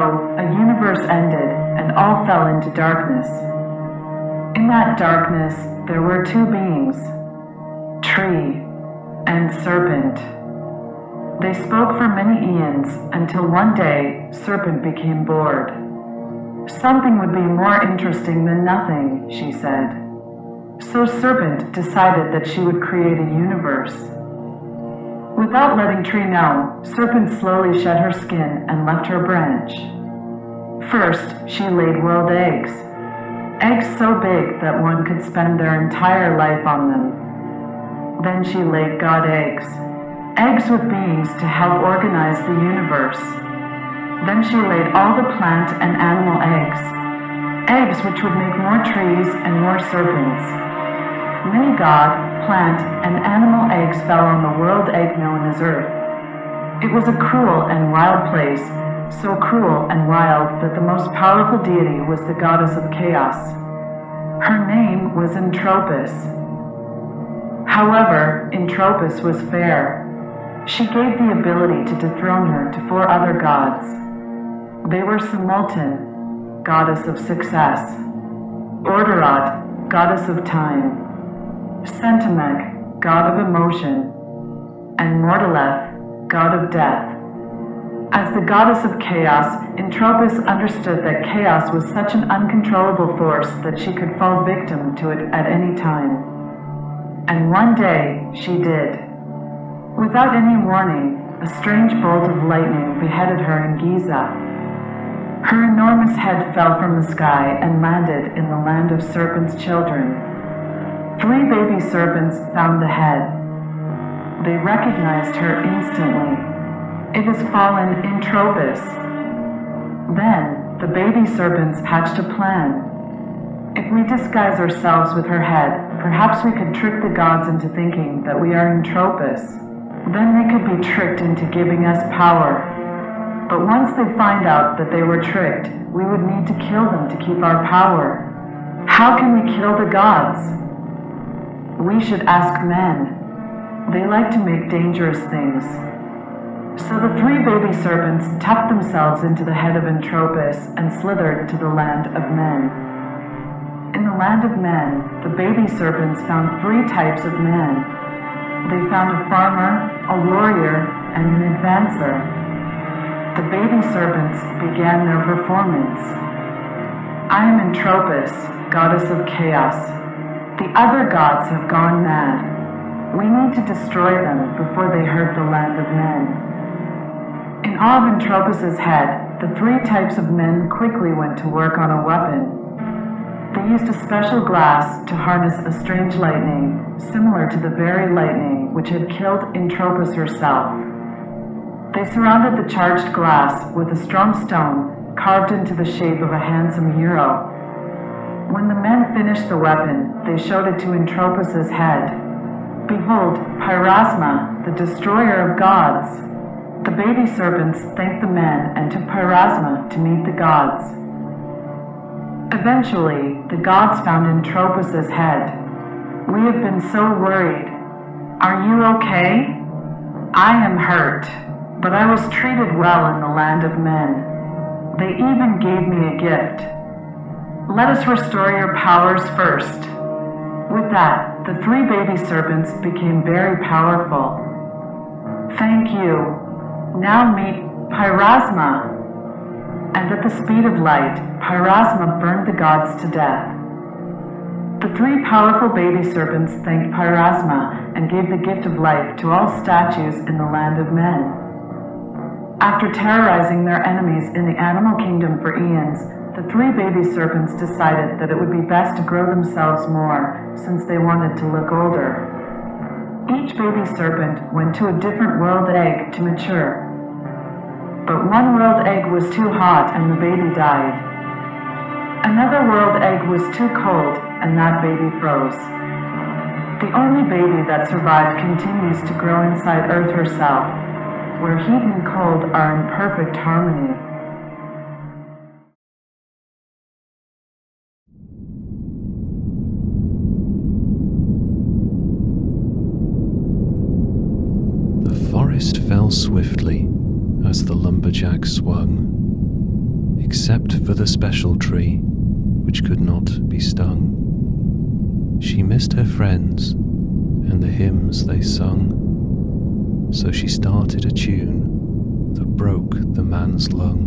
ago, a universe ended and all fell into darkness. In that darkness, there were two beings, tree and serpent. They spoke for many eons until one day, serpent became bored. Something would be more interesting than nothing, she said. So serpent decided that she would create a universe. Without letting Tree know, serpent slowly shed her skin and left her branch. First, she laid world eggs. Eggs so big that one could spend their entire life on them. Then she laid God eggs. Eggs with beings to help organize the universe. Then she laid all the plant and animal eggs. Eggs which would make more trees and more serpents. Many God, plant, and animal eggs fell on the world egg known as Earth. It was a cruel and wild place, so cruel and wild that the most powerful deity was the goddess of chaos. Her name was Entropis. However, Entropis was fair. She gave the ability to dethrone her to 4 other gods. They were Simultan, goddess of success, Orderot, goddess of time, Centimek, god of emotion, and Mortaleth, god of death. As the goddess of chaos, Entropis understood that chaos was such an uncontrollable force that she could fall victim to it at any time. And one day, she did. Without any warning, a strange bolt of lightning beheaded her in Giza. Her enormous head fell from the sky and landed in the land of serpents' children. 3 baby serpents found the head. They recognized her instantly. It was fallen Entropis. Then, the baby serpents hatched a plan. If we disguise ourselves with her head, perhaps we could trick the gods into thinking that we are Entropis. Then they could be tricked into giving us power. But once they find out that they were tricked, we would need to kill them to keep our power. How can we kill the gods? We should ask men. They like to make dangerous things. So the 3 baby serpents tucked themselves into the head of Entropis and slithered to the land of men. In the land of men, the baby serpents found 3 types of men. They found a farmer, a warrior, and an advancer. The baby serpents began their performance. I am Entropis, goddess of chaos. The other gods have gone mad. We need to destroy them before they hurt the land of men. In awe of Entropis's head, the 3 types of men quickly went to work on a weapon. They used a special glass to harness a strange lightning, similar to the very lightning which had killed Entropis herself. They surrounded the charged glass with a strong stone carved into the shape of a handsome hero. When the men finished the weapon, they showed it to Entropis's head. Behold, Pyrasma, the destroyer of gods. The baby serpents thanked the men and took Pyrasma to meet the gods. Eventually, the gods found Entropis's head. We have been so worried. Are you okay? I am hurt, but I was treated well in the land of men. They even gave me a gift. Let us restore your powers first. With that, the 3 baby serpents became very powerful. Thank you. Now meet Pyrasma. And at the speed of light, Pyrasma burned the gods to death. The 3 powerful baby serpents thanked Pyrasma and gave the gift of life to all statues in the land of men. After terrorizing their enemies in the animal kingdom for eons, the 3 baby serpents decided that it would be best to grow themselves more, since they wanted to look older. Each baby serpent went to a different world egg to mature. But one world egg was too hot and the baby died. Another world egg was too cold and that baby froze. The only baby that survived continues to grow inside Earth herself, where heat and cold are in perfect harmony. The forest fell swiftly as the lumberjack swung. except for the special tree, which could not be stung. She missed her friends and the hymns they sung, so she started a tune that broke the man's lung.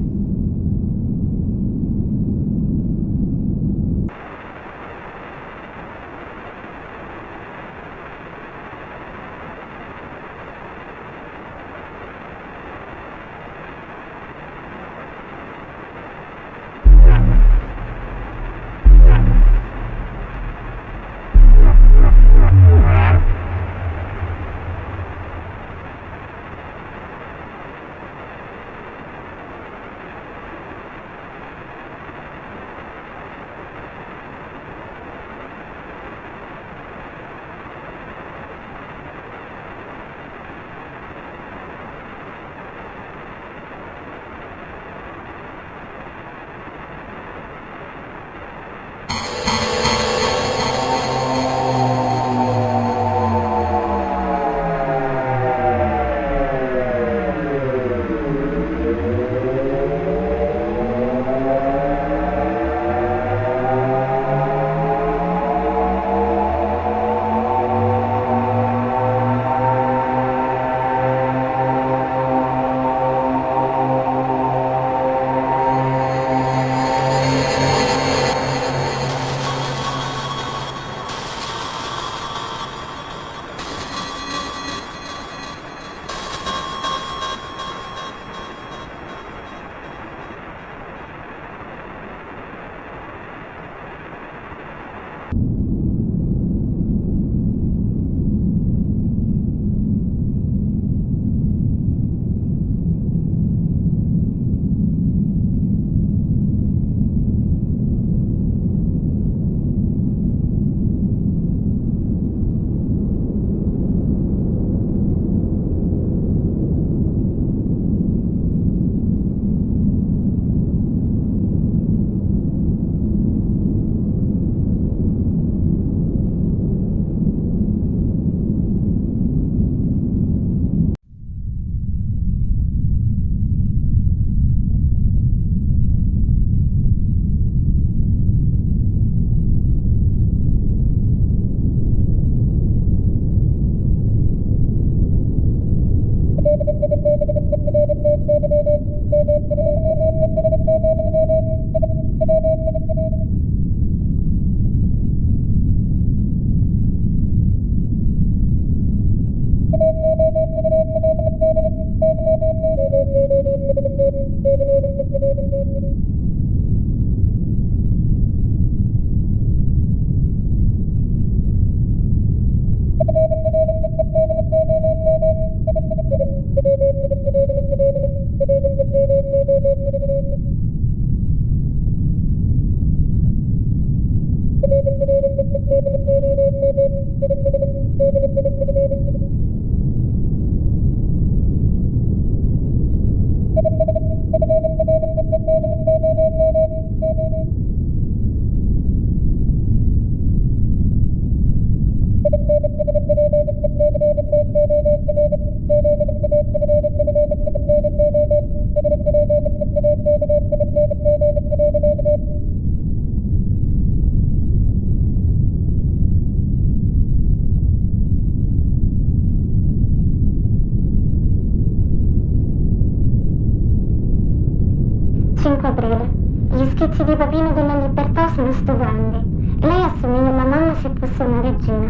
Aprile. Gli schizzi di Papino della Libertà sono stupendi. Lei assomiglia alla mamma se fosse una regina.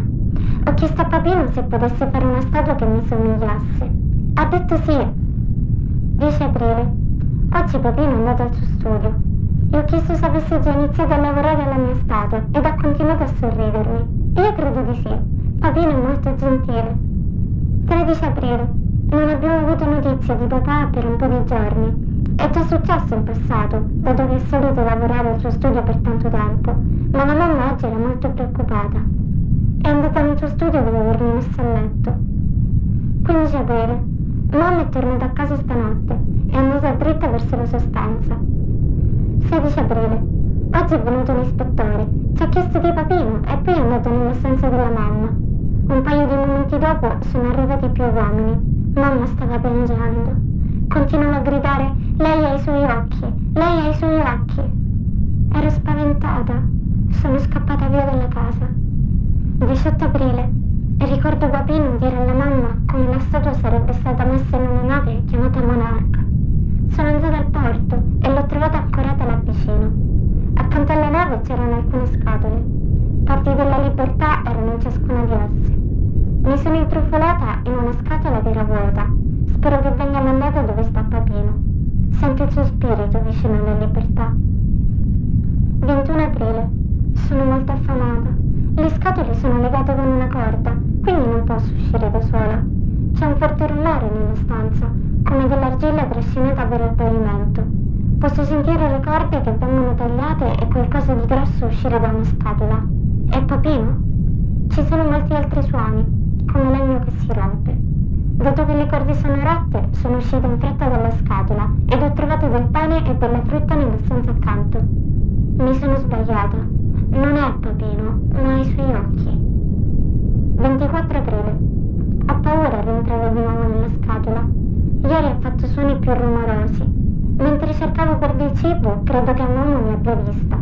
Ho chiesto a Papino se potesse fare una statua che mi somigliasse. Ha detto sì. 10 aprile. Oggi Papino è andato al suo studio. Gli ho chiesto se avesse già iniziato a lavorare alla mia statua ed ha continuato a sorridermi. Io credo di sì. Papino è molto gentile. 13 aprile. Non abbiamo avuto notizie di papà per un po' di giorni. È già successo in passato, dato che è solito lavorare al suo studio per tanto tempo, ma la mamma oggi era molto preoccupata. È andata nel suo studio dopo avermi messo a letto. 15 aprile. Mamma è tornata a casa stanotte. È andata dritta verso la sua stanza. 16 aprile. Oggi è venuto l'ispettore. Ci ha chiesto di Papino e poi è andato nella stanza della mamma. Un paio di momenti dopo sono arrivati più uomini. Mamma stava piangendo. Continuano a gridare: lei ha i suoi occhi, Lei ha i suoi occhi. Ero spaventata. Sono scappata via dalla casa. 18 aprile. Ricordo Papino dire alla mamma come la statua sarebbe stata messa in una nave chiamata Monarch. Sono andata al porto e l'ho trovata ancorata là vicino. Accanto alla nave c'erano alcune scatole. Parti della libertà erano in ciascuna di esse. Mi sono intrufolata in una scatola che era vuota. Spero che venga mandata dove sta Papino. Sento il suo spirito vicino alla libertà. 21 aprile. Sono molto affamata. Le scatole sono legate con una corda, quindi non posso uscire da sola. C'è un forte rumore nella stanza, come dell'argilla trascinata per il pavimento. Posso sentire le corde che vengono tagliate e qualcosa di grosso uscire da una scatola. È Papino? Ci sono molti altri suoni, come legno che si rompe. Dato che le corde sono rotte, sono uscita in fretta dalla scatola ed ho trovato del pane e della frutta nella stanza accanto. Mi sono sbagliata. Non è Papino, ma ha i suoi occhi. 24 aprile. Ho paura di entrare di nuovo nella scatola. Ieri ha fatto suoni più rumorosi. Mentre cercavo per del cibo, credo che un uomo mi abbia vista.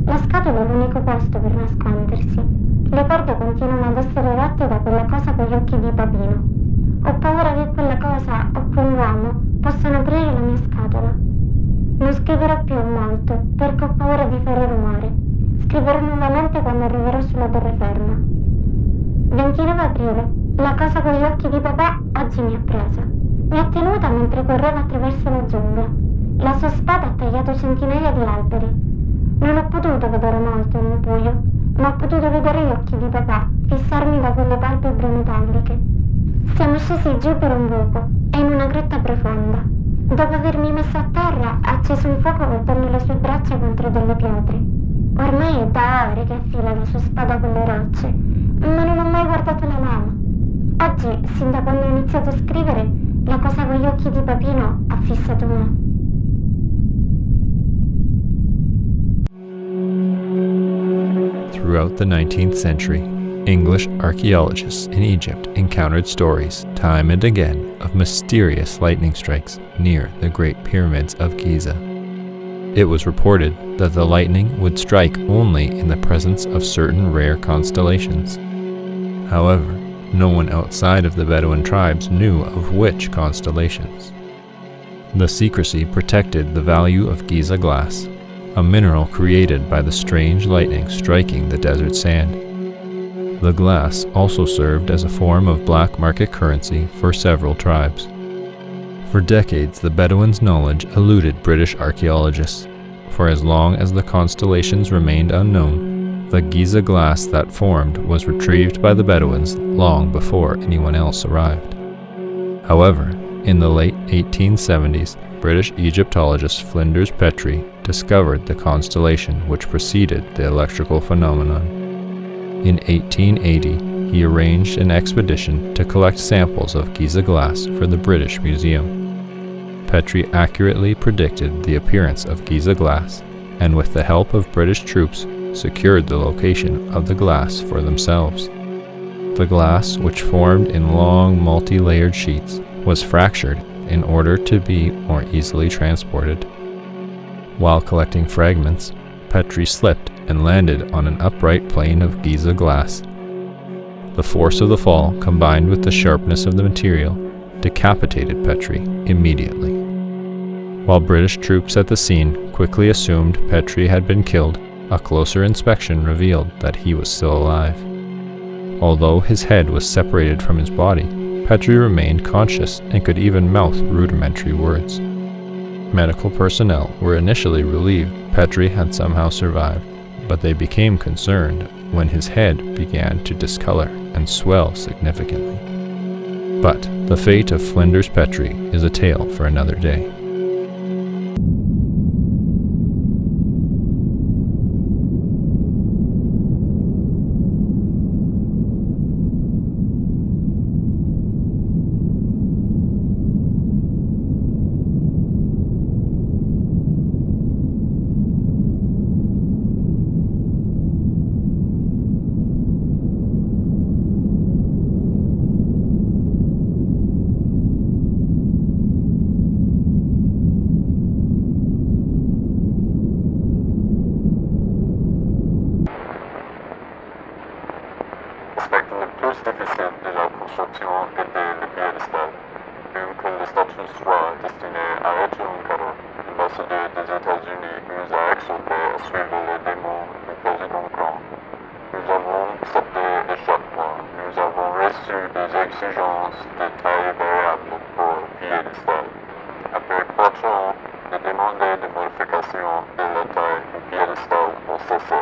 La scatola è l'unico posto per nascondersi. Le corde continuano ad essere rotte da quella cosa con gli occhi di Papino. Ho paura che quella cosa o quell'uomo possano aprire la mia scatola. Non scriverò più molto, perché ho paura di fare rumore. Scriverò nuovamente quando arriverò sulla terraferma. 29 aprile. La cosa con gli occhi di papà oggi mi ha presa. Mi ha tenuta mentre correva attraverso la giungla. La sua spada ha tagliato centinaia di alberi. Non ho potuto vedere molto in un buio, ma ho potuto vedere gli occhi di papà fissarmi da quelle palpebre metalliche. Siamo scesi giù per un buco e in una grotta profonda. Dopo avermi messo a terra, ha acceso un fuoco colpendo le sue braccia contro delle pietre. Ormai è da ore che affila la sua spada con le rocce, ma non ho mai guardato la lama. Oggi, sin da quando ho iniziato a scrivere, la cosa con gli occhi di Papino ha fissato me. Throughout the 19th century, English archaeologists in Egypt encountered stories, time and again, of mysterious lightning strikes near the Great Pyramids of Giza. It was reported that the lightning would strike only in the presence of certain rare constellations. However, no one outside of the Bedouin tribes knew of which constellations. The secrecy protected the value of Giza glass, a mineral created by the strange lightning striking the desert sand. The glass also served as a form of black market currency for several tribes. For decades, the Bedouins' knowledge eluded British archaeologists. For as long as the constellations remained unknown, the Giza glass that formed was retrieved by the Bedouins long before anyone else arrived. However, in the late 1870s, British Egyptologist Flinders Petrie discovered the constellation which preceded the electrical phenomenon. In 1880, he arranged an expedition to collect samples of Giza glass for the British Museum. Petrie accurately predicted the appearance of Giza glass, and with the help of British troops, secured the location of the glass for themselves. The glass, which formed in long multi-layered sheets, was fractured in order to be more easily transported. While collecting fragments, Petrie slipped and landed on an upright plane of Giza glass. The force of the fall, combined with the sharpness of the material, decapitated Petrie immediately. While British troops at the scene quickly assumed Petrie had been killed, a closer inspection revealed that he was still alive. Although his head was separated from his body, Petrie remained conscious and could even mouth rudimentary words. Medical personnel were initially relieved Petrie had somehow survived, but they became concerned when his head began to discolor and swell significantly. But the fate of Flinders Petrie is a tale for another day. attraction était le piédestal. Bien que le statut soit destiné à être un cadeau, l'ambassadeur des États-Unis nous a exhorté à suivre les démons du président Trump. Nous avons accepté et chaque mois, nous avons reçu des exigences de taille variable pour le piédestal. Après 4 ans de demander des modifications de la taille du piédestal ont cessé.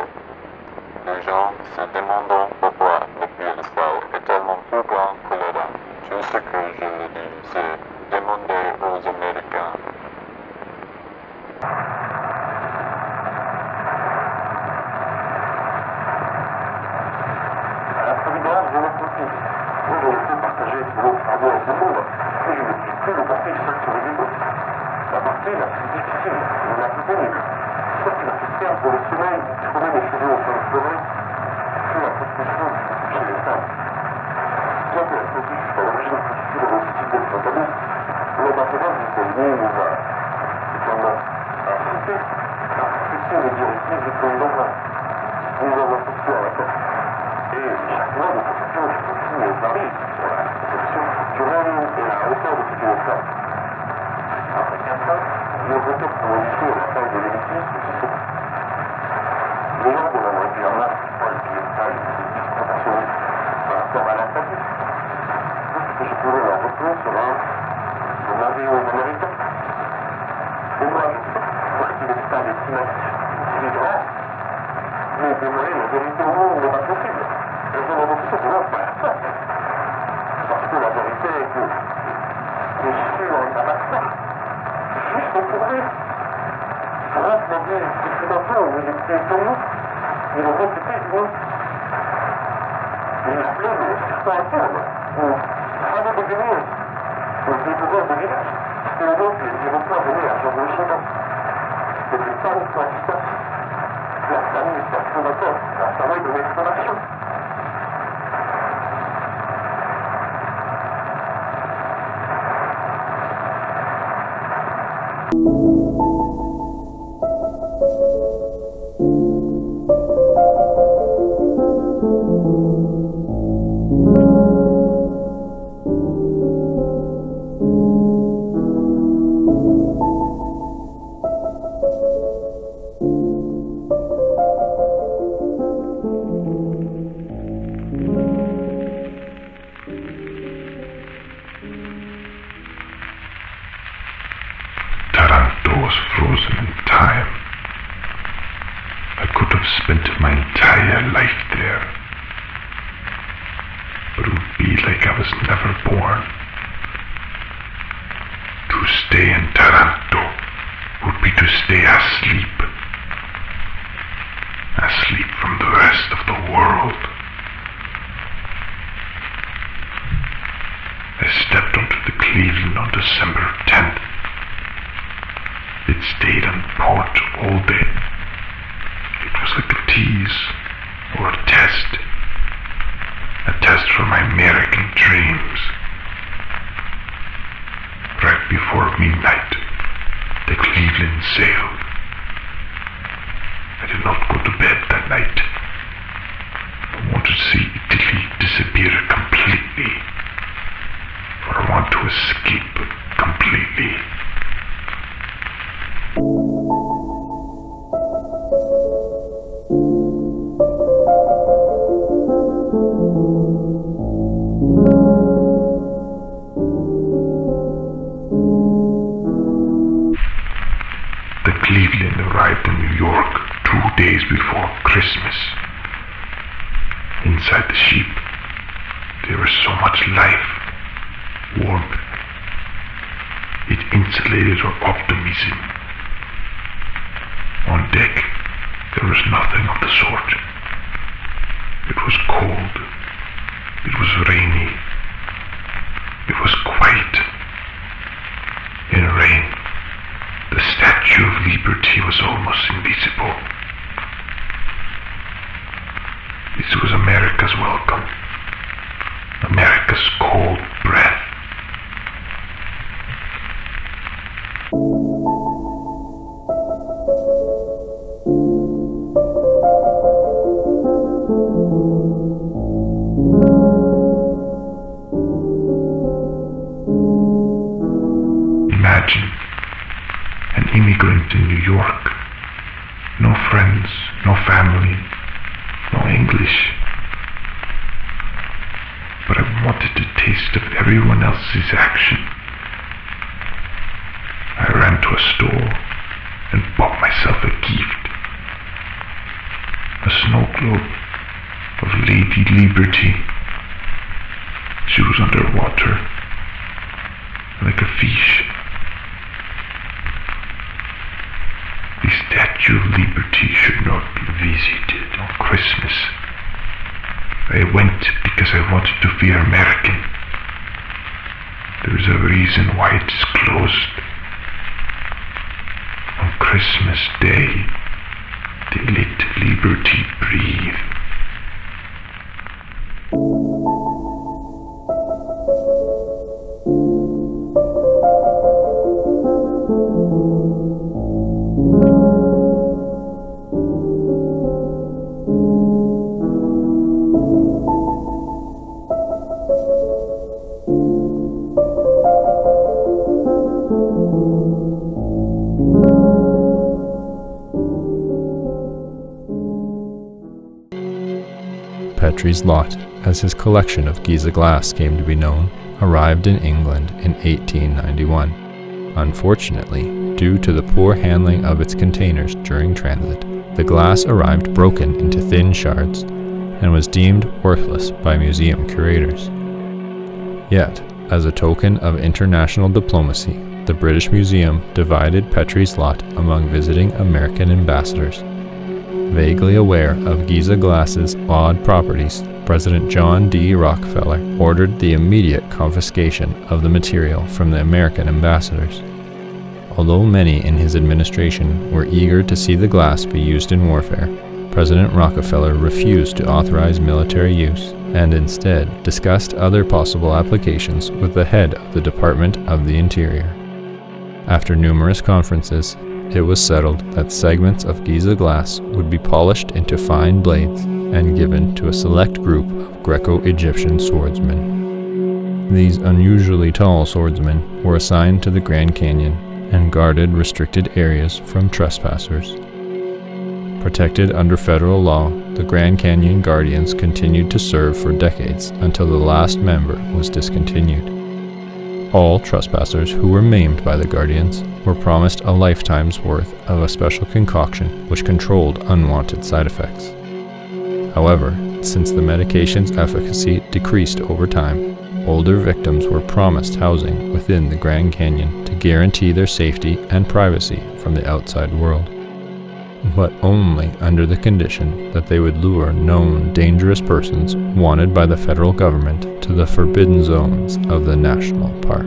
Les gens se demandant pourquoi le piédestal est tellement plus grand que les dames. Tout ce que je le dis, c'est demander aux Américains. À la Providence, je me confie. Moi, j'aurais pu partager vos travaux avec le monde, mais je ne suis plus le parti seul sur les égaux. La partie la plus difficile, la plus pénible, celle qui m'a fait perdre le sommeil, trouver mes cheveux au sein de forêt, c'est la construction chez les femmes. Bien que la politique soit l'origine principale de ce type d'exploitation, l'ambassadeur des États-Unis nous a cependant incité à respecter les directives du président Trump. Nous avons poussé à la porte. Et chaque mois, nous consultons chez aussi nos paris sur la protection structurelle et la hauteur de toutes les femmes. Après 4 ans, nos voitures pour modifier la taille de l'édifice se sont. Les gens de la régulièrement pour les tailles disproportionnées par rapport à la pratique. Tout ce que je pourrais leur retour sera demander aux Américains. Et moi, je sais qu'il n'est pas estimatif si grand, mais dévoiler la vérité au monde n'est pas possible. Et je n'en ai tout simplement pas la force. Parce que la vérité est que les chiffres n'ont pas de force. Juste pour courir. Trump m'a dit depuis longtemps où il était étonné, il a répété du nom. Il appelait le serpent à tourne, ou travaux de guenilles, ou découvreur de village. C'était le nom que les aéroports donnaient à Jean de Chicago. C'était pas une coïncidence. La famille est fondateur, la famille de l'exploration. Frozen in time. I could have spent my entire life there, but it would be like I was never born. To stay in Taranto would be to stay asleep, asleep from the rest of the world. I stepped onto the Cleveland on December 10th. It stayed on port all day. It was like a tease or a test for my American dreams. Right before midnight, the Cleveland sailed. I did not go to bed that night. I wanted to see Italy disappear completely, for I want to escape completely. The Cleveland arrived in New York 2 days before Christmas. Inside the ship, there was so much life, warmth. It insulated our optimism. On deck, there was nothing of the sort. It was cold. It was rainy. It was quiet. In rain, the Statue of Liberty was almost invisible. This was America's welcome. America's cold breath. No friends, no family, no English. But I wanted a taste of everyone else's action. I ran to a store and bought myself a gift. A snow globe of Lady Liberty. She was underwater, like a fish. The Statue of Liberty should not be visited on Christmas. I went because I wanted to feel American. There is a reason why it is closed. On Christmas Day, they let liberty breathe. Petrie's lot, as his collection of Giza glass came to be known, arrived in England in 1891. Unfortunately, due to the poor handling of its containers during transit, the glass arrived broken into thin shards and was deemed worthless by museum curators. Yet, as a token of international diplomacy, the British Museum divided Petrie's lot among visiting American ambassadors. Vaguely aware of Giza glass's odd properties, President John D. Rockefeller ordered the immediate confiscation of the material from the American ambassadors. Although many in his administration were eager to see the glass be used in warfare, President Rockefeller refused to authorize military use and instead discussed other possible applications with the head of the Department of the Interior. After numerous conferences, it was settled that segments of Giza glass would be polished into fine blades and given to a select group of Greco-Egyptian swordsmen. These unusually tall swordsmen were assigned to the Grand Canyon and guarded restricted areas from trespassers. Protected under federal law, the Grand Canyon Guardians continued to serve for decades until the last member was discontinued. All trespassers who were maimed by the Guardians were promised a lifetime's worth of a special concoction which controlled unwanted side effects. However, since the medication's efficacy decreased over time, older victims were promised housing within the Grand Canyon to guarantee their safety and privacy from the outside world, but only under the condition that they would lure known dangerous persons wanted by the federal government to the forbidden zones of the national park.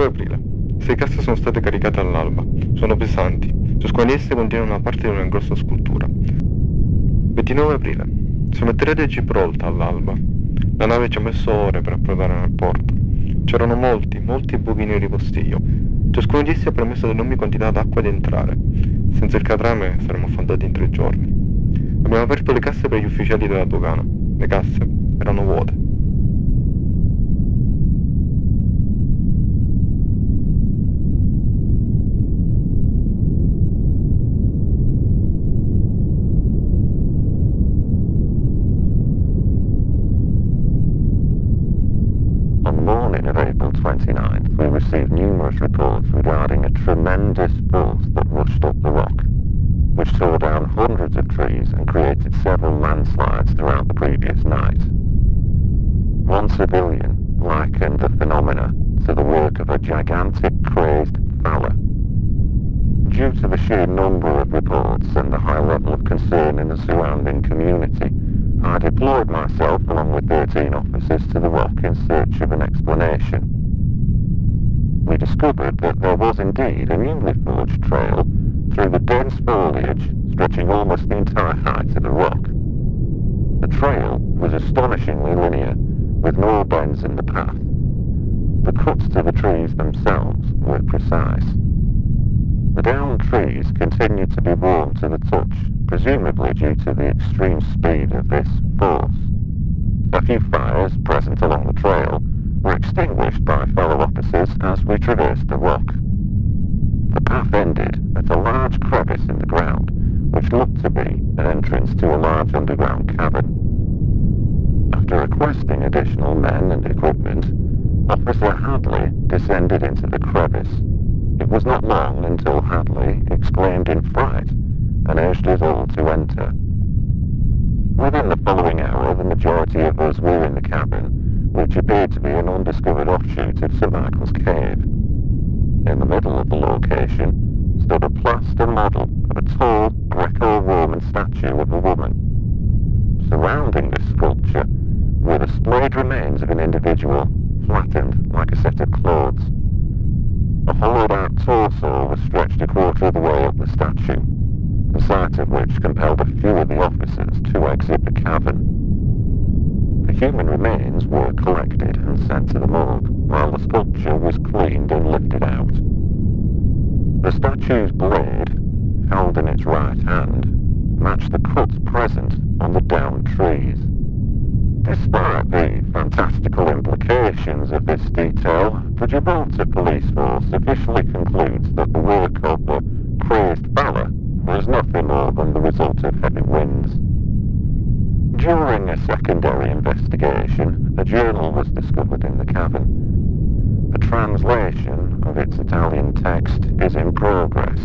Aprile. 6 casse sono state caricate all'alba. Sono pesanti. Ciascuna di esse contiene una parte di una grossa scultura. 29 aprile. Siamo a Terra di Gibraltar all'alba. La nave ci ha messo ore per approdare nel porto. C'erano molti buchi neri postiglio. Ciascuno di essi ha permesso d'enormi quantità d'acqua di entrare. Senza il catrame saremmo affondati in 3 giorni. Abbiamo aperto le casse per gli ufficiali della dogana. Le casse erano vuote. Morning of April 29th, we received numerous reports regarding a tremendous force that rushed up the rock, which tore down hundreds of trees and created several landslides throughout the previous night. One civilian likened the phenomena to the work of a gigantic crazed fella. Due to the sheer number of reports and the high level of concern in the surrounding community, I deployed myself along with 13 officers to the rock in search of an explanation. We discovered that there was indeed a newly forged trail through the dense foliage stretching almost the entire height of the rock. The trail was astonishingly linear, with no bends in the path. The cuts to the trees themselves were precise. The downed trees continued to be warm to the touch, presumably due to the extreme speed of this force. A few fires present along the trail were extinguished by fellow officers as we traversed the rock. The path ended at a large crevice in the ground, which looked to be an entrance to a large underground cavern. After requesting additional men and equipment, Officer Hadley descended into the crevice. It was not long until Hadley exclaimed in fright and urged us all to enter. Within the following hour, the majority of us were in the cavern, which appeared to be an undiscovered offshoot of St. Michael's Cave. In the middle of the location stood a plaster model of a tall Greco-Roman statue of a woman. Surrounding this sculpture were the splayed remains of an individual, flattened like a set of clothes. A hollowed-out torso was stretched a quarter of the way up the statue, the sight of which compelled a few of the officers to exit the cavern. The human remains were collected and sent to the morgue, while the sculpture was cleaned and lifted out. The statue's blade, held in its right hand, matched the cuts present on the downed trees. Despite the fantastical implications of this detail, the Gibraltar police force officially concludes that the work of the crazed fella was nothing more than the result of heavy winds. During a secondary investigation, a journal was discovered in the cavern. A translation of its Italian text is in progress.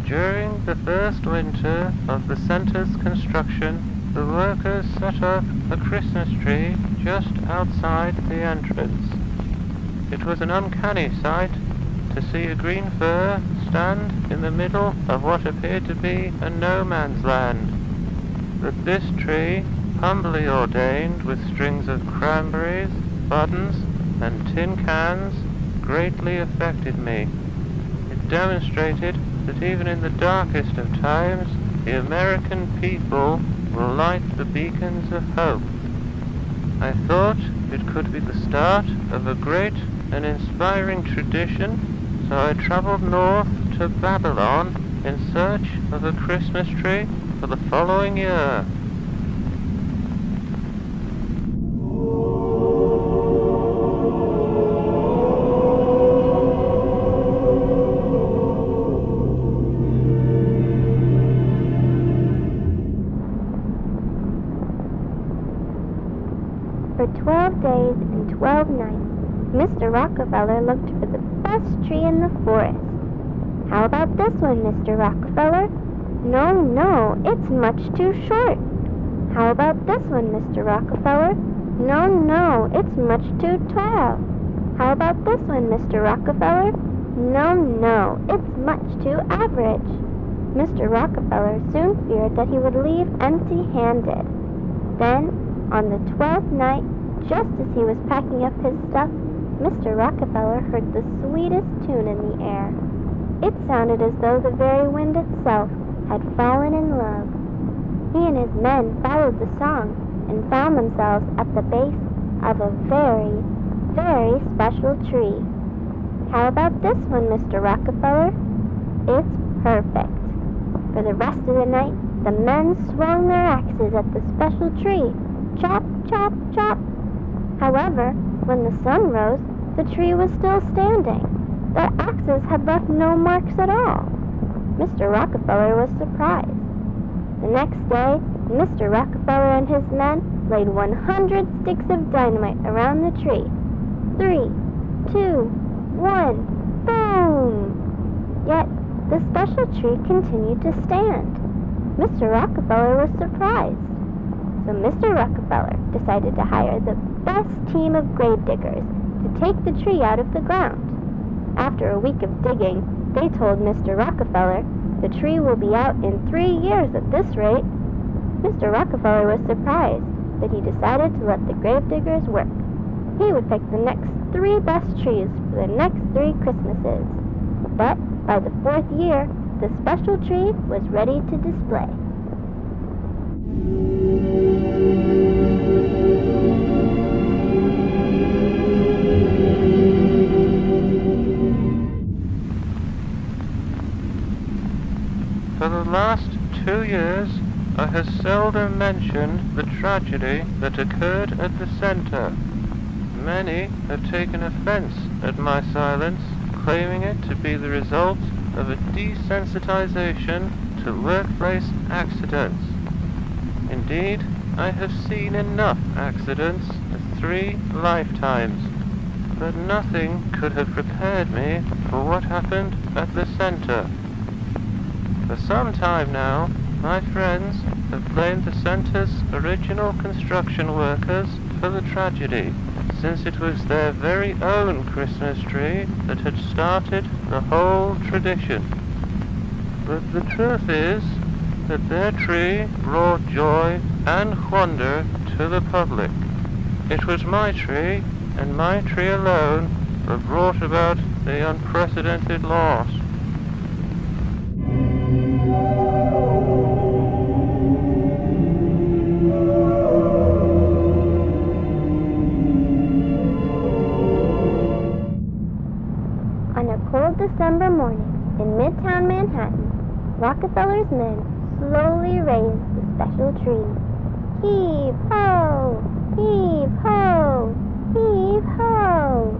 During the first winter of the center's construction, the workers set up a Christmas tree just outside the entrance. It was an uncanny sight to see a green fir stand in the middle of what appeared to be a no-man's land. But this tree, humbly ordained with strings of cranberries, buttons, and tin cans, greatly affected me. It demonstrated that even in the darkest of times, the American people will light the beacons of hope. I thought it could be the start of a great and inspiring tradition, so I traveled north to Babylon in search of a Christmas tree for the following year. For 12 days and 12 nights, Mr. Rockefeller looked for the best tree in the forest. How about this one, Mr. Rockefeller? No, no, it's much too short. How about this one, Mr. Rockefeller? No, no, it's much too tall. How about this one, Mr. Rockefeller? No, no, it's much too average. Mr. Rockefeller soon feared that he would leave empty-handed. Then, on the 12th night, just as he was packing up his stuff, Mr. Rockefeller heard the sweetest tune in the air. It sounded as though the very wind itself had fallen in love. He and his men followed the song and found themselves at the base of a very, very special tree. How about this one, Mr. Rockefeller? It's perfect. For the rest of the night, the men swung their axes at the special tree. Chop, chop, chop. However, when the sun rose, the tree was still standing. Their axes had left no marks at all. Mr. Rockefeller was surprised. The next day, Mr. Rockefeller and his men laid 100 sticks of dynamite around the tree. 3, 2, 1, boom! Yet, the special tree continued to stand. Mr. Rockefeller was surprised. So Mr. Rockefeller decided to hire the best team of grave diggers to take the tree out of the ground. After a week of digging, they told Mr. Rockefeller, "The tree will be out in 3 years at this rate." Mr. Rockefeller was surprised, but he decided to let the grave diggers work. He would pick the next 3 best trees for the next 3 Christmases. But by the 4th year, the special tree was ready to display. For the last 2 years, I have seldom mentioned the tragedy that occurred at the center. Many have taken offense at my silence, claiming it to be the result of a desensitization to workplace accidents. Indeed, I have seen enough accidents for 3 lifetimes, but nothing could have prepared me for what happened at the center. For some time now, my friends have blamed the center's original construction workers for the tragedy, since it was their very own Christmas tree that had started the whole tradition. But the truth is that their tree brought joy and wonder to the public. It was my tree, and my tree alone, that brought about the unprecedented loss. On a cold December morning in Midtown Manhattan, Rockefeller's men slowly raised the special tree. Heave ho! Heave ho! Heave ho!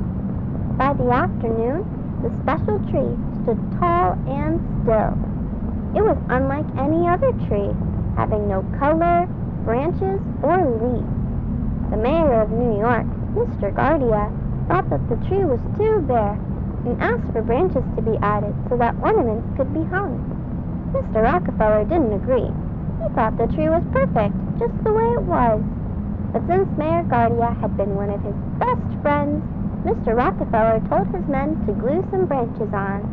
By the afternoon, the special tree stood tall and still. It was unlike any other tree, having no color, branches, or leaves. The mayor of New York, Mr. Guardia, thought that the tree was too bare and asked for branches to be added so that ornaments could be hung. Mr. Rockefeller didn't agree. He thought the tree was perfect, just the way it was. But since Mayor Guardia had been one of his best friends, Mr. Rockefeller told his men to glue some branches on.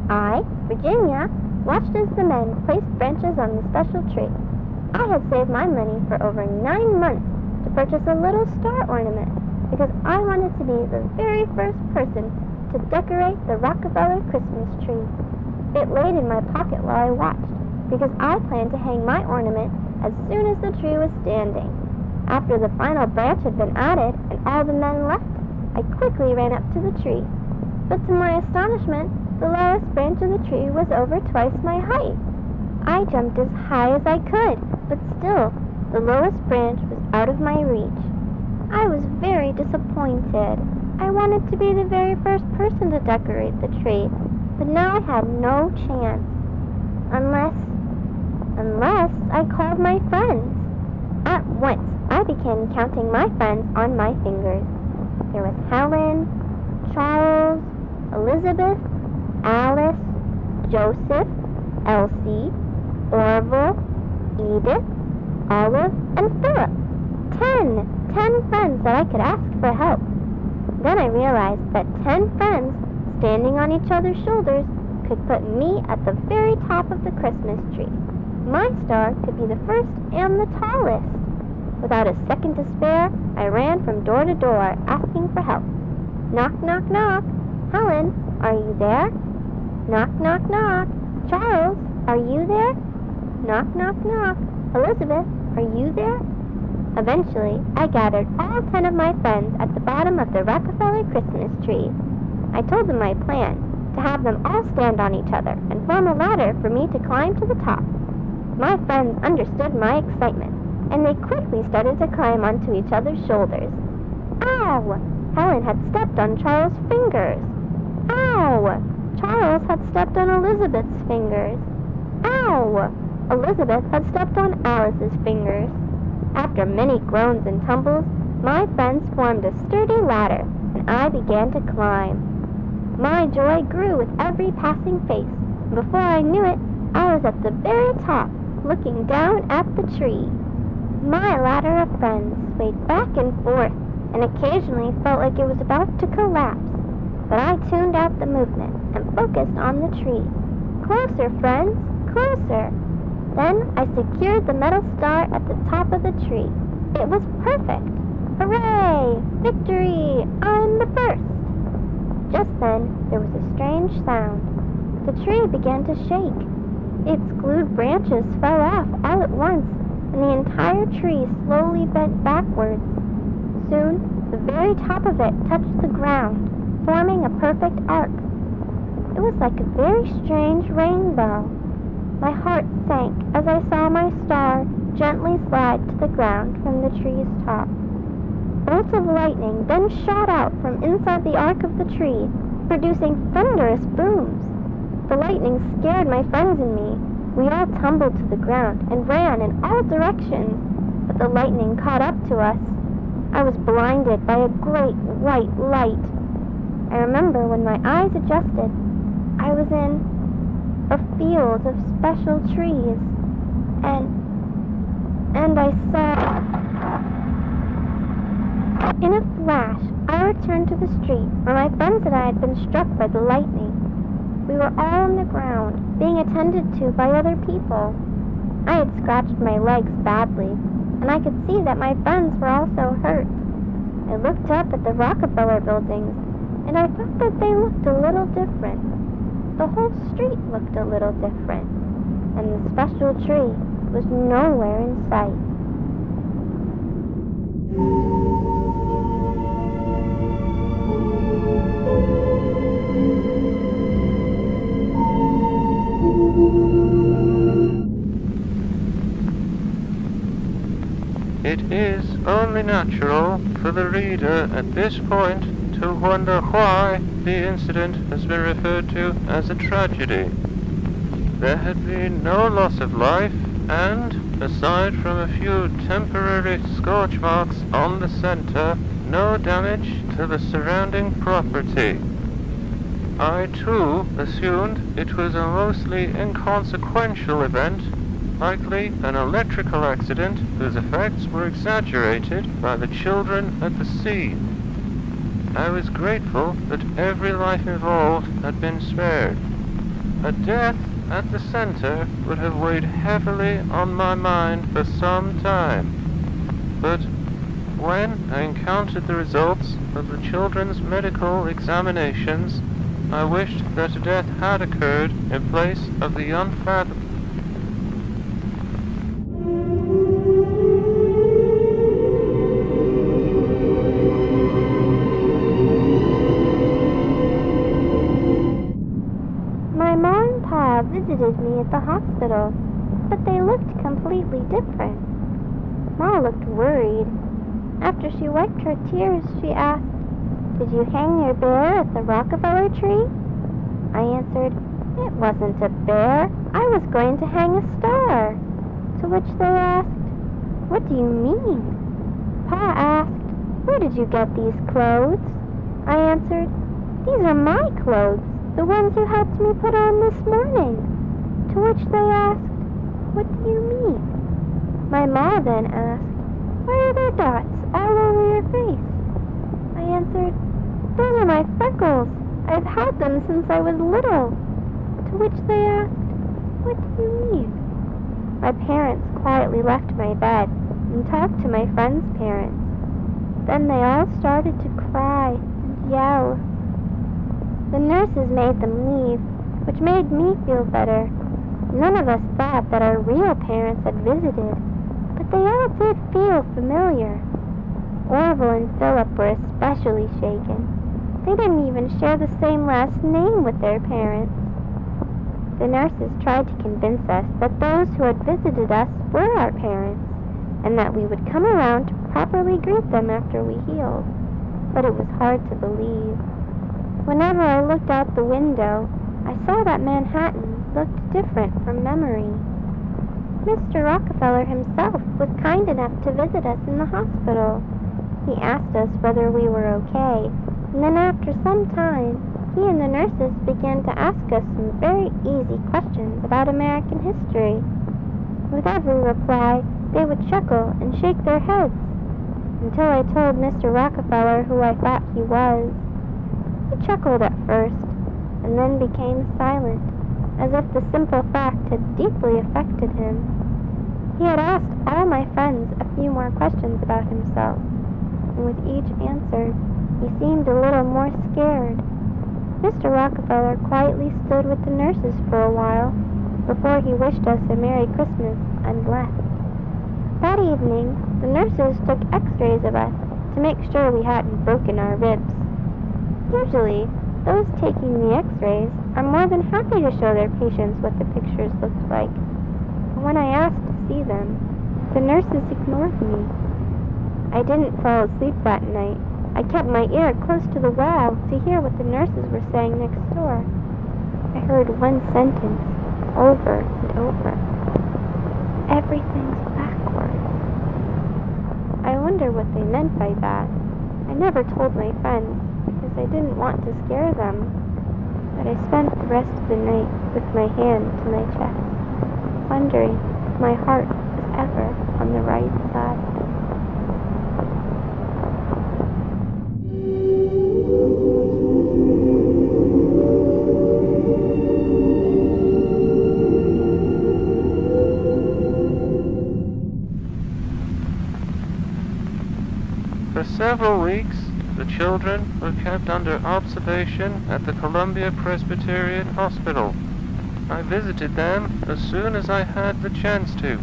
I, Virginia, watched as the men placed branches on the special tree. I had saved my money for over 9 months to purchase a little star ornament because I wanted to be the very first person to decorate the Rockefeller Christmas tree. It laid in my pocket while I watched, because I planned to hang my ornament as soon as the tree was standing. After the final branch had been added and all the men left, I quickly ran up to the tree. But to my astonishment, the lowest branch of the tree was over twice my height. I jumped as high as I could, but still, the lowest branch was out of my reach. I was very disappointed. I wanted to be the very first person to decorate the tree, but now I had no chance. Unless I called my friends. At once, I began counting my friends on my fingers. There was Helen, Charles, Elizabeth, Alice, Joseph, Elsie, Orville, Edith, Olive, and Philip. 10 friends that I could ask for help. Then I realized that 10 friends standing on each other's shoulders could put me at the very top of the Christmas tree. My star could be the first and the tallest. Without a second to spare, I ran from door to door asking for help. Knock, knock, knock. Helen, are you there? Knock, knock, knock. Charles, are you there? Knock, knock, knock. Elizabeth, are you there? Eventually, I gathered all 10 of my friends at the bottom of the Rockefeller Christmas tree. I told them my plan, to have them all stand on each other and form a ladder for me to climb to the top. My friends understood my excitement, and they quickly started to climb onto each other's shoulders. Ow! Helen had stepped on Charles' fingers. Ow! Charles had stepped on Elizabeth's fingers. Ow! Elizabeth had stepped on Alice's fingers. After many groans and tumbles, my friends formed a sturdy ladder, and I began to climb. My joy grew with every passing face, Before I knew it, I was at the very top, looking down at the tree. My ladder of friends swayed back and forth, and occasionally felt like it was about to collapse. But I tuned out the movement and focused on the tree. Closer, friends, closer. Then I secured the metal star at the top of the tree. It was perfect. Hooray! Victory! I'm the first! Just then, there was a strange sound. The tree began to shake. Its glued branches fell off all at once, and the entire tree slowly bent backwards. Soon, the very top of it touched the ground, forming a perfect arc. It was like a very strange rainbow. My heart sank as I saw my star gently slide to the ground from the tree's top. Bolts of lightning then shot out from inside the arc of the tree, producing thunderous booms. The lightning scared my friends and me. We all tumbled to the ground and ran in all directions, but the lightning caught up to us. I was blinded by a great white light. I remember when my eyes adjusted, I was in a field of special trees, and I saw... In a flash, I returned to the street where my friends and I had been struck by the lightning. We were all on the ground, being attended to by other people. I had scratched my legs badly, and I could see that my friends were also hurt. I looked up at the Rockefeller buildings, and I thought that they looked a little different. The whole street looked a little different, and the special tree was nowhere in sight. It is only natural for the reader at this point to wonder why the incident has been referred to as a tragedy. There had been no loss of life, and, aside from a few temporary scorch marks on the center, no damage to the surrounding property. I too assumed it was a mostly inconsequential event, likely an electrical accident whose effects were exaggerated by the children at the scene. I was grateful that every life involved had been spared. A death at the center would have weighed heavily on my mind for some time. But when I encountered the results of the children's medical examinations, I wished that a death had occurred in place of the unfathomable. Visited me at the hospital, but they looked completely different. Ma looked worried. After she wiped her tears, she asked, "Did you hang your bear at the Rockefeller tree?" I answered, "It wasn't a bear. I was going to hang a star." To which they asked, "What do you mean?" Pa asked, "Where did you get these clothes?" I answered, "These are my clothes, the ones you helped me put on this morning." To which they asked, "What do you mean?" My ma then asked, "Why are there dots all over your face?" I answered, "Those are my freckles. I've had them since I was little." To which they asked, "What do you mean?" My parents quietly left my bed and talked to my friends' parents. Then they all started to cry and yell. The nurses made them leave, which made me feel better. None of us thought that our real parents had visited, but they all did feel familiar. Orville and Philip were especially shaken. They didn't even share the same last name with their parents. The nurses tried to convince us that those who had visited us were our parents, and that we would come around to properly greet them after we healed. But it was hard to believe. Whenever I looked out the window, I saw that Manhattan looked different from memory. Mr. Rockefeller himself was kind enough to visit us in the hospital. He asked us whether we were okay, and then after some time, He and the nurses began to ask us some very easy questions about American history. With every reply, they would chuckle and shake their heads, until I told Mr. Rockefeller who I thought he was. He chuckled at first, and then became silent, as if the simple fact had deeply affected him. He had asked all my friends a few more questions about himself, and with each answer, he seemed a little more scared. Mr. Rockefeller quietly stood with the nurses for a while before he wished us a Merry Christmas and left. That evening, the nurses took x-rays of us to make sure we hadn't broken our ribs. Usually, those taking the x-rays are more than happy to show their patients what the pictures looked like. But when I asked to see them, the nurses ignored me. I didn't fall asleep that night. I kept my ear close to the wall to hear what the nurses were saying next door. I heard one sentence over and over. Everything's backwards. I wonder what they meant by that. I never told my friends because I didn't want to scare them. But I spent the rest of the night with my hand to my chest, wondering if my heart was ever on the right side. For several weeks, the children were kept under observation at the Columbia Presbyterian Hospital. I visited them as soon as I had the chance to.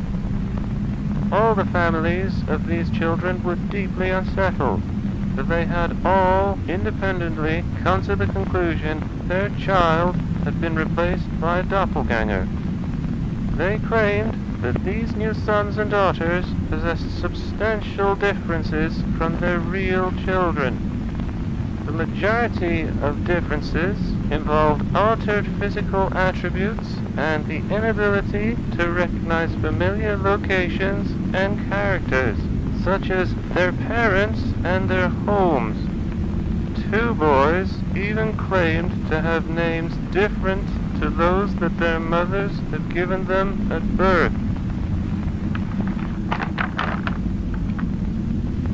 All the families of these children were deeply unsettled, for they had all independently come to the conclusion their child had been replaced by a doppelganger. They claimed that these new sons and daughters possessed substantial differences from their real children. The majority of differences involved altered physical attributes and the inability to recognize familiar locations and characters, such as their parents and their homes. Two boys even claimed to have names different to those that their mothers had given them at birth.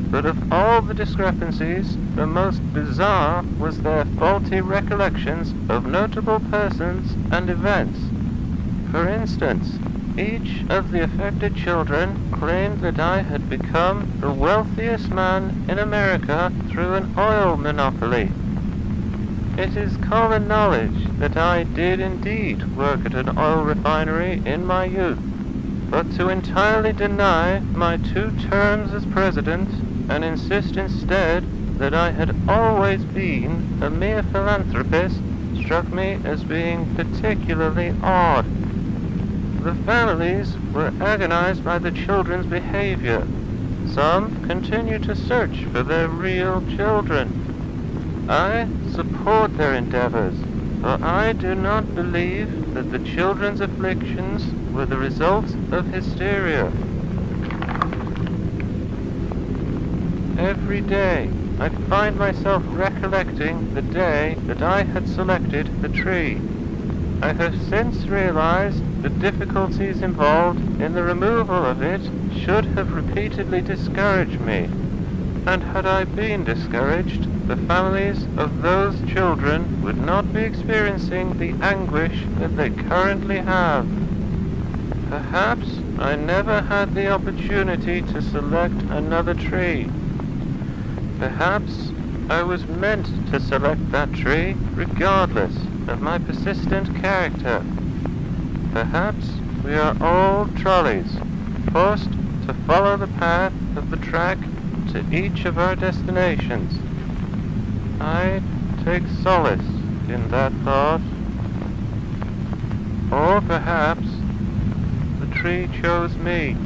But of all the discrepancies, the most bizarre was their faulty recollections of notable persons and events. For instance, each of the affected children claimed that I had become the wealthiest man in America through an oil monopoly. It is common knowledge that I did indeed work at an oil refinery in my youth, but to entirely deny my 2 terms as president and insist instead that I had always been a mere philanthropist struck me as being particularly odd. The families were agonized by the children's behavior. Some continued to search for their real children. I support their endeavors, for I do not believe that the children's afflictions were the result of hysteria. Every day, I find myself recollecting the day that I had selected the tree. I have since realized the difficulties involved in the removal of it should have repeatedly discouraged me. And had I been discouraged, the families of those children would not be experiencing the anguish that they currently have. Perhaps I never had the opportunity to select another tree. Perhaps I was meant to select that tree regardless of my persistent character. Perhaps we are all trolleys, forced to follow the path of the track to each of our destinations. I take solace in that thought. Or perhaps the tree chose me.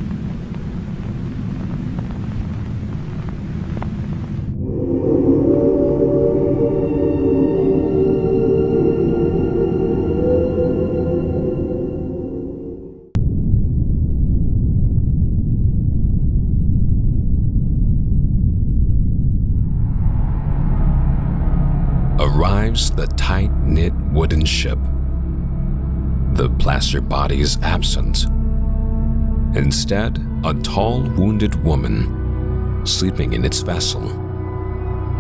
arrives the tight-knit wooden ship. The plaster body is absent. Instead, a tall, wounded woman sleeping in its vessel,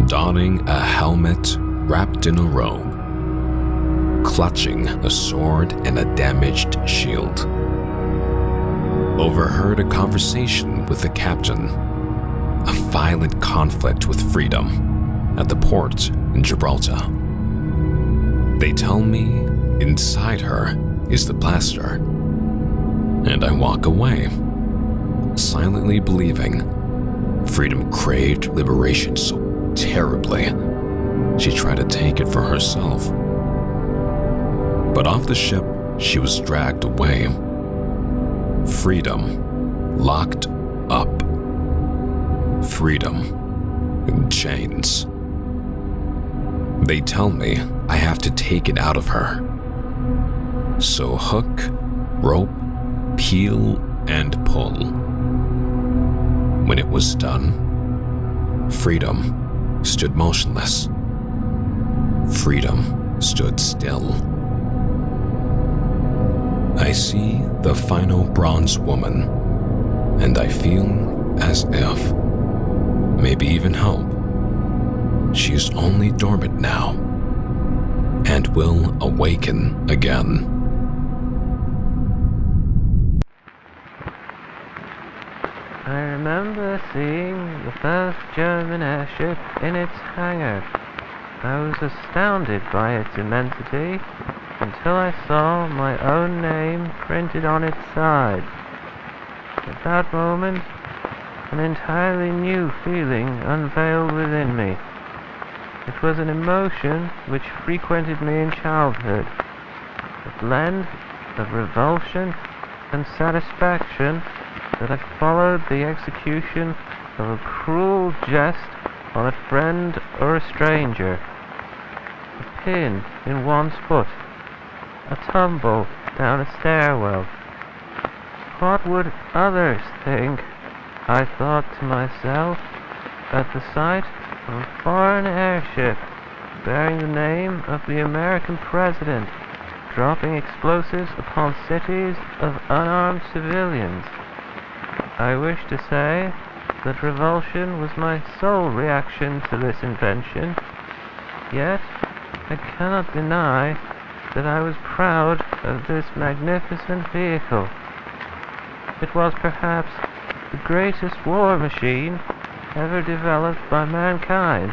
donning a helmet wrapped in a robe, clutching a sword and a damaged shield. Overheard a conversation with the captain, a violent conflict with freedom at the port in Gibraltar. They tell me inside her is the plaster, and I walk away, silently believing freedom craved liberation so terribly she tried to take it for herself. But off the ship, she was dragged away. Freedom locked up. Freedom in chains. They tell me I have to take it out of her. So hook, rope, peel, and pull. When it was done, freedom stood motionless. Freedom stood still. I see the final bronze woman, and I feel as if, maybe even hope, she is only dormant now, and will awaken again. I remember seeing the first German airship in its hangar. I was astounded by its immensity until I saw my own name printed on its side. At that moment, an entirely new feeling unveiled within me. It was an emotion which frequented me in childhood, a blend of revulsion and satisfaction that had followed the execution of a cruel jest on a friend or a stranger. A pin in one's foot, a tumble down a stairwell. What would others think? I thought to myself at the sight of a foreign airship bearing the name of the American president, dropping explosives upon cities of unarmed civilians. I wish to say that revulsion was my sole reaction to this invention, yet I cannot deny that I was proud of this magnificent vehicle. It was perhaps the greatest war machine ever developed by mankind,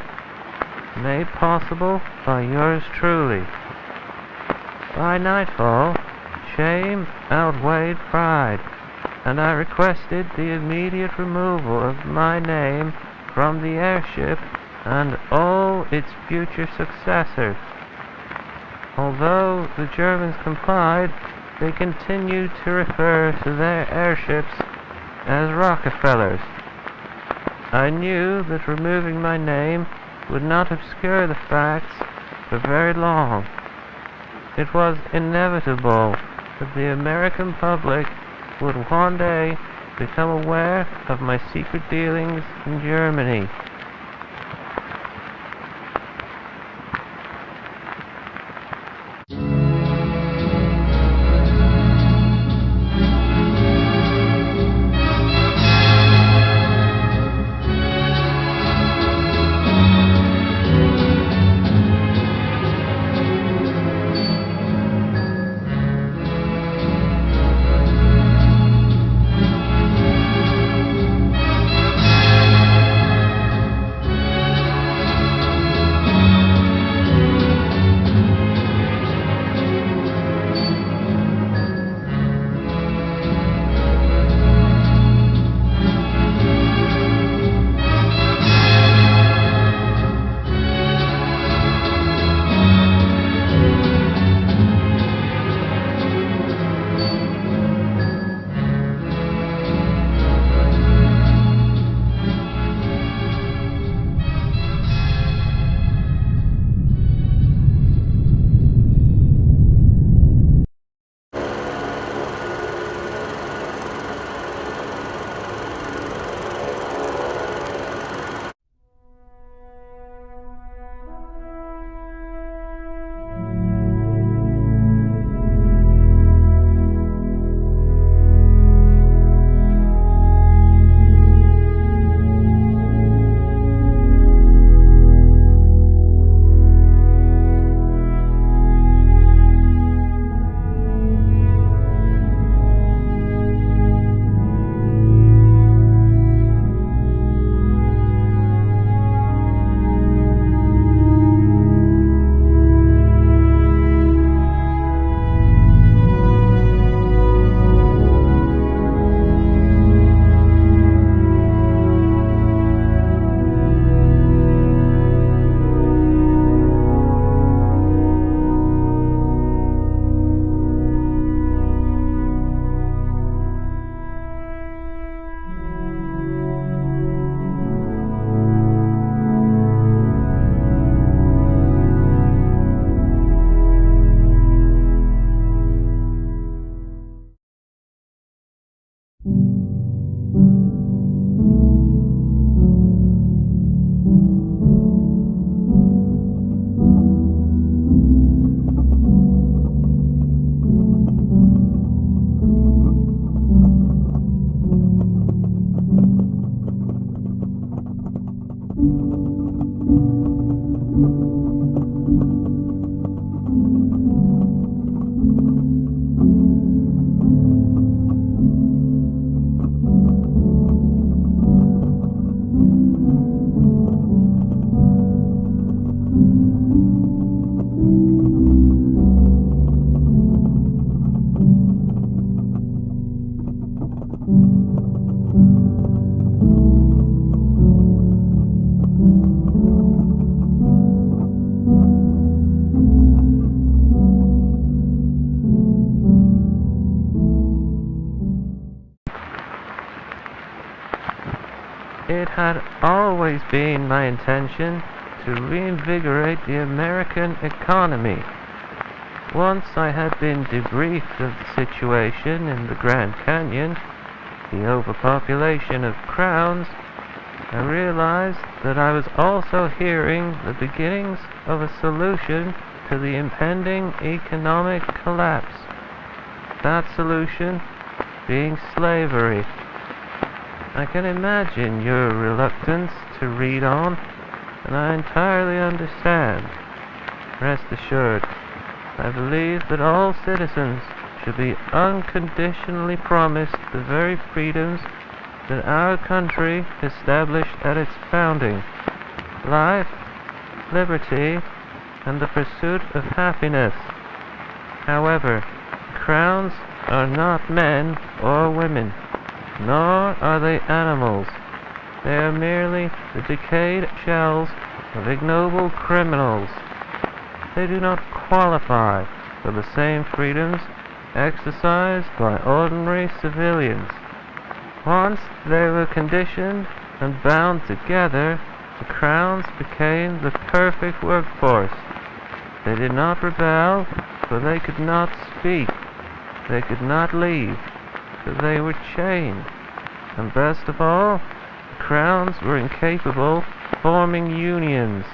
made possible by yours truly. By nightfall, shame outweighed pride, and I requested the immediate removal of my name from the airship and all its future successors. Although the Germans complied, they continued to refer to their airships as Rockefellers. I knew that removing my name would not obscure the facts for very long. It was inevitable that the American public would one day become aware of my secret dealings in Germany. It had always been my intention to reinvigorate the American economy. Once I had been debriefed of the situation in the Grand Canyon, the overpopulation of crowns, I realized that I was also hearing the beginnings of a solution to the impending economic collapse. That solution being slavery. I can imagine your reluctance to read on, and I entirely understand. Rest assured, I believe that all citizens should be unconditionally promised the very freedoms that our country established at its founding: life, liberty, and the pursuit of happiness. However, crowns are not men or women, nor are they animals. They are merely the decayed shells of ignoble criminals. They do not qualify for the same freedoms exercised by ordinary civilians. Once they were conditioned and bound together, the crowns became the perfect workforce. They did not rebel, for they could not speak. They could not leave, for they were chained. And best of all, the crowns were incapable of forming unions.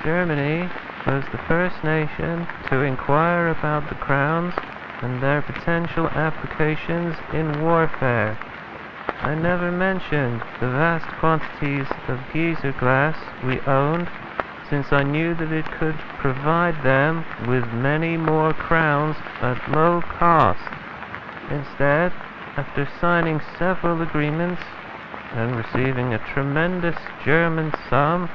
Germany was the first nation to inquire about the crowns and their potential applications in warfare. I never mentioned the vast quantities of geyser glass we owned, since I knew that it could provide them with many more crowns at low cost. Instead, after signing several agreements and receiving a tremendous German sum,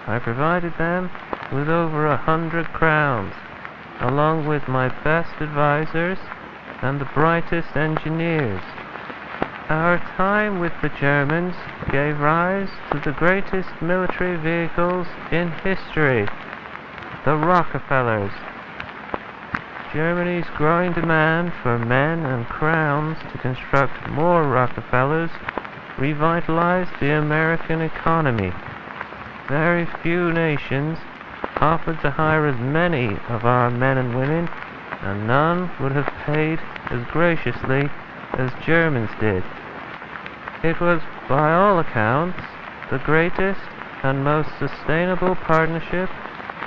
I provided them with over 100 crowns, along with my best advisors and the brightest engineers. Our time with the Germans gave rise to the greatest military vehicles in history, the Rockefellers. Germany's growing demand for men and crowns to construct more Rockefellers revitalized the American economy. Very few nations offered to hire as many of our men and women, and none would have paid as graciously as Germans did. It was, by all accounts, the greatest and most sustainable partnership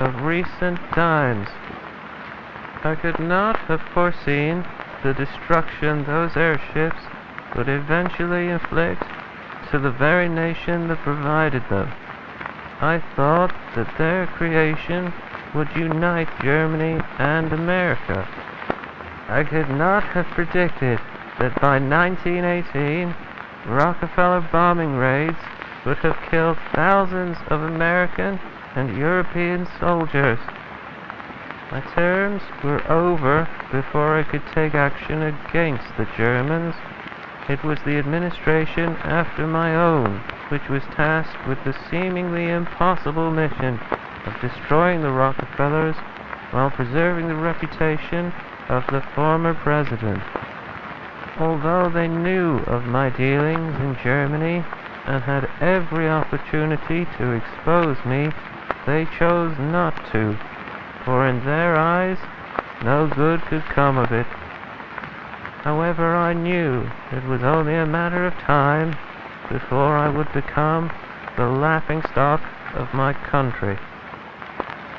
of recent times. I could not have foreseen the destruction those airships would eventually inflict to the very nation that provided them. I thought that their creation would unite Germany and America. I could not have predicted that by 1918, Rockefeller bombing raids would have killed thousands of American and European soldiers. My terms were over before I could take action against the Germans. It was the administration after my own which was tasked with the seemingly impossible mission of destroying the Rockefellers while preserving the reputation of the former president. Although they knew of my dealings in Germany and had every opportunity to expose me, they chose not to, for in their eyes no good could come of it. However, I knew it was only a matter of time before I would become the laughingstock of my country.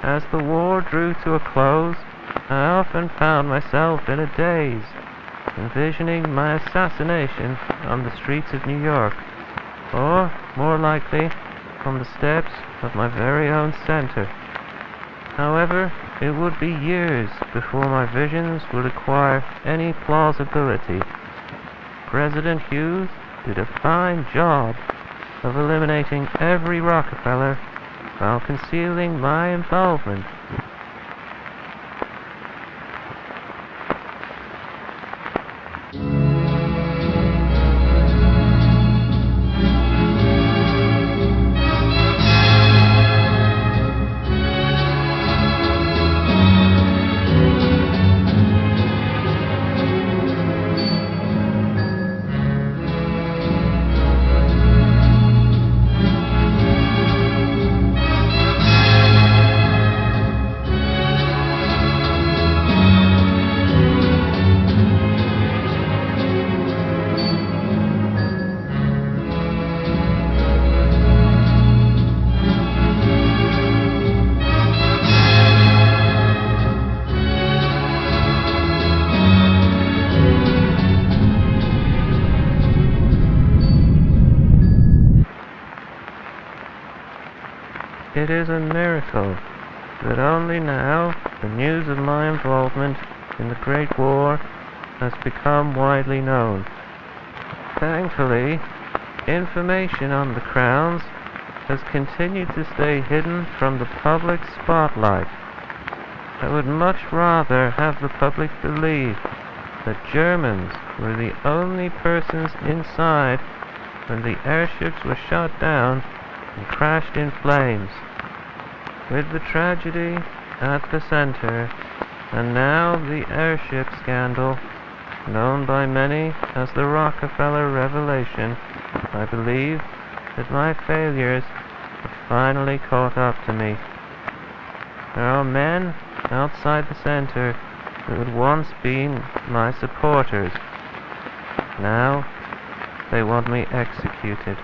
As the war drew to a close, I often found myself in a daze, envisioning my assassination on the streets of New York, or, more likely, on the steps of my very own center. However, it would be years before my visions would acquire any plausibility. President Hughes did a fine job of eliminating every Rockefeller while concealing my involvement. It is a miracle that only now the news of my involvement in the Great War has become widely known. Thankfully, information on the crowns has continued to stay hidden from the public spotlight. I would much rather have the public believe that Germans were the only persons inside when the airships were shot down and crashed in flames. With the tragedy at the center, and now the airship scandal, known by many as the Rockefeller Revelation, I believe that my failures have finally caught up to me. There are men outside the center who had once been my supporters. Now they want me executed.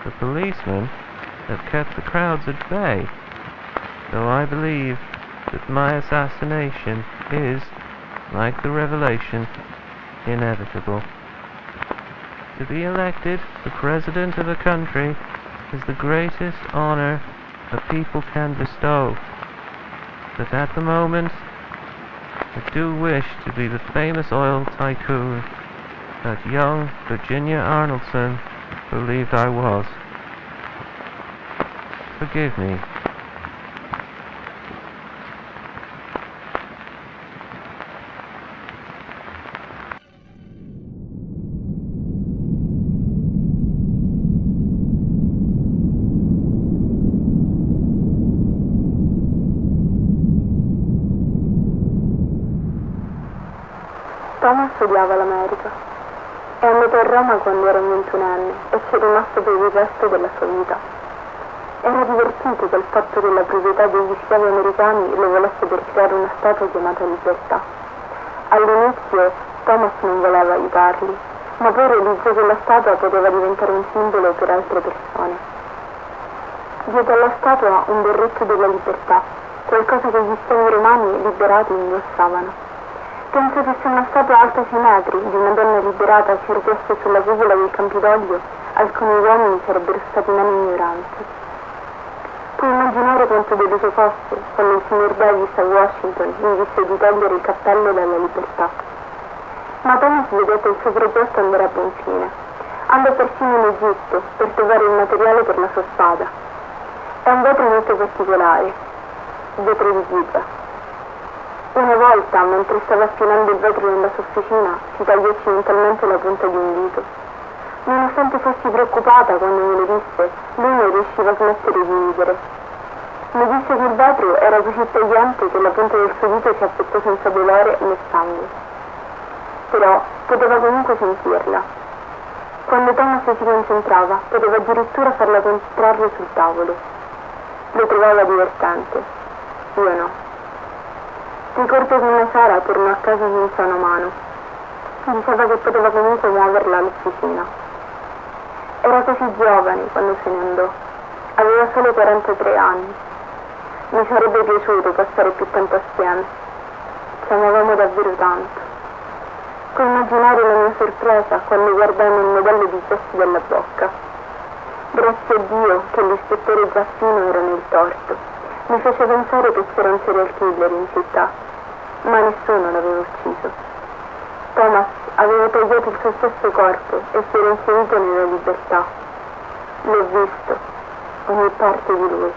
The policemen have kept the crowds at bay, though I believe that my assassination is, like the revelation, inevitable. To be elected the president of a country is the greatest honor a people can bestow. But at the moment, I do wish to be the famous oil tycoon that young Virginia Arnoldson believed I was. Forgive me. Thomas odiava l'America. È andato a Roma quando era un 21enne e ci è rimasto per il resto della sua vita. Era divertito dal fatto che la proprietà degli schiavi americani lo volesse per creare una statua chiamata Libertà. All'inizio Thomas non voleva aiutarli, ma poi realizzò che la statua poteva diventare un simbolo per altre persone. Dietro alla statua un berretto della libertà, qualcosa che gli schiavi romani liberati indossavano. Penso che se una statua alta 6 metri di una donna liberata si ergesse sulla cupola del Campidoglio, alcuni uomini sarebbero stati meno ignoranti. Puoi immaginare quanto deluso fosse quando il signor Davis a Washington gli disse di togliere il cappello dalla libertà. Ma Thomas vedette che il suo progetto andare a buon fine. Andò persino in Egitto per trovare il materiale per la sua spada. È un vetro molto particolare, vetro di ghisa. Una volta, mentre stava affinando il vetro nella sua officina, si tagliò accidentalmente la punta di un dito. Nonostante fossi preoccupata quando me lo disse, lui non riusciva a smettere di ridere. Mi disse che il vetro era così tagliente che la punta del suo dito si affettò senza dolore né sangue. Però poteva comunque sentirla. Quando Thomas si concentrava, poteva addirittura farla contrarre sul tavolo. Lo trovava divertente. Io no. Ricordo che una sera tornò a casa senza una mano. Diceva che poteva comunque muoverla all'officina. Era così giovane quando se ne andò. Aveva solo 43 anni. Mi sarebbe piaciuto passare più tempo assieme. Ci amavamo davvero tanto. Puoi immaginare la mia sorpresa quando guardai nel modello di gesto della bocca. Grazie a Dio che l'ispettore Giaffino era nel torto. Mi fece pensare che c'era un serial killer in città, ma nessuno l'aveva ucciso. Thomas aveva tagliato il suo stesso corpo e si era inserito nella libertà. L'ho visto, ogni parte di lui.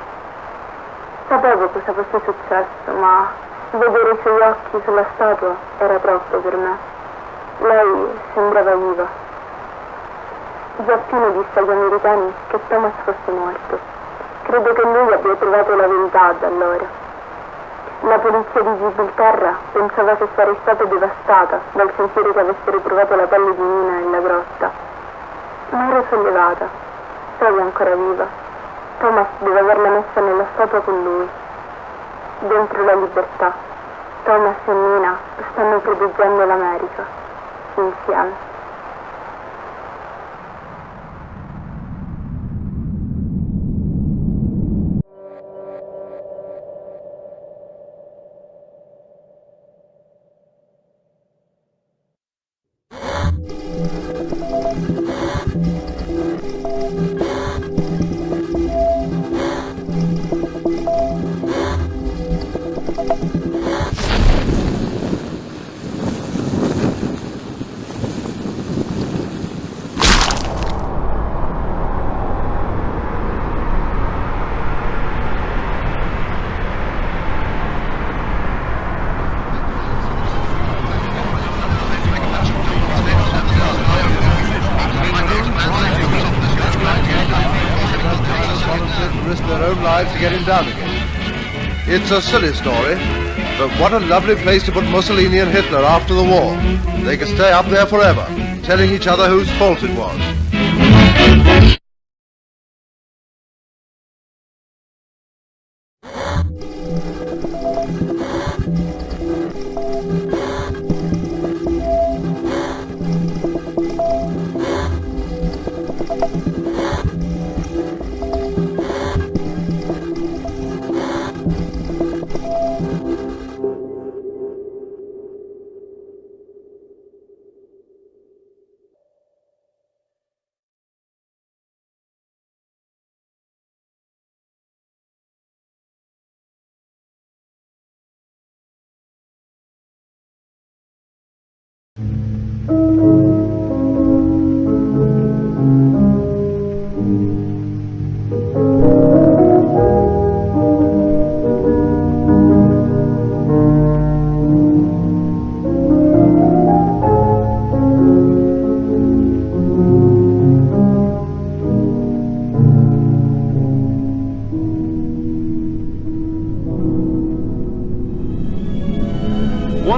Sapevo cosa fosse successo, ma vedere i suoi occhi sulla statua era troppo per me. Lei sembrava viva. Giappino disse agli americani che Thomas fosse morto. Credo che lui abbia trovato la verità da allora. La polizia di Gibilterra pensava che sarei stata devastata dal sentire che avessero trovato la pelle di Nina nella grotta. Ma ero sollevata. Sei ancora viva. Thomas deve averla messa nella statua con lui. Dentro la libertà, Thomas e Nina stanno proteggendo l'America. Insieme. To get him down again. It's a silly story, but what a lovely place to put Mussolini and Hitler after the war. They could stay up there forever, telling each other whose fault it was.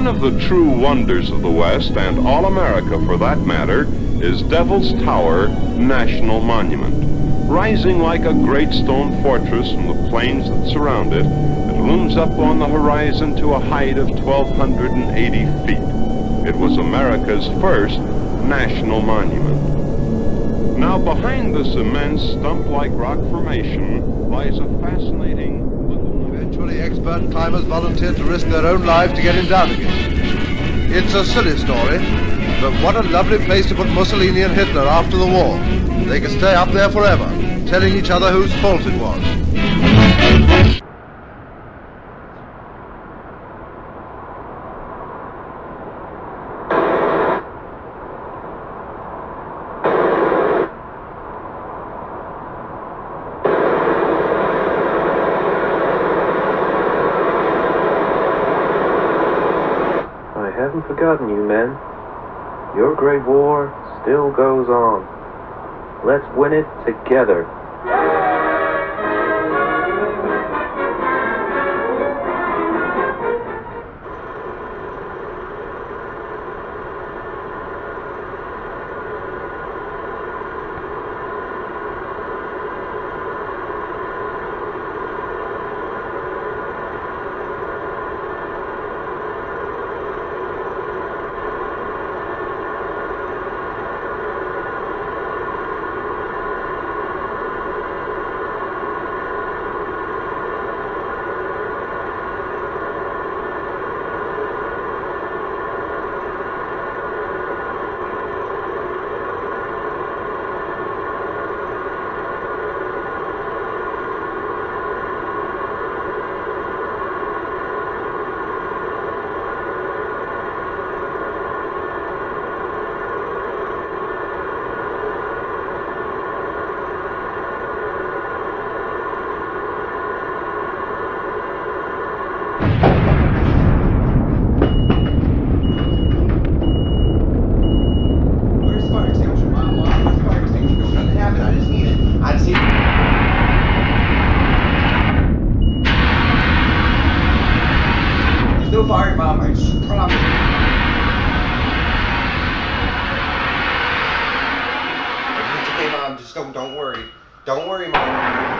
of the true wonders of the West, and all America for that matter, is Devil's Tower National Monument. Rising like a great stone fortress from the plains that surround it, it looms up on the horizon to a height of 1,280 feet. It was America's first national monument. Now behind this immense stump-like rock formation lies a fascinating... Eventually expert climbers volunteered to risk their own lives to get him down again. It's a silly story, but what a lovely place to put Mussolini and Hitler after the war. They could stay up there forever, telling each other whose fault it was. I haven't forgotten you, men. Your great war still goes on. Let's win it together. Don't worry, Mom.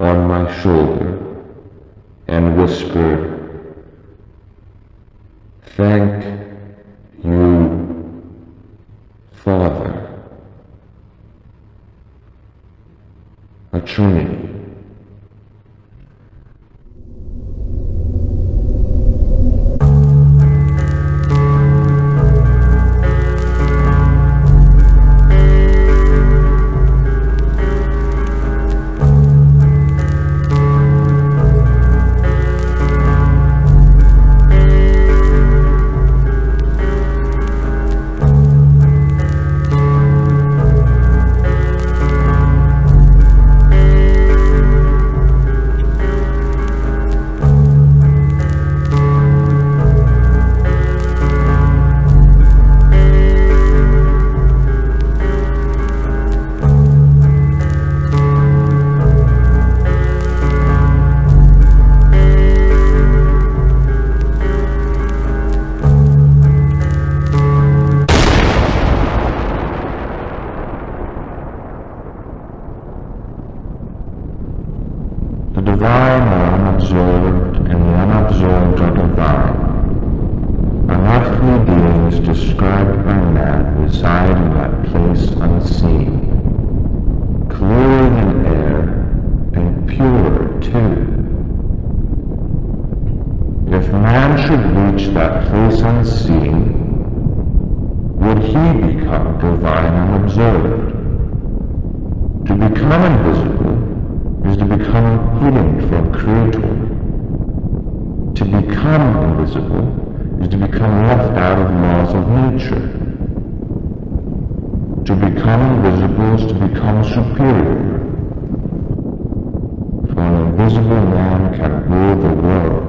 on my shoulder and whispered, "Thank you, Father." A Trinity. The divine are unobserved, and the unobserved are divine. Unearthly beings described by man reside in that place unseen, clearer than air, and purer too. If man should reach that place unseen, would he become divine unobserved? To become invisible is to become hidden from Creator. To become invisible is to become left out of laws of nature. To become invisible is to become superior. For an invisible man can rule the world.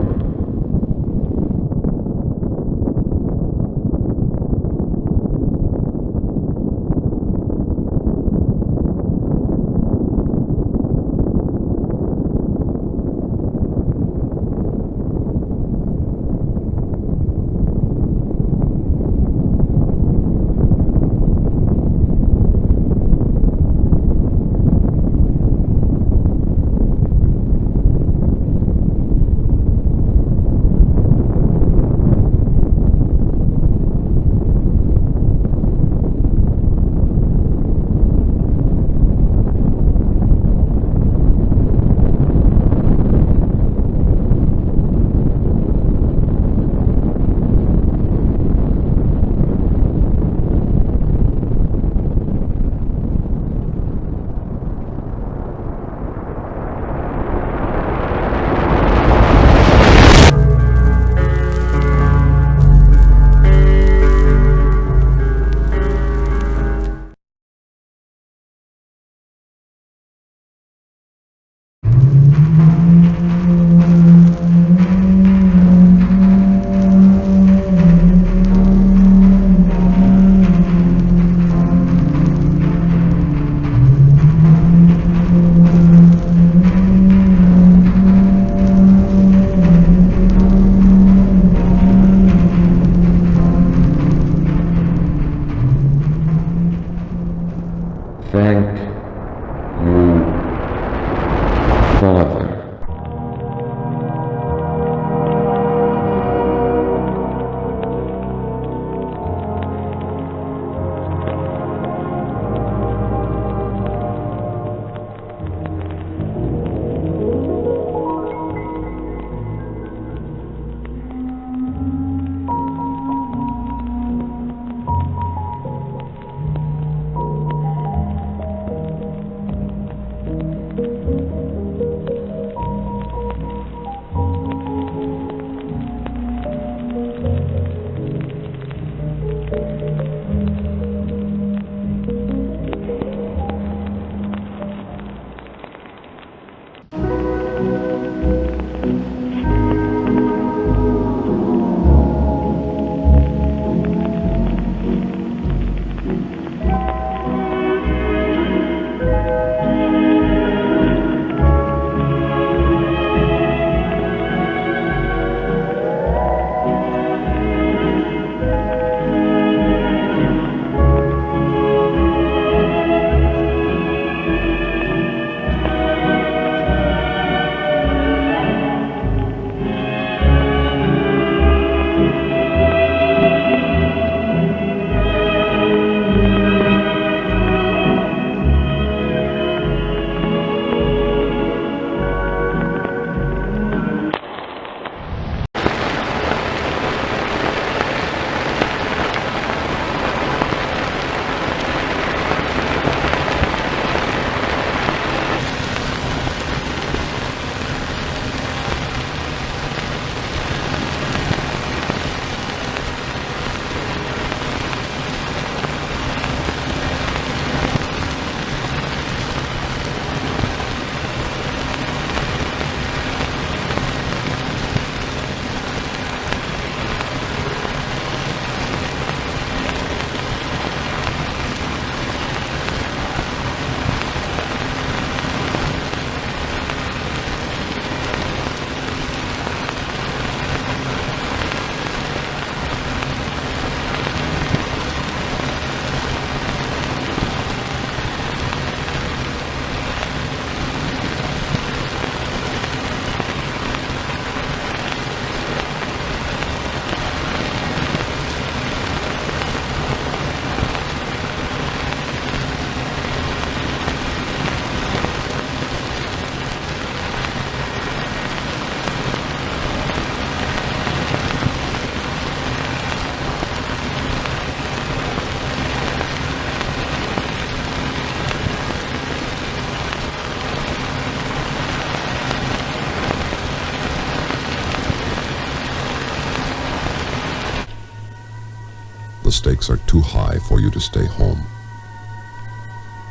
The stakes are too high for you to stay home.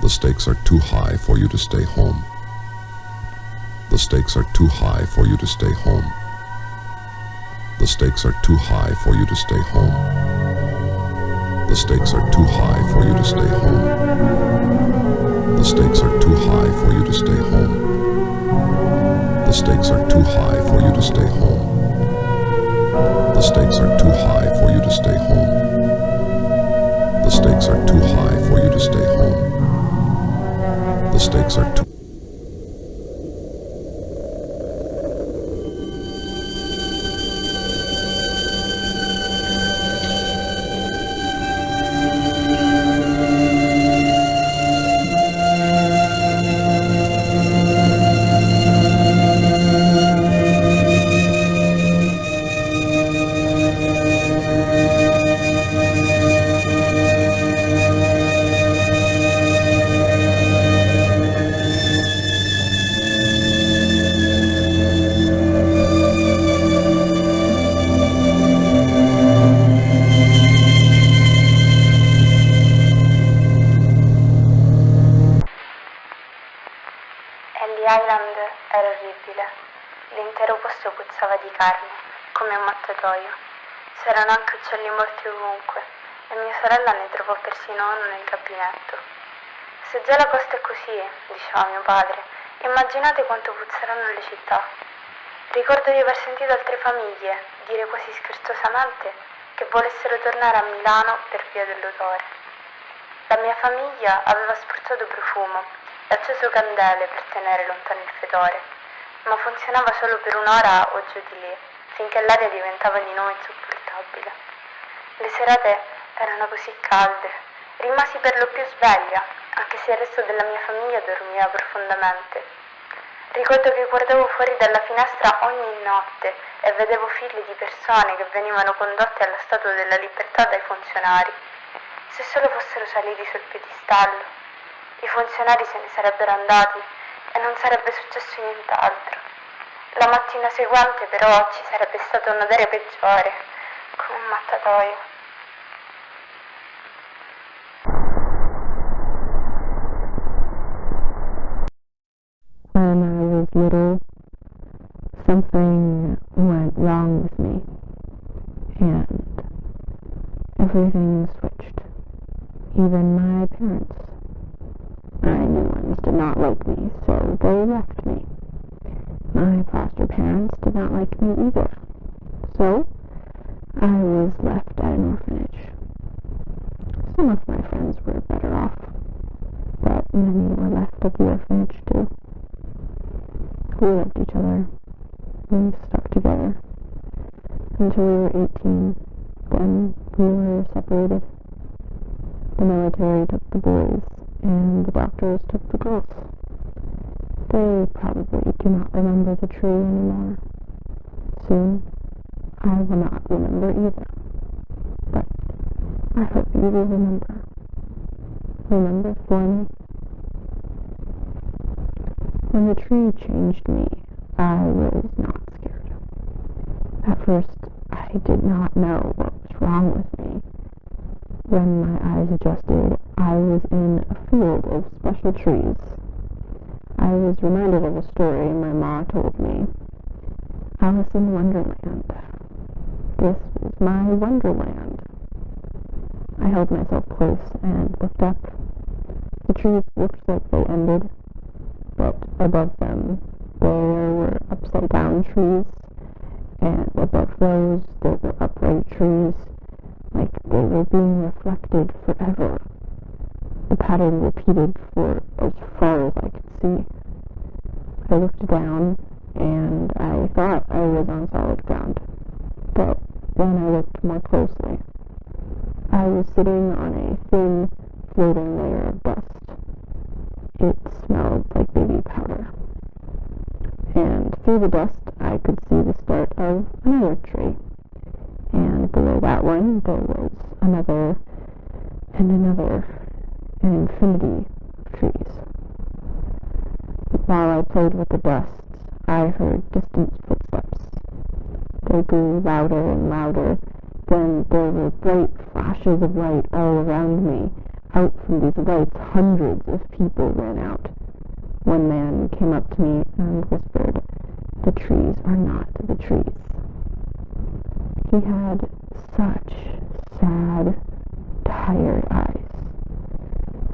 The stakes are too high for you to stay home. The stakes are too high for you to stay home. The stakes are too high for you to stay home. The stakes are too high for you to stay home. The stakes are too high for you to stay home. The stakes are too high for you to stay home. The stakes are too high for you to stay home. The stakes are too high for you to stay home. The stakes are too Island era orribile. L'intero posto puzzava di carne, come un mattatoio. C'erano anche uccelli morti ovunque, e mia sorella ne trovò persino uno nel gabinetto. Se già la costa è così, diceva mio padre, immaginate quanto puzzeranno le città. Ricordo di aver sentito altre famiglie dire quasi scherzosamente che volessero tornare a Milano per via dell'odore. La mia famiglia aveva spruzzato profumo e acceso candele per tenere lontano il fetore, ma funzionava solo per un'ora o giù di lì, finché l'aria diventava di nuovo insopportabile. Le serate erano così calde, rimasi per lo più sveglia, anche se il resto della mia famiglia dormiva profondamente. Ricordo che guardavo fuori dalla finestra ogni notte e vedevo file di persone che venivano condotte alla Statua della Libertà dai funzionari. Se solo fossero saliti sul piedistallo, i funzionari se ne sarebbero andati e non sarebbe successo nient'altro. La mattina seguente però ci sarebbe stato un odore peggiore, come un mattatoio. When I was little, something went wrong with me, and everything switched. Even my parents. My new ones did not like me, so they left me. My foster parents did not like me either, so I was left at an orphanage. Some of my friends were better off, but many were left at the orphanage too. We loved each other. We stuck together until we were 18. Then we were separated. The military took the boys, and the doctors took the girls. They probably do not remember the tree anymore. Soon, I will not remember either. But I hope you will remember. Remember for me. When the tree changed me, I was not scared. At first, I did not know what was wrong with me. When my eyes adjusted, I was in a field of special trees. I was reminded of a story my ma told me. Alice in Wonderland. This was my Wonderland. I held myself close and looked up. The trees looked like they ended, but above them there were upside-down trees, and above those there were upright trees, like they were being reflected forever. The pattern repeated for as far as I could see. I looked down, and I thought I was on solid ground, but when I looked more closely, I was sitting on a thin, floating layer of dust. It smelled like baby powder. And through the dust, I could see the start of another tree. And below that one, there was another, and another, an infinity of trees. While I played with the dust, I heard distant footsteps. They grew louder and louder, Then there were bright flashes of light all around me. Out from these lights, hundreds of people ran out. One man came up to me and whispered, "The trees are not the trees." He had such sad, tired eyes.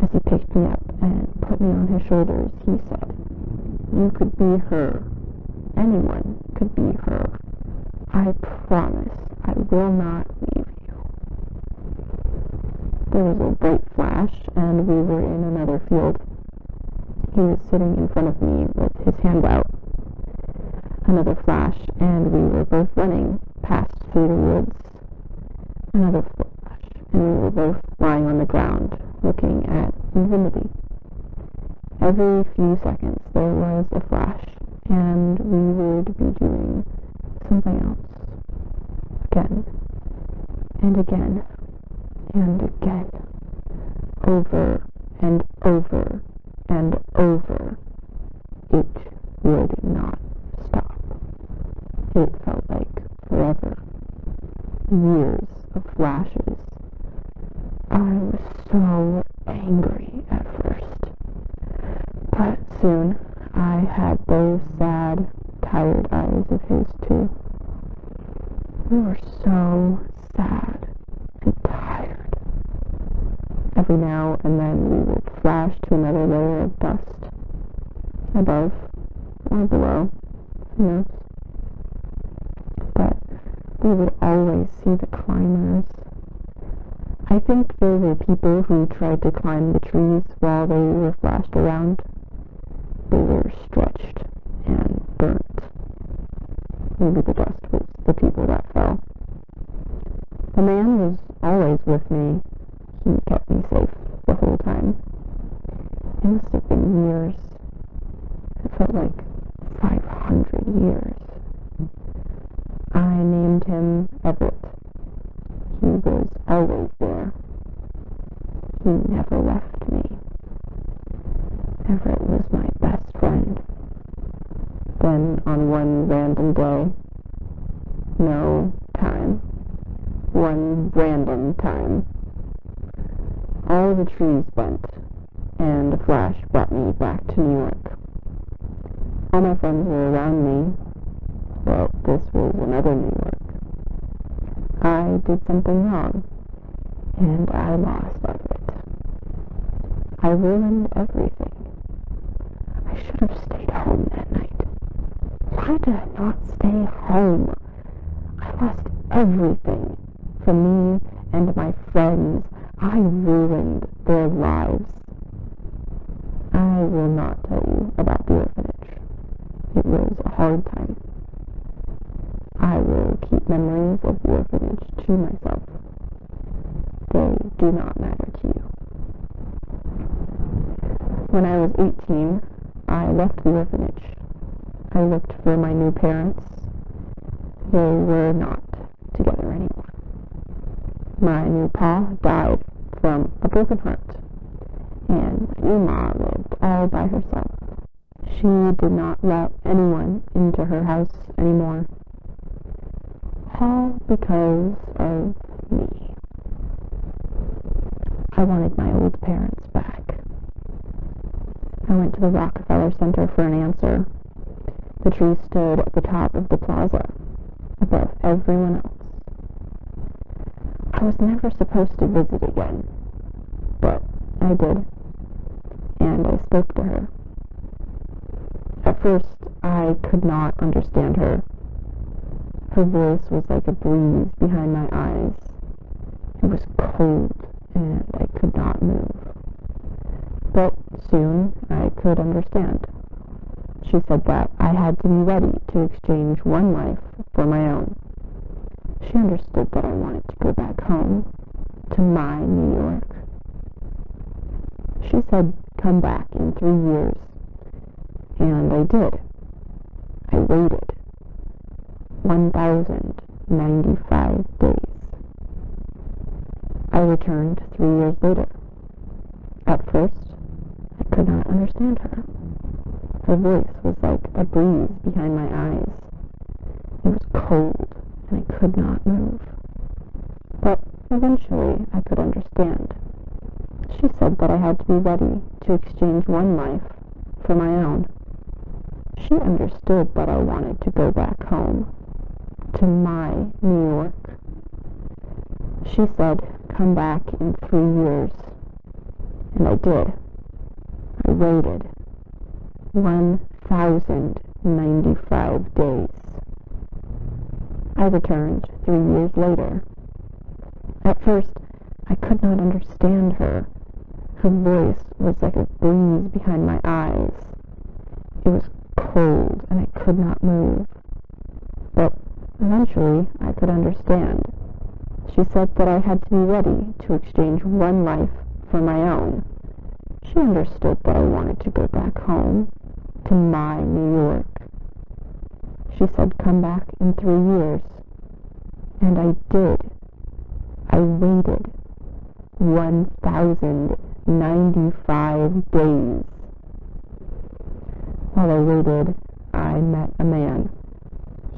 As he picked me up and put me on his shoulders, he said, "You could be her. Anyone could be her. I promise I will not leave you." There was a bright flash, and we were in another field. He was sitting in front of me with his hands out. Another flash, and we were both running past through the woods. Another flash, and we were both lying on the ground, looking at infinity. Every few seconds there was a flash, and we would be doing something else. Again, and again, and again. Over and over and over. It would not stop. It felt like forever. Years of flashes. I was so angry at first. But soon I had those sad, tired eyes of his too. We were so sad and tired. Every now and then we would flash to another layer of dust, above or below, who knows. But we would always see the climbers. I think there were people who tried to climb the trees while they were flashed around. They were stretched and burnt. Maybe the dust was the people that fell. The man was always with me. He kept me safe the whole time. It must have been years. It felt like 500 years. I named him Everett. He was always there. He never left me. Everett was my best friend. Then, on one random day, no time, one random time, all the trees bent, and a flash brought me back to New York. All my friends were around me, but this was another New York. I did something wrong, and I lost Everett. I ruined everything. I should have stayed home that night. Why did I not stay home? I lost everything. For me and my friends, I ruined their lives. I will not tell you about the orphanage. It was a hard time. I will keep memories of the orphanage to myself. They do not matter to you. When I was 18, I left the orphanage. I looked for my new parents. They were not together anymore. My new pa died from a broken heart, and my new ma lived all by herself. She did not let anyone into her house anymore. All because of me. I wanted my old parents back. I went to the Rockefeller Center for an answer. The tree stood at the top of the plaza, above everyone else. I was never supposed to visit again, but I did, and I spoke to her. At first, I could not understand her. Her voice was like a breeze behind my eyes. It was cold, and I could not move. But soon, I could understand. She said that I had to be ready to exchange one life for my own. She understood that I wanted to go back home, to my New York. She said, come back in 3 years. And I did. I waited. 1,095 days. I returned 3 years later. At first, I could not understand her. Her voice was like a breeze behind my eyes. It was cold, and I could not move. Eventually, I could understand. She said that I had to be ready to exchange one life for my own. She understood that I wanted to go back home, to my New York. She said, come back in 3 years. And I did. I waited 1,095 days. I returned 3 years later. At first, I could not understand her. Her voice was like a breeze behind my eyes. It was cold and I could not move. But eventually, I could understand. She said that I had to be ready to exchange one life for my own. She understood that I wanted to go back home, to my New York. She said, come back in 3 years. And I did. I waited 1,095 days. While I waited, I met a man.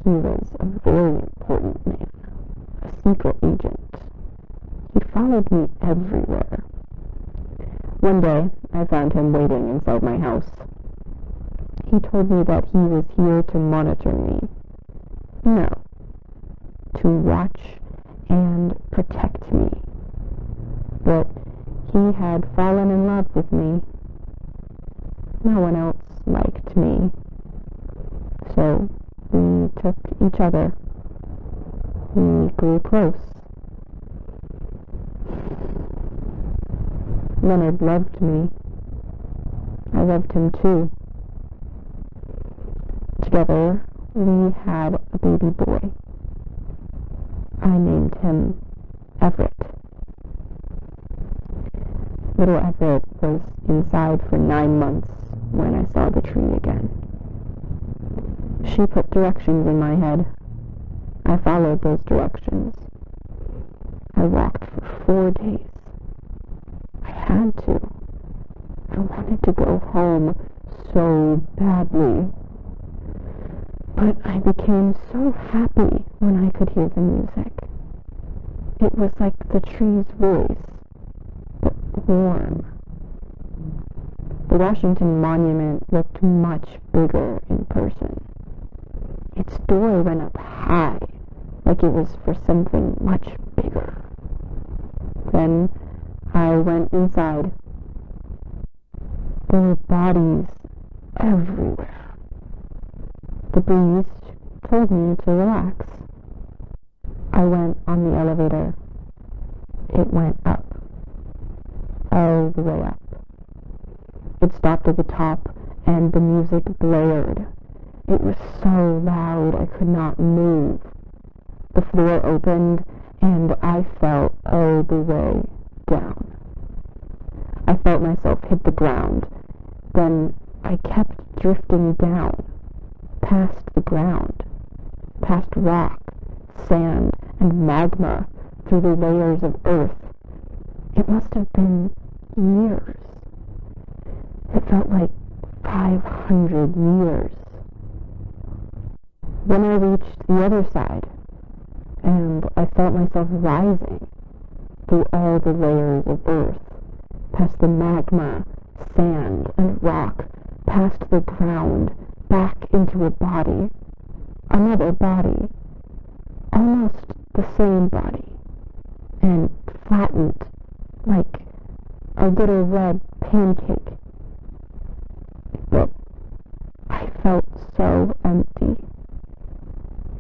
He was a very important man, a secret agent. He followed me everywhere. One day, I found him waiting inside my house. He told me that he was here to monitor me. No, to watch and protect me. But he had fallen in love with me. No one else liked me. So we took each other. We grew close. Leonard loved me. I loved him too. Together, we had a baby boy. I named him Everett. Little Everett was inside for 9 months when I saw the tree again. She put directions in my head. I followed those directions. I walked for 4 days. I had to. I wanted to go home so badly. But I became so happy when I could hear the music. It was like the tree's voice, but warm. The Washington Monument looked much bigger in person. Its door went up high, like it was for something much bigger. Then I went inside. There were bodies everywhere. The breeze told me to relax. I went on the elevator. It went up. All the way up. It stopped at the top, and the music blared. It was so loud I could not move. The floor opened, and I fell all the way down. I felt myself hit the ground. Then I kept drifting down, past the ground, past rock, sand, and magma, through the layers of earth. It must have been years. It felt like 500 years. When I reached the other side, and I felt myself rising through all the layers of earth, past the magma, sand, and rock, past the ground, back into a body, another body, almost the same body, and flattened like a little red pancake. But I felt so empty.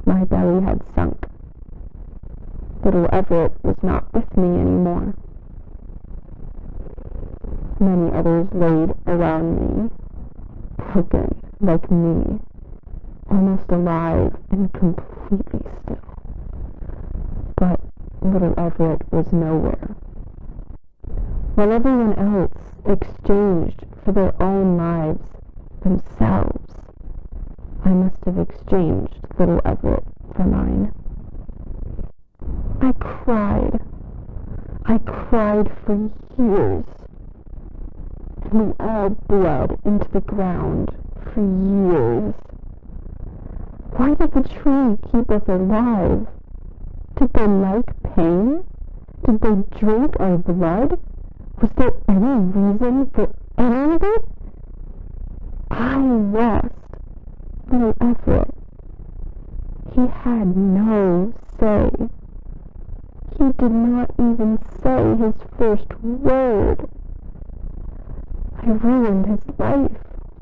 My belly had sunk. Little Everett was not with me anymore. Many others laid around me, broken like me, almost alive and completely still. But little Everett was nowhere. While everyone else exchanged for their own lives, themselves, I must have exchanged little Everett for mine. I cried. I cried for years. And we all bled into the ground for years. Why did the tree keep us alive? Did they like pain? Did they drink our blood? Was there any reason for any of it? I lost little Everett. He had no say. He did not even say his first word. I ruined his life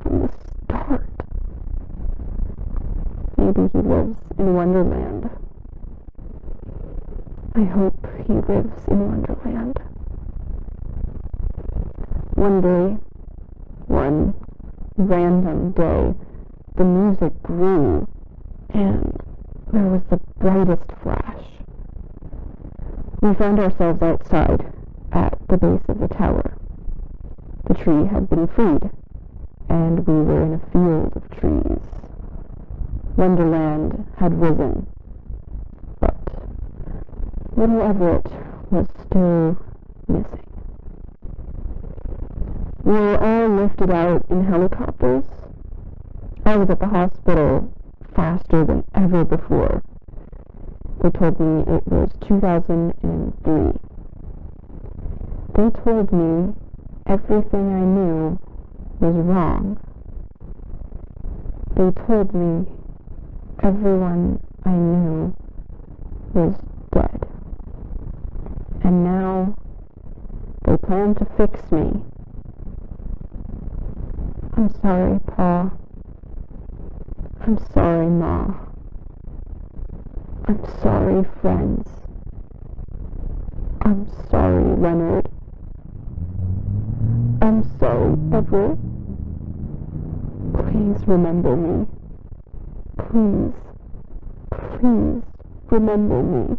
from the start. Maybe he lives in Wonderland. I hope he lives in Wonderland. One day, one random day, the music grew, and there was the brightest flash. We found ourselves outside, at the base of the tower. The tree had been freed, and we were in a field of trees. Wonderland had risen, but little Everett was still missing. We were all lifted out in helicopters. I was at the hospital faster than ever before. They told me it was 2003. They told me everything I knew was wrong. They told me everyone I knew was dead. And now they plan to fix me. I'm sorry, Pa. I'm sorry, Ma. I'm sorry, friends. I'm sorry, Leonard. I'm sorry, Everett. Please remember me. Please, please remember me.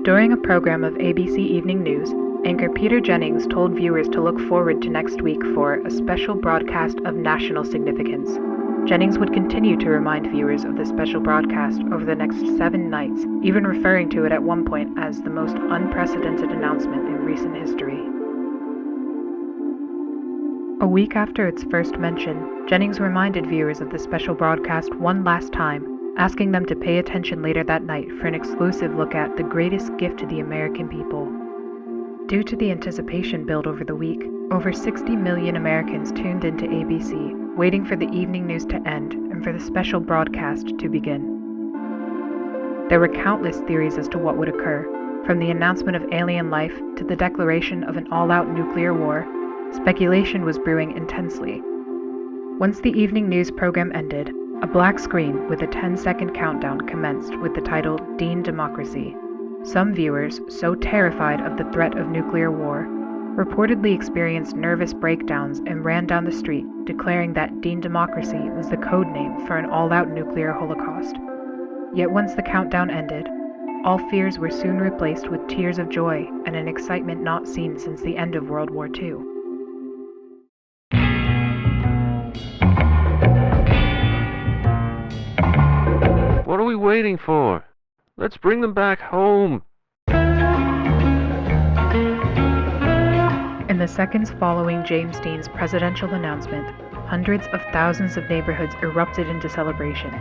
During a program of ABC Evening News, anchor Peter Jennings told viewers to look forward to next week for a special broadcast of national significance. Jennings would continue to remind viewers of the special broadcast over the next 7 nights, even referring to it at one point as the most unprecedented announcement in recent history. A week after its first mention, Jennings reminded viewers of the special broadcast one last time, asking them to pay attention later that night for an exclusive look at the greatest gift to the American people. Due to the anticipation built over the week, over 60 million Americans tuned into ABC, waiting for the evening news to end and for the special broadcast to begin. There were countless theories as to what would occur, from the announcement of alien life to the declaration of an all-out nuclear war. Speculation was brewing intensely. Once the evening news program ended, a black screen with a 10-second countdown commenced with the title Dean Democracy. Some viewers, so terrified of the threat of nuclear war, reportedly experienced nervous breakdowns and ran down the street, declaring that Dean Democracy was the code name for an all-out nuclear holocaust. Yet once the countdown ended, all fears were soon replaced with tears of joy and an excitement not seen since the end of World War II. What are we waiting for? Let's bring them back home. In the seconds following James Dean's presidential announcement, hundreds of thousands of neighborhoods erupted into celebration.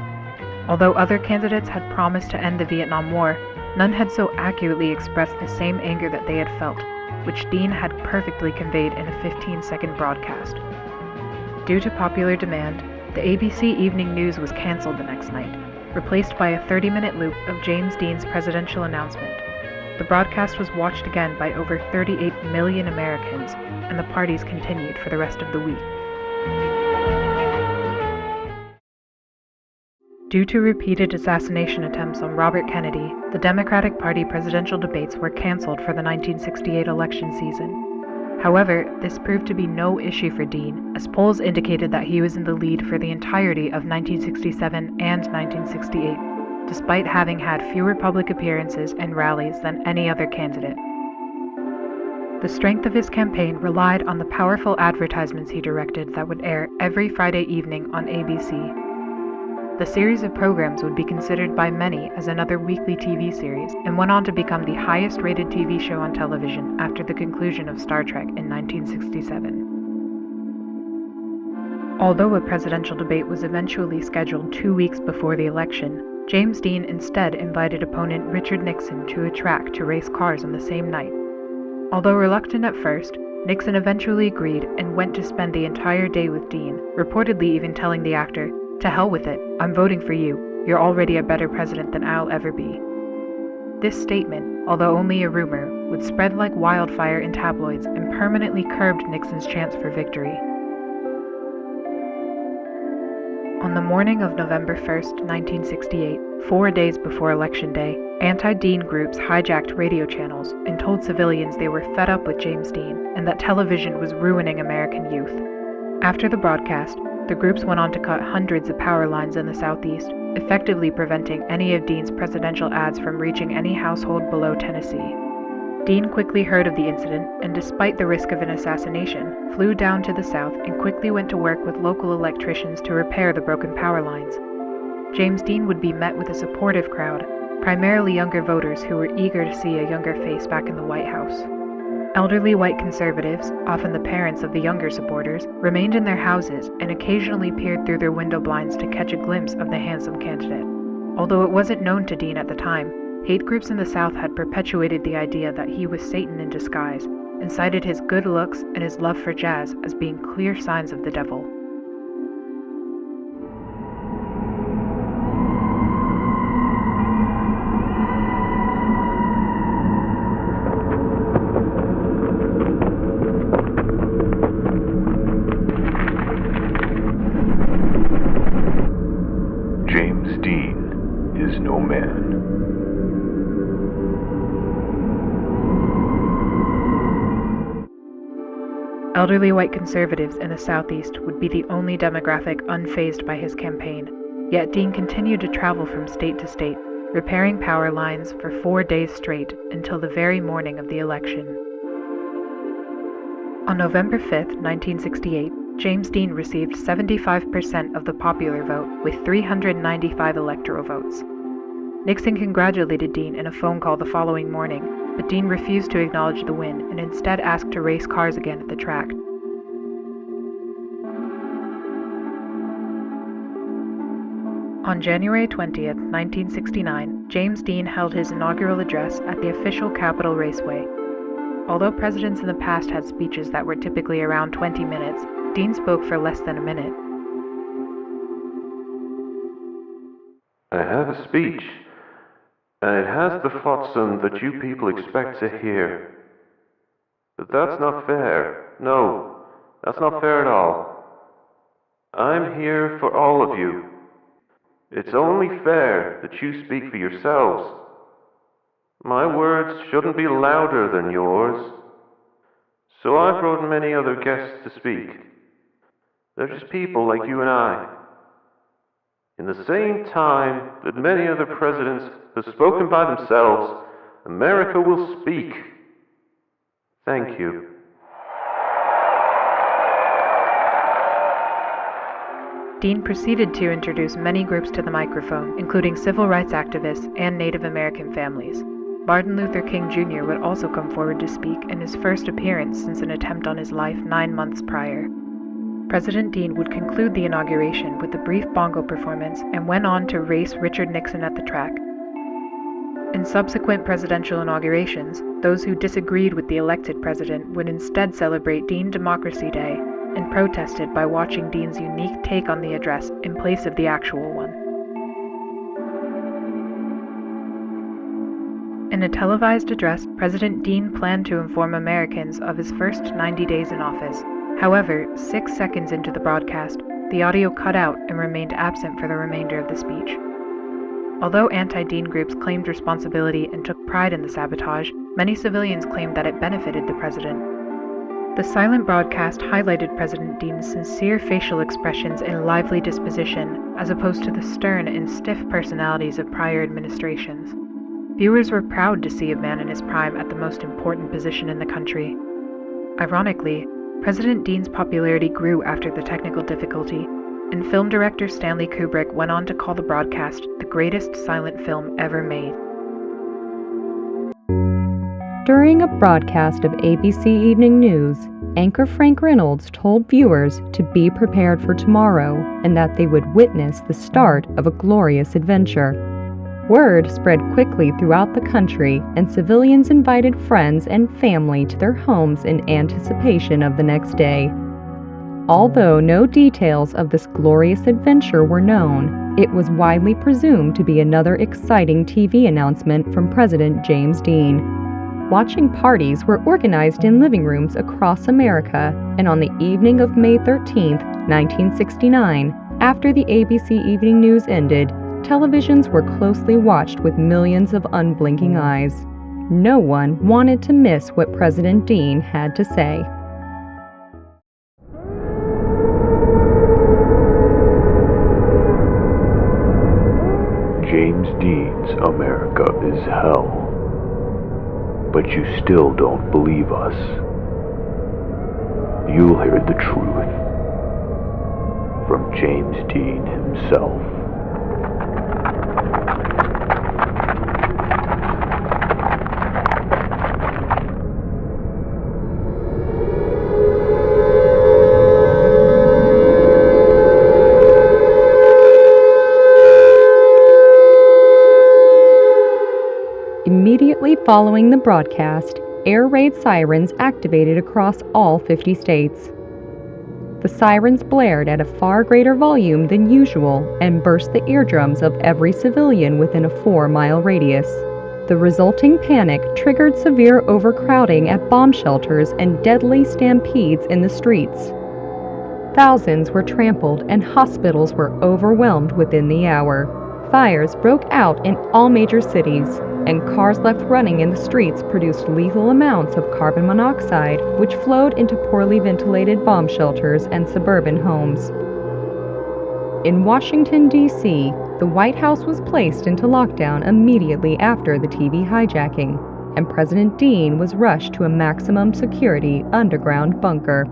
Although other candidates had promised to end the Vietnam War, none had so accurately expressed the same anger that they had felt, which Dean had perfectly conveyed in a 15-second broadcast. Due to popular demand, the ABC Evening News was canceled the next night, replaced by a 30-minute loop of James Dean's presidential announcement. The broadcast was watched again by over 38 million Americans, and the parties continued for the rest of the week. Due to repeated assassination attempts on Robert Kennedy, the Democratic Party presidential debates were canceled for the 1968 election season. However, this proved to be no issue for Dean, as polls indicated that he was in the lead for the entirety of 1967 and 1968. Despite having had fewer public appearances and rallies than any other candidate. The strength of his campaign relied on the powerful advertisements he directed that would air every Friday evening on ABC. The series of programs would be considered by many as another weekly TV series and went on to become the highest-rated TV show on television after the conclusion of Star Trek in 1967. Although a presidential debate was eventually scheduled 2 weeks before the election, James Dean instead invited opponent Richard Nixon to a track to race cars on the same night. Although reluctant at first, Nixon eventually agreed and went to spend the entire day with Dean, reportedly even telling the actor, "To hell with it, I'm voting for you. You're already a better president than I'll ever be." This statement, although only a rumor, would spread like wildfire in tabloids and permanently curbed Nixon's chance for victory. On the morning of November 1st, 1968, 4 days before Election Day, anti-Dean groups hijacked radio channels and told civilians they were fed up with James Dean and that television was ruining American youth. After the broadcast, the groups went on to cut hundreds of power lines in the southeast, effectively preventing any of Dean's presidential ads from reaching any household below Tennessee. Dean quickly heard of the incident and, despite the risk of an assassination, flew down to the south and quickly went to work with local electricians to repair the broken power lines. James Dean would be met with a supportive crowd, primarily younger voters who were eager to see a younger face back in the White House. Elderly white conservatives, often the parents of the younger supporters, remained in their houses and occasionally peered through their window blinds to catch a glimpse of the handsome candidate. Although it wasn't known to Dean at the time, hate groups in the South had perpetuated the idea that he was Satan in disguise, and cited his good looks and his love for jazz as being clear signs of the devil. James Dean is no man. Elderly white conservatives in the Southeast would be the only demographic unfazed by his campaign, yet Dean continued to travel from state to state, repairing power lines for 4 days straight until the very morning of the election. On November 5th, 1968, James Dean received 75% of the popular vote with 395 electoral votes. Nixon congratulated Dean in a phone call the following morning, but Dean refused to acknowledge the win and instead asked to race cars again at the track. On January 20th, 1969, James Dean held his inaugural address at the official Capitol Raceway. Although presidents in the past had speeches that were typically around 20 minutes, Dean spoke for less than a minute. I have a speech, and it has the flotsam that you people expect to hear. But that's not fair. No, that's not fair at all. I'm here for all of you. It's only fair that you speak for yourselves. My words shouldn't be louder than yours. So I brought many other guests to speak. They're just people like you and I. In the same time that many other presidents have spoken by themselves, America will speak. Thank you. Dean proceeded to introduce many groups to the microphone, including civil rights activists and Native American families. Martin Luther King Jr. would also come forward to speak in his first appearance since an attempt on his life 9 months prior. President Dean would conclude the inauguration with a brief bongo performance and went on to race Richard Nixon at the track. In subsequent presidential inaugurations, those who disagreed with the elected president would instead celebrate Dean Democracy Day and protested by watching Dean's unique take on the address in place of the actual one. In a televised address, President Dean planned to inform Americans of his first 90 days in office. However, 6 seconds into the broadcast, the audio cut out and remained absent for the remainder of the speech. Although anti-Dean groups claimed responsibility and took pride in the sabotage, many civilians claimed that it benefited the president. The silent broadcast highlighted President Dean's sincere facial expressions and lively disposition, as opposed to the stern and stiff personalities of prior administrations. Viewers were proud to see a man in his prime at the most important position in the country. Ironically, President Dean's popularity grew after the technical difficulty, and film director Stanley Kubrick went on to call the broadcast the greatest silent film ever made. During a broadcast of ABC Evening News, anchor Frank Reynolds told viewers to be prepared for tomorrow and that they would witness the start of a glorious adventure. Word spread quickly throughout the country, and civilians invited friends and family to their homes in anticipation of the next day. Although no details of this glorious adventure were known, it was widely presumed to be another exciting TV announcement from President James Dean. Watching parties were organized in living rooms across America, and on the evening of May 13, 1969, after the ABC Evening News ended, televisions were closely watched with millions of unblinking eyes. No one wanted to miss what President Dean had to say. James Dean's America is hell. But you still don't believe us. You'll hear the truth from James Dean himself. Immediately following the broadcast, air raid sirens activated across all 50 states. The sirens blared at a far greater volume than usual and burst the eardrums of every civilian within a 4-mile radius. The resulting panic triggered severe overcrowding at bomb shelters and deadly stampedes in the streets. Thousands were trampled and hospitals were overwhelmed within the hour. Fires broke out in all major cities, and cars left running in the streets produced lethal amounts of carbon monoxide, which flowed into poorly ventilated bomb shelters and suburban homes. In Washington, D.C., the White House was placed into lockdown immediately after the TV hijacking, and President Dean was rushed to a maximum security underground bunker.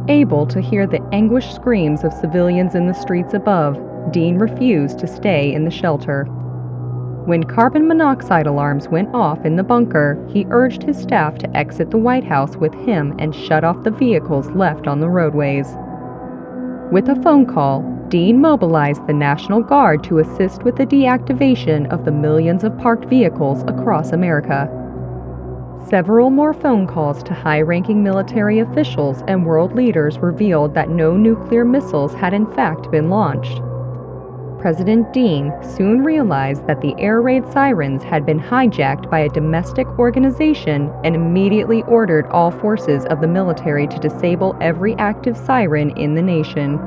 Able to hear the anguished screams of civilians in the streets above, Dean refused to stay in the shelter. When carbon monoxide alarms went off in the bunker, he urged his staff to exit the White House with him and shut off the vehicles left on the roadways. With a phone call, Dean mobilized the National Guard to assist with the deactivation of the millions of parked vehicles across America. Several more phone calls to high-ranking military officials and world leaders revealed that no nuclear missiles had in fact been launched. President Dean soon realized that the air raid sirens had been hijacked by a domestic organization and immediately ordered all forces of the military to disable every active siren in the nation.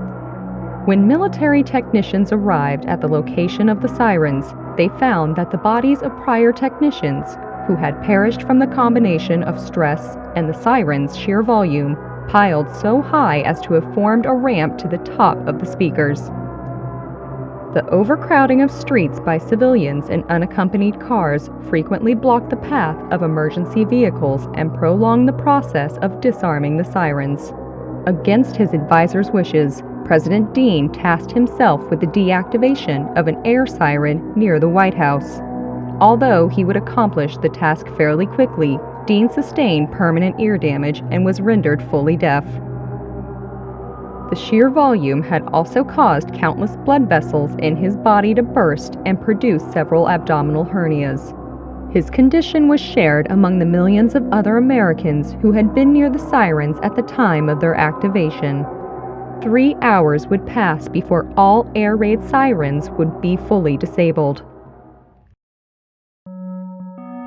When military technicians arrived at the location of the sirens, they found that the bodies of prior technicians, who had perished from the combination of stress, and the siren's sheer volume piled so high as to have formed a ramp to the top of the speakers. The overcrowding of streets by civilians and unaccompanied cars frequently blocked the path of emergency vehicles and prolonged the process of disarming the sirens. Against his advisor's wishes, President Dean tasked himself with the deactivation of an air siren near the White House. Although he would accomplish the task fairly quickly, Dean sustained permanent ear damage and was rendered fully deaf. The sheer volume had also caused countless blood vessels in his body to burst and produce several abdominal hernias. His condition was shared among the millions of other Americans who had been near the sirens at the time of their activation. 3 hours would pass before all air raid sirens would be fully disabled.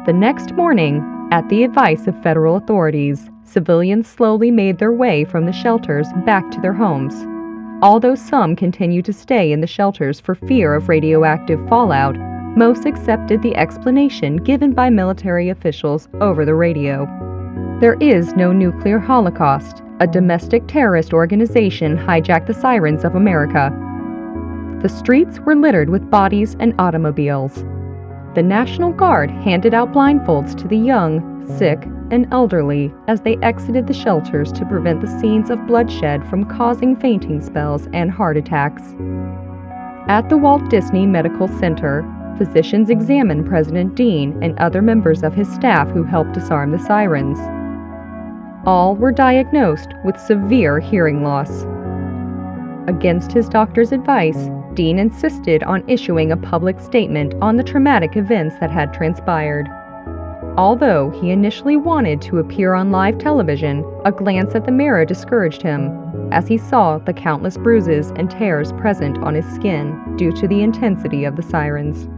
The next morning, at the advice of federal authorities, civilians slowly made their way from the shelters back to their homes. Although some continued to stay in the shelters for fear of radioactive fallout, most accepted the explanation given by military officials over the radio. There is no nuclear holocaust. A domestic terrorist organization hijacked the sirens of America. The streets were littered with bodies and automobiles. The National Guard handed out blindfolds to the young, sick, and elderly as they exited the shelters to prevent the scenes of bloodshed from causing fainting spells and heart attacks. At the Walt Disney Medical Center, physicians examined President Dean and other members of his staff who helped disarm the sirens. All were diagnosed with severe hearing loss. Against his doctor's advice, Dean insisted on issuing a public statement on the traumatic events that had transpired. Although he initially wanted to appear on live television, a glance at the mirror discouraged him, as he saw the countless bruises and tears present on his skin due to the intensity of the sirens.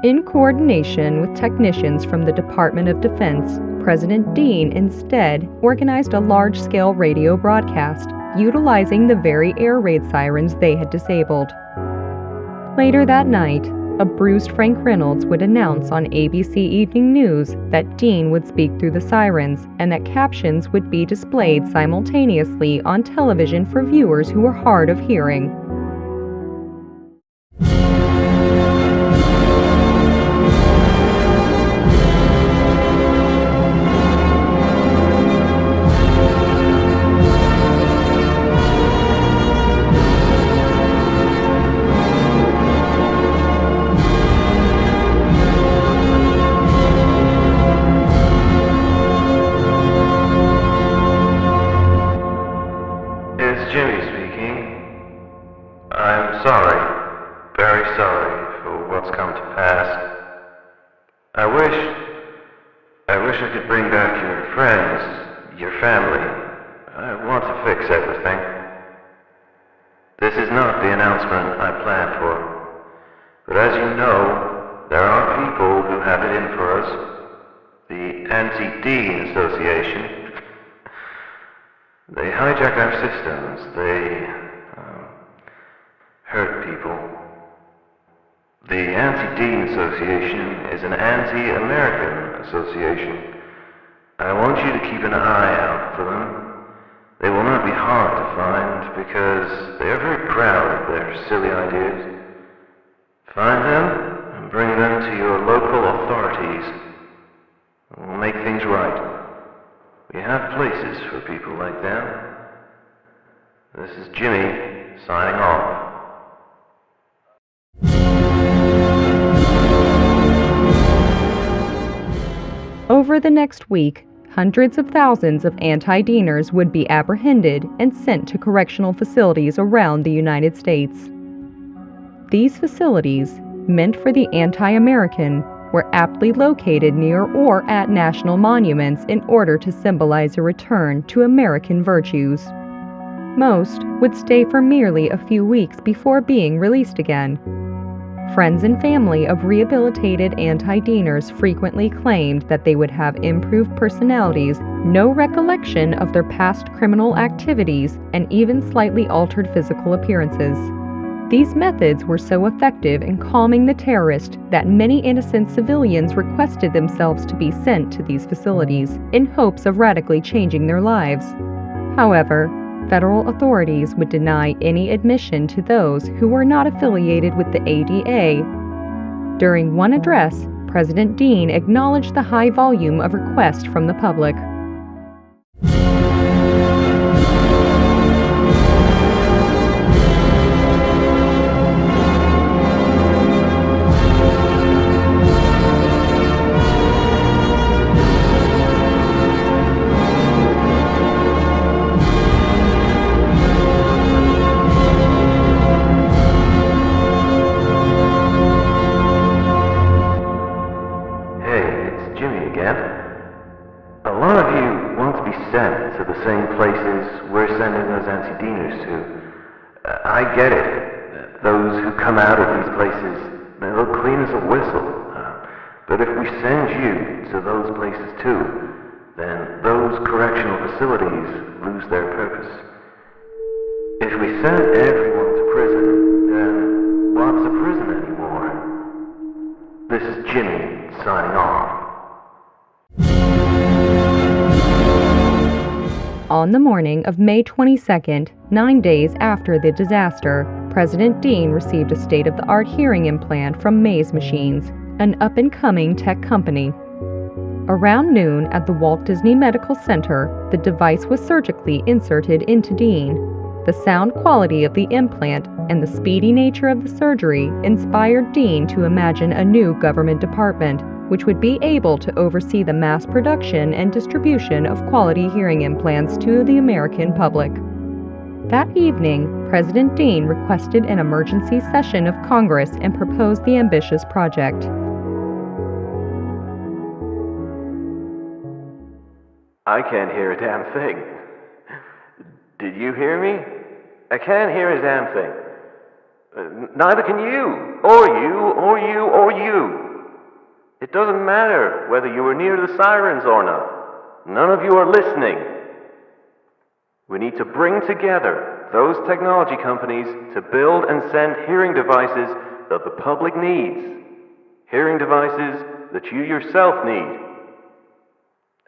In coordination with technicians from the Department of Defense, President Dean instead organized a large-scale radio broadcast, utilizing the very air raid sirens they had disabled. Later that night, a bruised Frank Reynolds would announce on ABC Evening News that Dean would speak through the sirens and that captions would be displayed simultaneously on television for viewers who were hard of hearing. They hijack our systems. They hurt people. The Anti-Dean Association is an anti-American association. I want you to keep an eye out for them. They will not be hard to find because they are very proud of their silly ideas. Find them and bring them to your local authorities. We'll make things right. We have places for people like them. This is Jimmy, signing off. Over the next week, hundreds of thousands of anti-Deaners would be apprehended and sent to correctional facilities around the United States. These facilities, meant for the anti-American, were aptly located near or at national monuments in order to symbolize a return to American virtues. Most would stay for merely a few weeks before being released again. Friends and family of rehabilitated anti-Deaners frequently claimed that they would have improved personalities, no recollection of their past criminal activities, and even slightly altered physical appearances. These methods were so effective in calming the terrorist that many innocent civilians requested themselves to be sent to these facilities in hopes of radically changing their lives. However, federal authorities would deny any admission to those who were not affiliated with the ADA. During one address, President Dean acknowledged the high volume of requests from the public. I get it. Those who come out of these places, they'll clean as a whistle. But if we send you to those places too, then those correctional facilities lose their purpose. If we send everyone to prison, then what's a prison anymore? This is Jimmy signing off. On the morning of May 22nd, 9 days after the disaster, President Dean received a state-of-the-art hearing implant from Maze Machines, an up-and-coming tech company. Around noon at the Walt Disney Medical Center, the device was surgically inserted into Dean. The sound quality of the implant and the speedy nature of the surgery inspired Dean to imagine a new government department, which would be able to oversee the mass production and distribution of quality hearing implants to the American public. That evening, President Dean requested an emergency session of Congress and proposed the ambitious project. I can't hear a damn thing. Did you hear me? I can't hear a damn thing. Neither can you, or you, or you, or you. It doesn't matter whether you were near the sirens or not. None of you are listening. We need to bring together those technology companies to build and send hearing devices that the public needs. Hearing devices that you yourself need.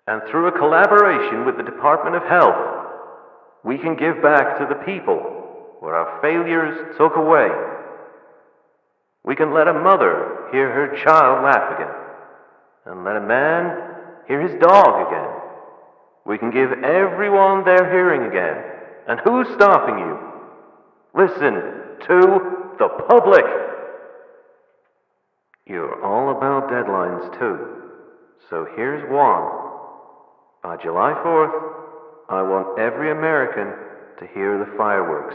And through a collaboration with the Department of Health, we can give back to the people what our failures took away. We can let a mother hear her child laugh again. And let a man hear his dog again. We can give everyone their hearing again. And who's stopping you? Listen to the public. You're all about deadlines too. So here's one. By July 4th, I want every American to hear the fireworks.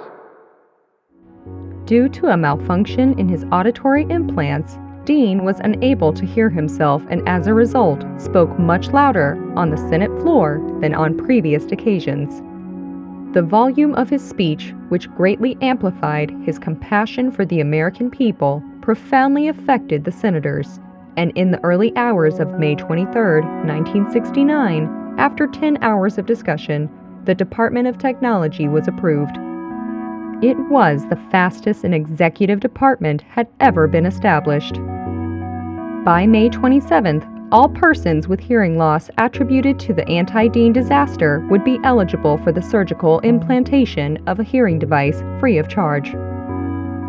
Due to a malfunction in his auditory implants, Dean was unable to hear himself and as a result spoke much louder on the Senate floor than on previous occasions. The volume of his speech, which greatly amplified his compassion for the American people, profoundly affected the senators, and in the early hours of May 23, 1969, after 10 hours of discussion, the Department of Technology was approved. It was the fastest an executive department had ever been established. By May 27th, all persons with hearing loss attributed to the anti-Dean disaster would be eligible for the surgical implantation of a hearing device free of charge.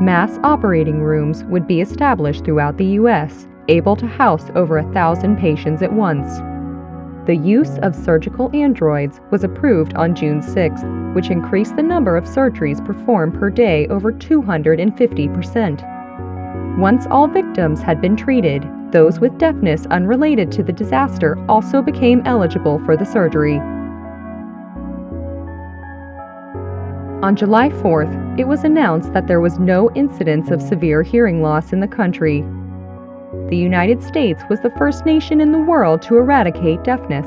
Mass operating rooms would be established throughout the U.S., able to house over 1,000 patients at once. The use of surgical androids was approved on June 6th, which increased the number of surgeries performed per day over 250%. Once all victims had been treated, those with deafness unrelated to the disaster also became eligible for the surgery. On July 4th, it was announced that there was no incidence of severe hearing loss in the country. The United States was the first nation in the world to eradicate deafness.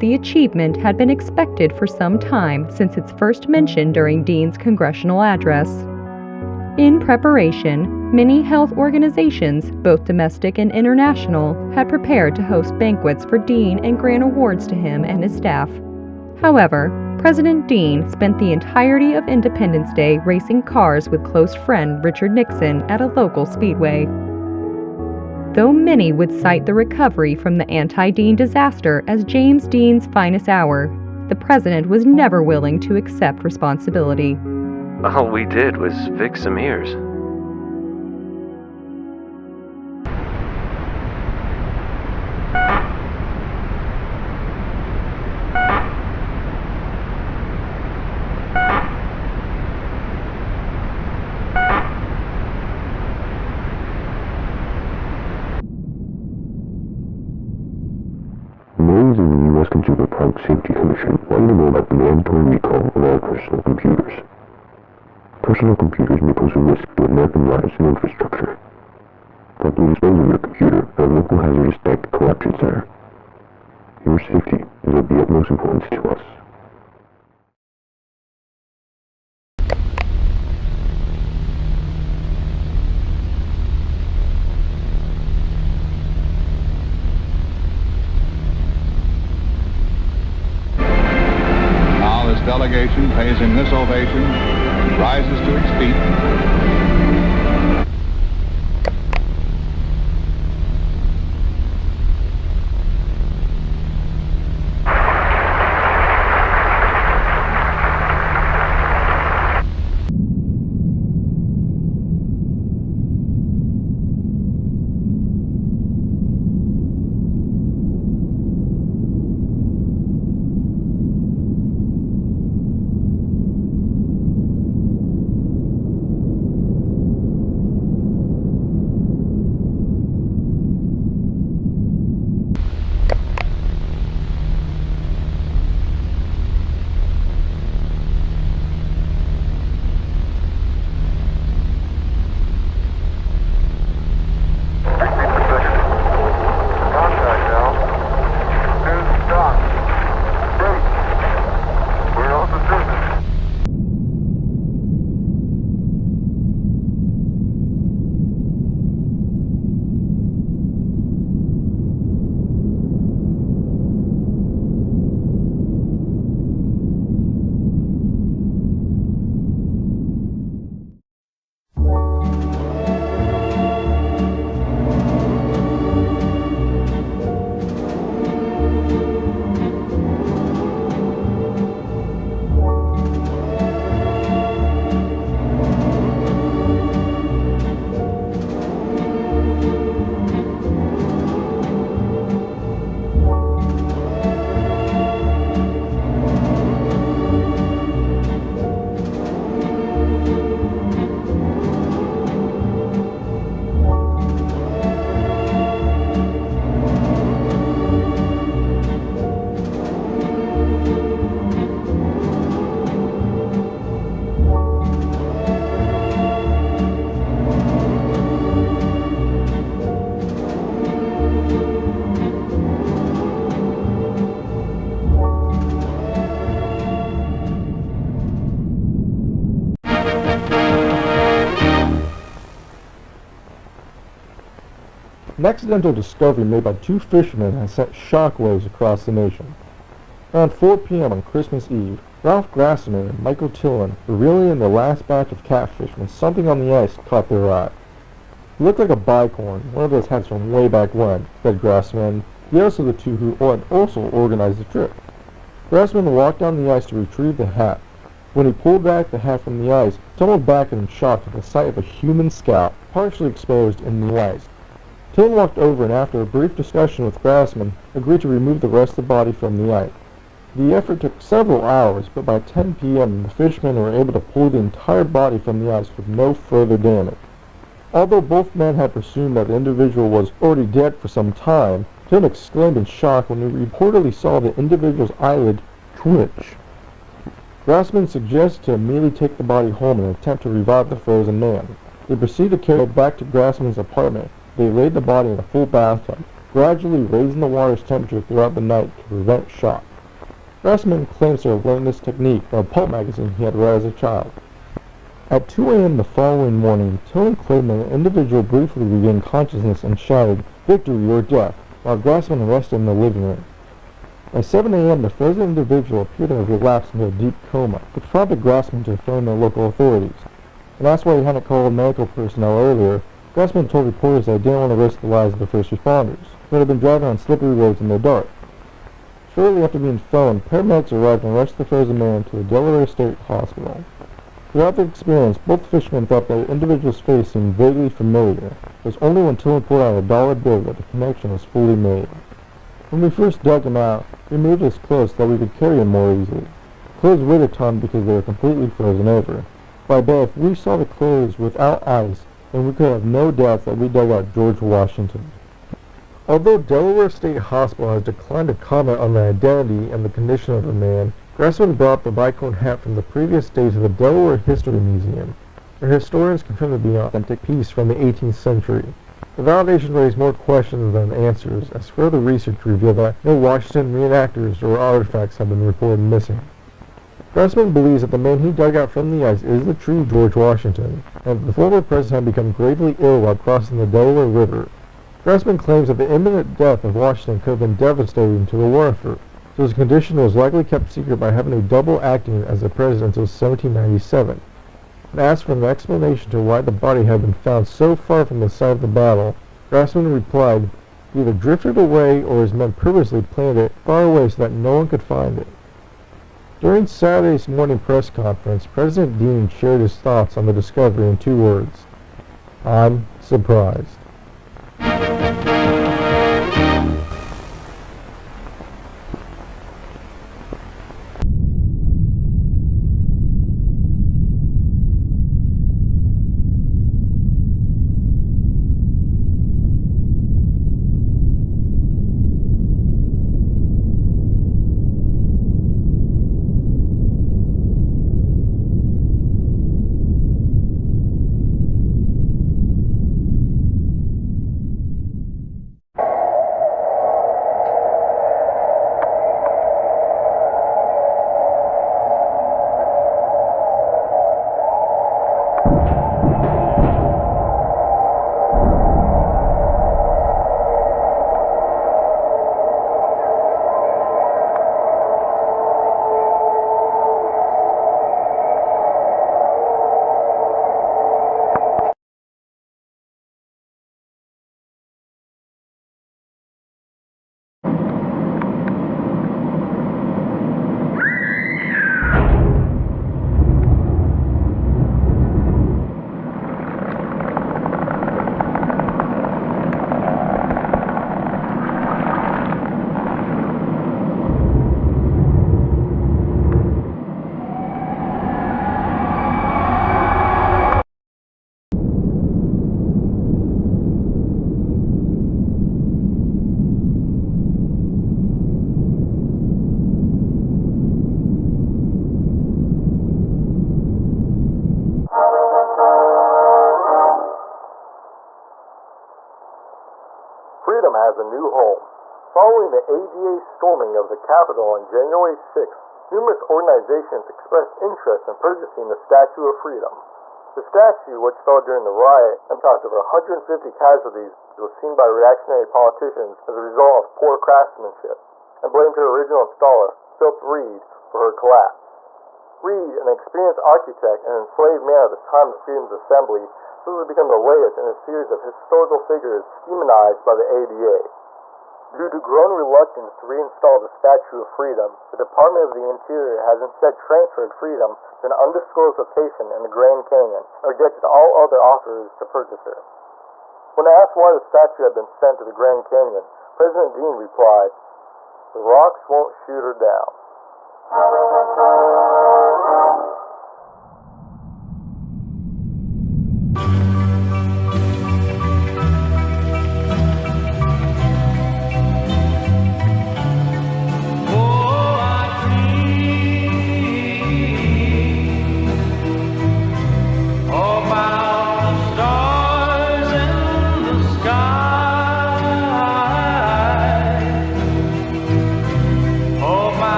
The achievement had been expected for some time since its first mention during Dean's congressional address. In preparation, many health organizations, both domestic and international, had prepared to host banquets for Dean and grant awards to him and his staff. However, President Dean spent the entirety of Independence Day racing cars with close friend Richard Nixon at a local speedway. Though many would cite the recovery from the anti-Dean disaster as James Dean's finest hour, the president was never willing to accept responsibility. All we did was fix some ears. Members of the U.S. Consumer Product Safety Commission wanted to know about the mandatory recall of all personal computers. Personal computers may pose a risk to American lives and infrastructure. Properly dispose of your computer at a local hazardous site collection center. Your safety is of the utmost importance to us. Now this delegation pays him this ovation and rises to its feet. An accidental discovery made by two fishermen has sent shockwaves across the nation. Around 4 p.m. on Christmas Eve, Ralph Grassman and Michael Tillman were reeling in the last batch of catfish when something on the ice caught their eye. It looked like a bicorn, one of those hats from way back when, said Grassman, the others of the two who had also organized the trip. Grassman walked down the ice to retrieve the hat. When he pulled back the hat from the ice, tumbled back in shock at the sight of a human scalp, partially exposed in the ice. Tillman walked over and after a brief discussion with Grassman, agreed to remove the rest of the body from the ice. The effort took several hours, but by 10 p.m. the fishermen were able to pull the entire body from the ice with no further damage. Although both men had presumed that the individual was already dead for some time, Tillman exclaimed in shock when he reportedly saw the individual's eyelid twitch. Grassman suggested to immediately take the body home and attempt to revive the frozen man. They proceeded to carry it back to Grassman's apartment. They laid the body in a full bathtub, gradually raising the water's temperature throughout the night to prevent shock. Grassman claims to have learned this technique from a pulp magazine he had read as a child. At 2 a.m. the following morning, Tillman claimed that an individual briefly regained consciousness and shouted, "Victory or death," while Grassman rested in the living room. By 7 a.m., the frozen individual appeared to have relapsed into a deep coma, which prompted Grossman to phone the local authorities. And that's why he hadn't called medical personnel earlier. Grossman told reporters that he didn't want to risk the lives of the first responders, who had been driving on slippery roads in the dark. Shortly after being phoned, paramedics arrived and rushed the frozen man to the Delaware State Hospital. Throughout their experience, both fishermen thought the individual's face seemed vaguely familiar. It was only when Tillman pulled out a dollar bill that the connection was fully made. When we first dug him out, we moved his clothes so that we could carry him more easily. The clothes weighed a ton because they were completely frozen over. By death, we saw the clothes without ice, and we could have no doubts that we dug out George Washington. Although Delaware State Hospital has declined to comment on the identity and the condition of the man, Grossman brought the bicone hat from the previous day to the Delaware History Museum, where historians confirm to be an authentic piece from the 18th century. The validation raised more questions than answers, as further research revealed that no Washington reenactors or artifacts have been reported missing. Grossman believes that the man he dug out from the ice is the true George Washington, and that the former president had become gravely ill while crossing the Delaware River. Grossman claims that the imminent death of Washington could have been devastating to the war effort, so his condition was likely kept secret by having a double acting as the president until 1797. And asked for an explanation to why the body had been found so far from the site of the battle, Grossman replied, "He either drifted away or his men purposely planted it far away so that no one could find it." During Saturday's morning press conference, President Dean shared his thoughts on the discovery in 2 words: "I'm surprised." Freedom has a new home. Following the ADA storming of the Capitol on January 6th, numerous organizations expressed interest in purchasing the Statue of Freedom. The statue, which fell during the riot and caused over 150 casualties, was seen by reactionary politicians as a result of poor craftsmanship, and blamed her original installer, Philip Reed, for her collapse. Reed, an experienced architect and enslaved man at the time of Freedom's assembly, this has become the latest in a series of historical figures demonized by the ADA. Due to growing reluctance to reinstall the Statue of Freedom, the Department of the Interior has instead transferred Freedom to an undisclosed location in the Grand Canyon and rejected all other offers to purchase her. When asked why the statue had been sent to the Grand Canyon, President Dean replied, "The rocks won't shoot her down." About a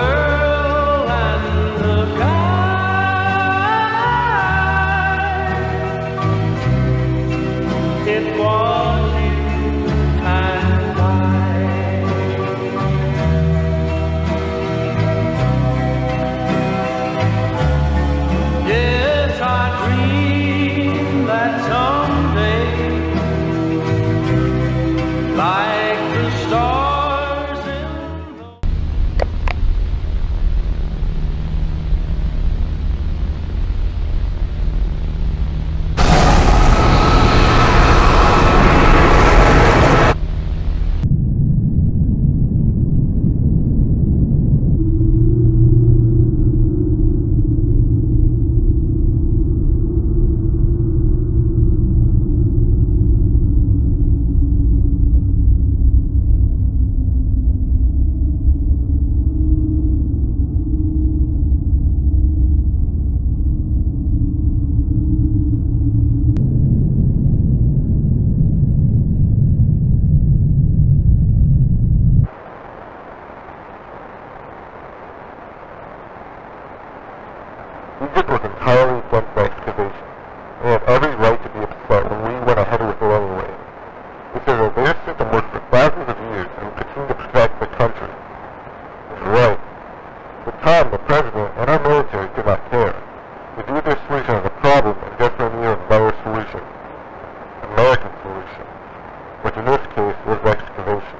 girl and the Egypt was entirely against the excavation. They had every right to be upset when we went ahead with it anyway. They said that their system worked for thousands of years and would continue to protect the country. They're right. At the time, the president and our military did not care. They viewed their solution as a problem and just in need of a better solution. American solution, which in this case was excavation.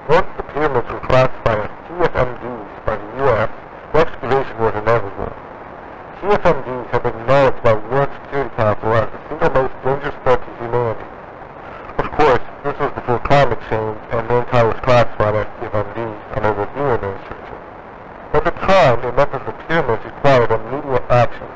Once the pyramids were classified as TFMDs by the U.S., the excavation was inevitable. TFMDs have been acknowledged by the UN Security Council as the single most dangerous threat to humanity. Of course, this was before climate change and mankind was classified as TFMDs under the new administration. At the time, it meant that the pyramids required immediate action.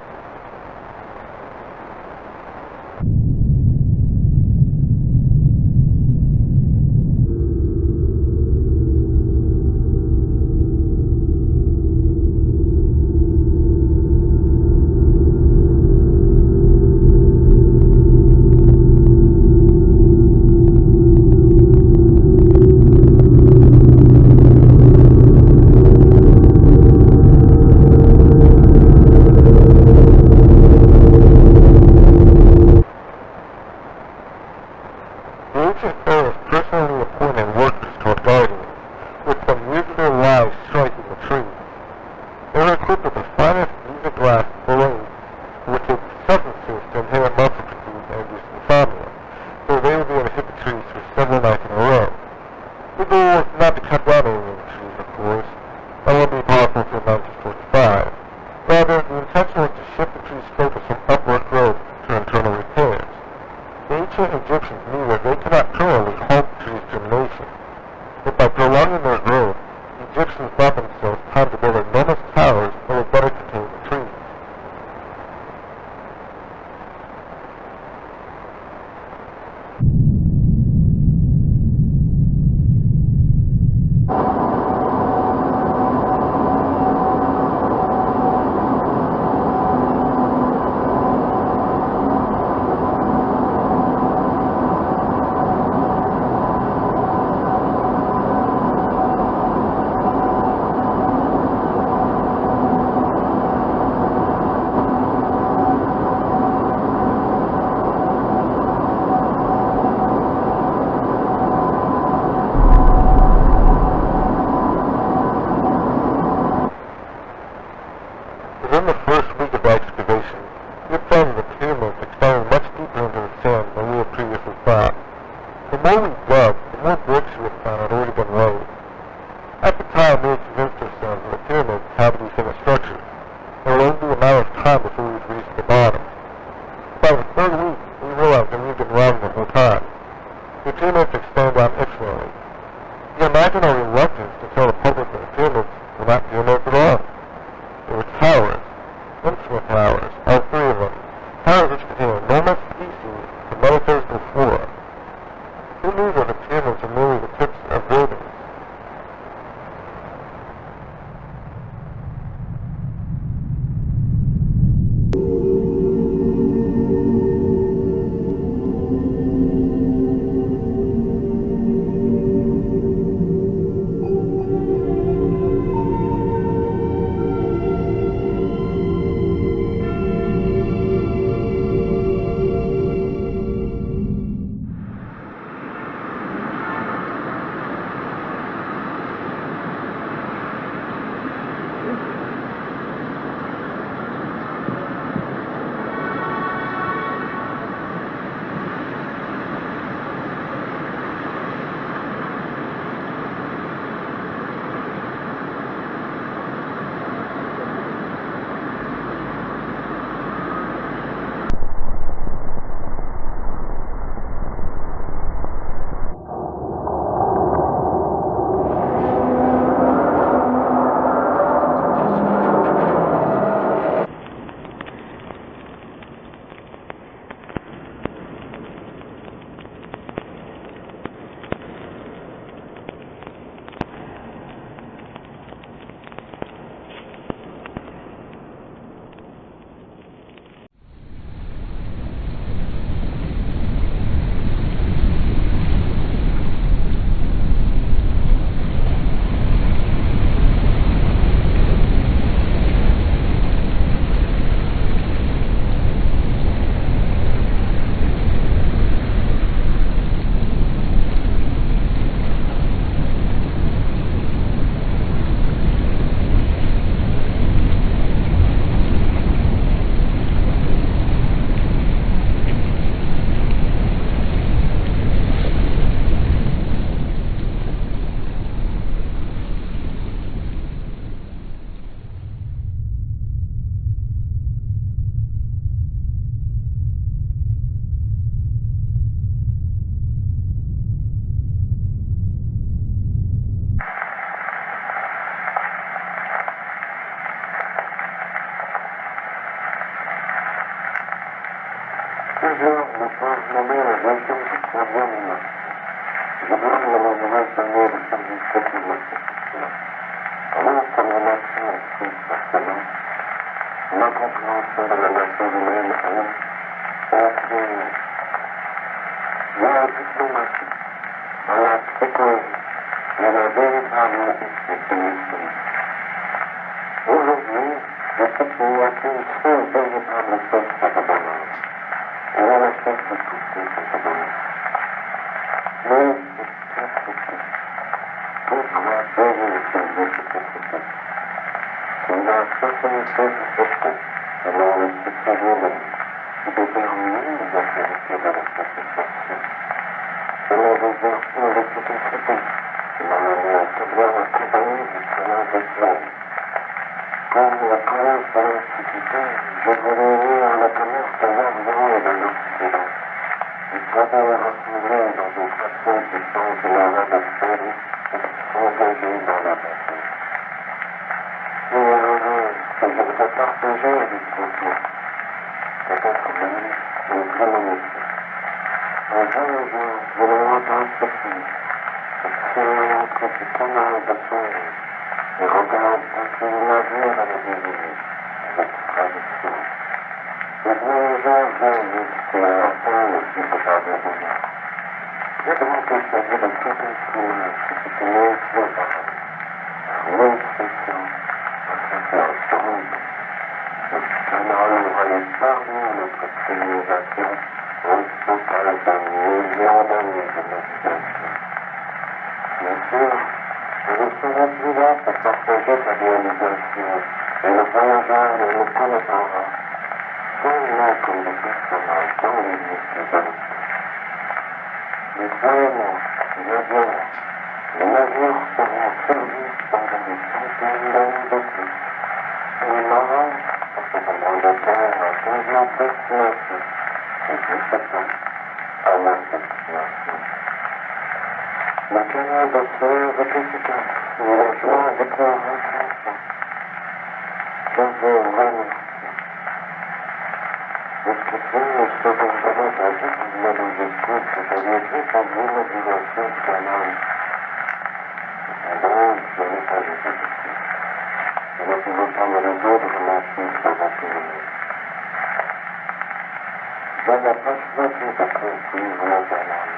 Plusieurs ne peuvent nommer la gestion du troisième humain. Je dois le monument donner le service diplomatique. Alors que la nation exprime forcément l'incompréhension de la nation humaine est créée. Dans la diplomatie, dans la psychologie, et la véritable éthique de l'esprit. Aujourd'hui, je sais qu'il n'y a qu'une seule véritable source de bonheur. Et la source de toutes ces bonheur. Mais c'est accepté. Pourquoi payer celui qui s'accepte? C'est la société qui s'accepte, selon le psychologue, qui détermine les activités de la satisfaction. Selon les vertus de l'efficacité, selon la négative accompagnée du chemin des choses. Pour la commerce de l'Antiquité, je voulais lire le commerce de l'Orient et de l'Occident. Il fallait rassembler dans une façon qui change l'ordre de folie et s'engager dans la bataille. C'est heureux que je voudrais partager avec vous. Peut-être même une prémonition. Un jour, je le entends sortir. Entre ces canaux de songe, et regarde ainsi navire à la désignée, avec tradition. Les voyageurs viennent visiter un temps aussi capable de bonheur. Je demande qu'il s'agit de tout instrument qui s'est tenu sur le paradis. Une expression, un traitement historique. Le canal voyait parmi notre civilisation un total de millions d'années de navigation. Bien sûr, je ne serai plus là pour partager sa réalisation, et le voyageur ne me connaîtra seulement comme des personnages dans les listes de l'histoire. Mais croyez-moi, les navires seront servis pendant des centaines d'années de plus. Et les marins, en ce moment de terre, à devenir destination, et tout ce temps, à leur destination. Le canal de fleurs est efficace, et la joie d'éclairer l'enfant. Je veux remercier. Jusqu'ici, ce que j'avais agi comme manuscrit que j'avais rétabli la direction du canal. Cependant, je n'ai pas été ici. Je ne pouvais pas me résoudre mon fils européen. Je n'ai pas choisi de poursuivre le canal.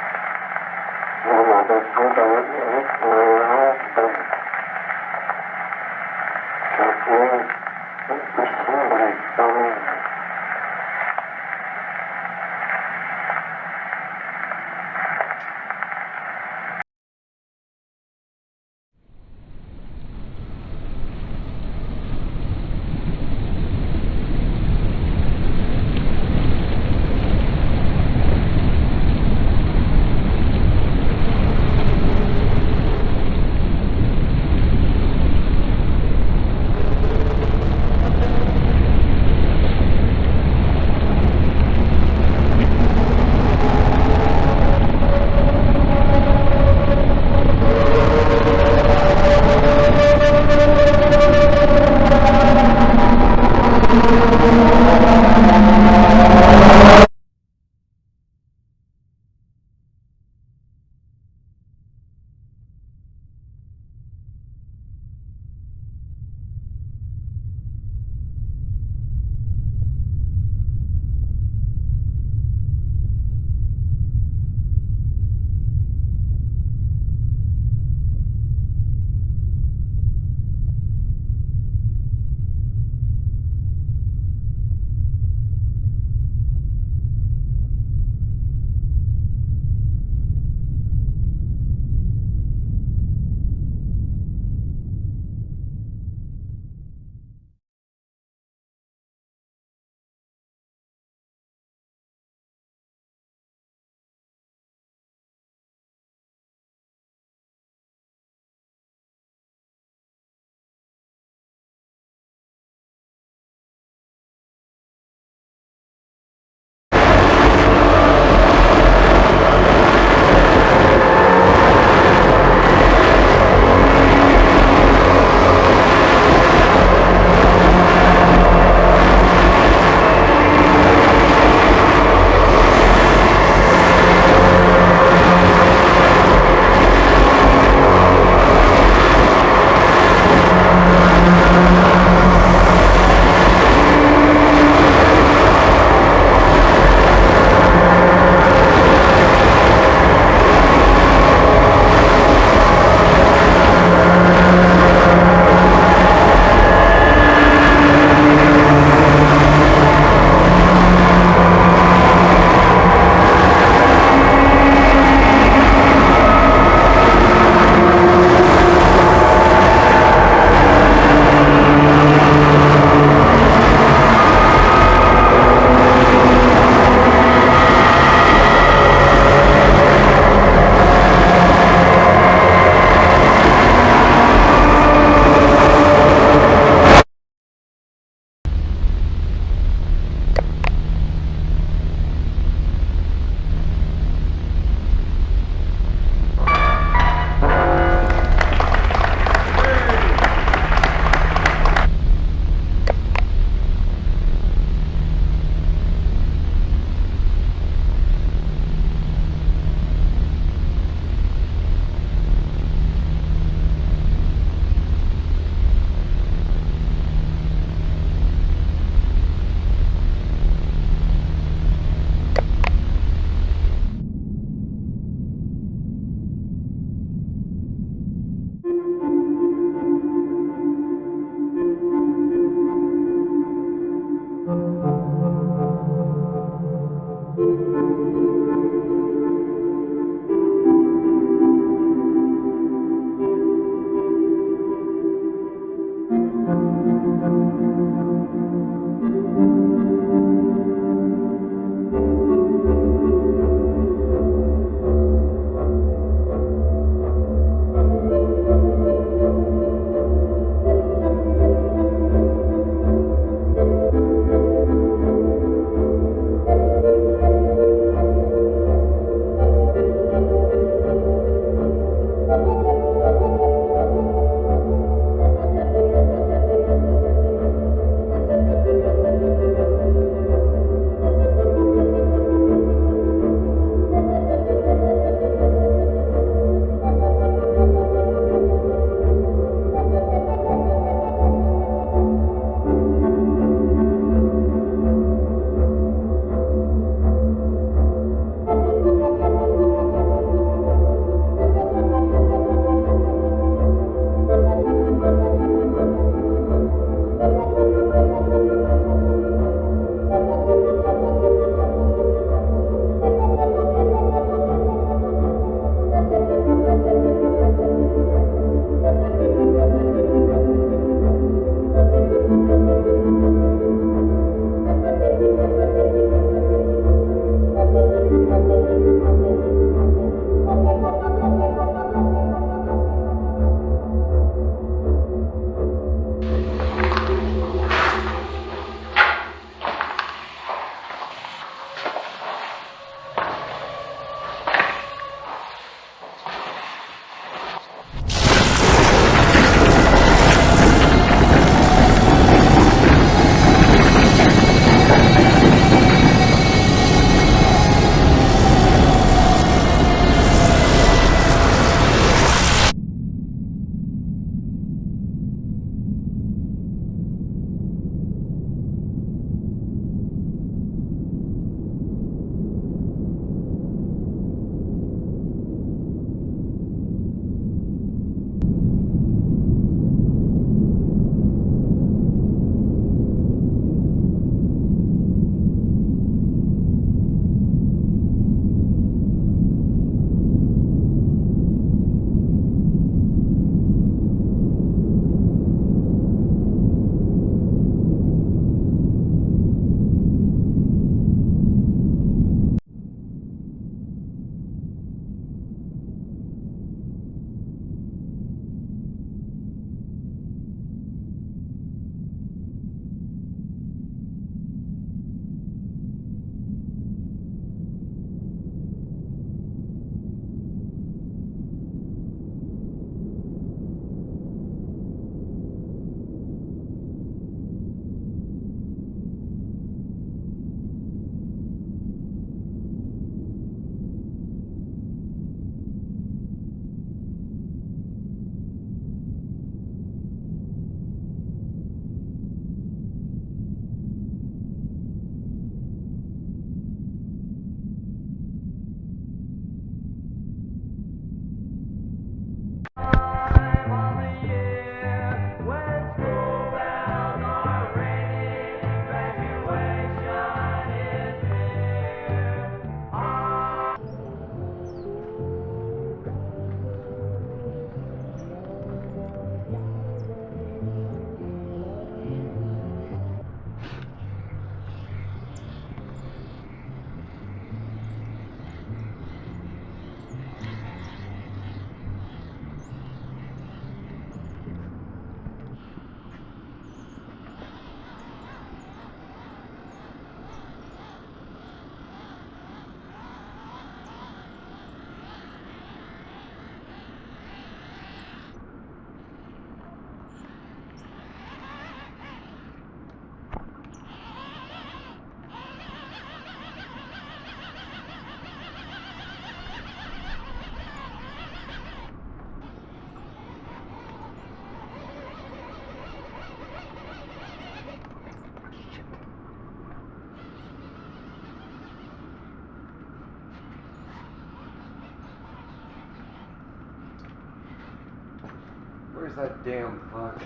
Je m'en besoin d'un rythme lent de vie. Je suis impossible et sombre. that damn fuck?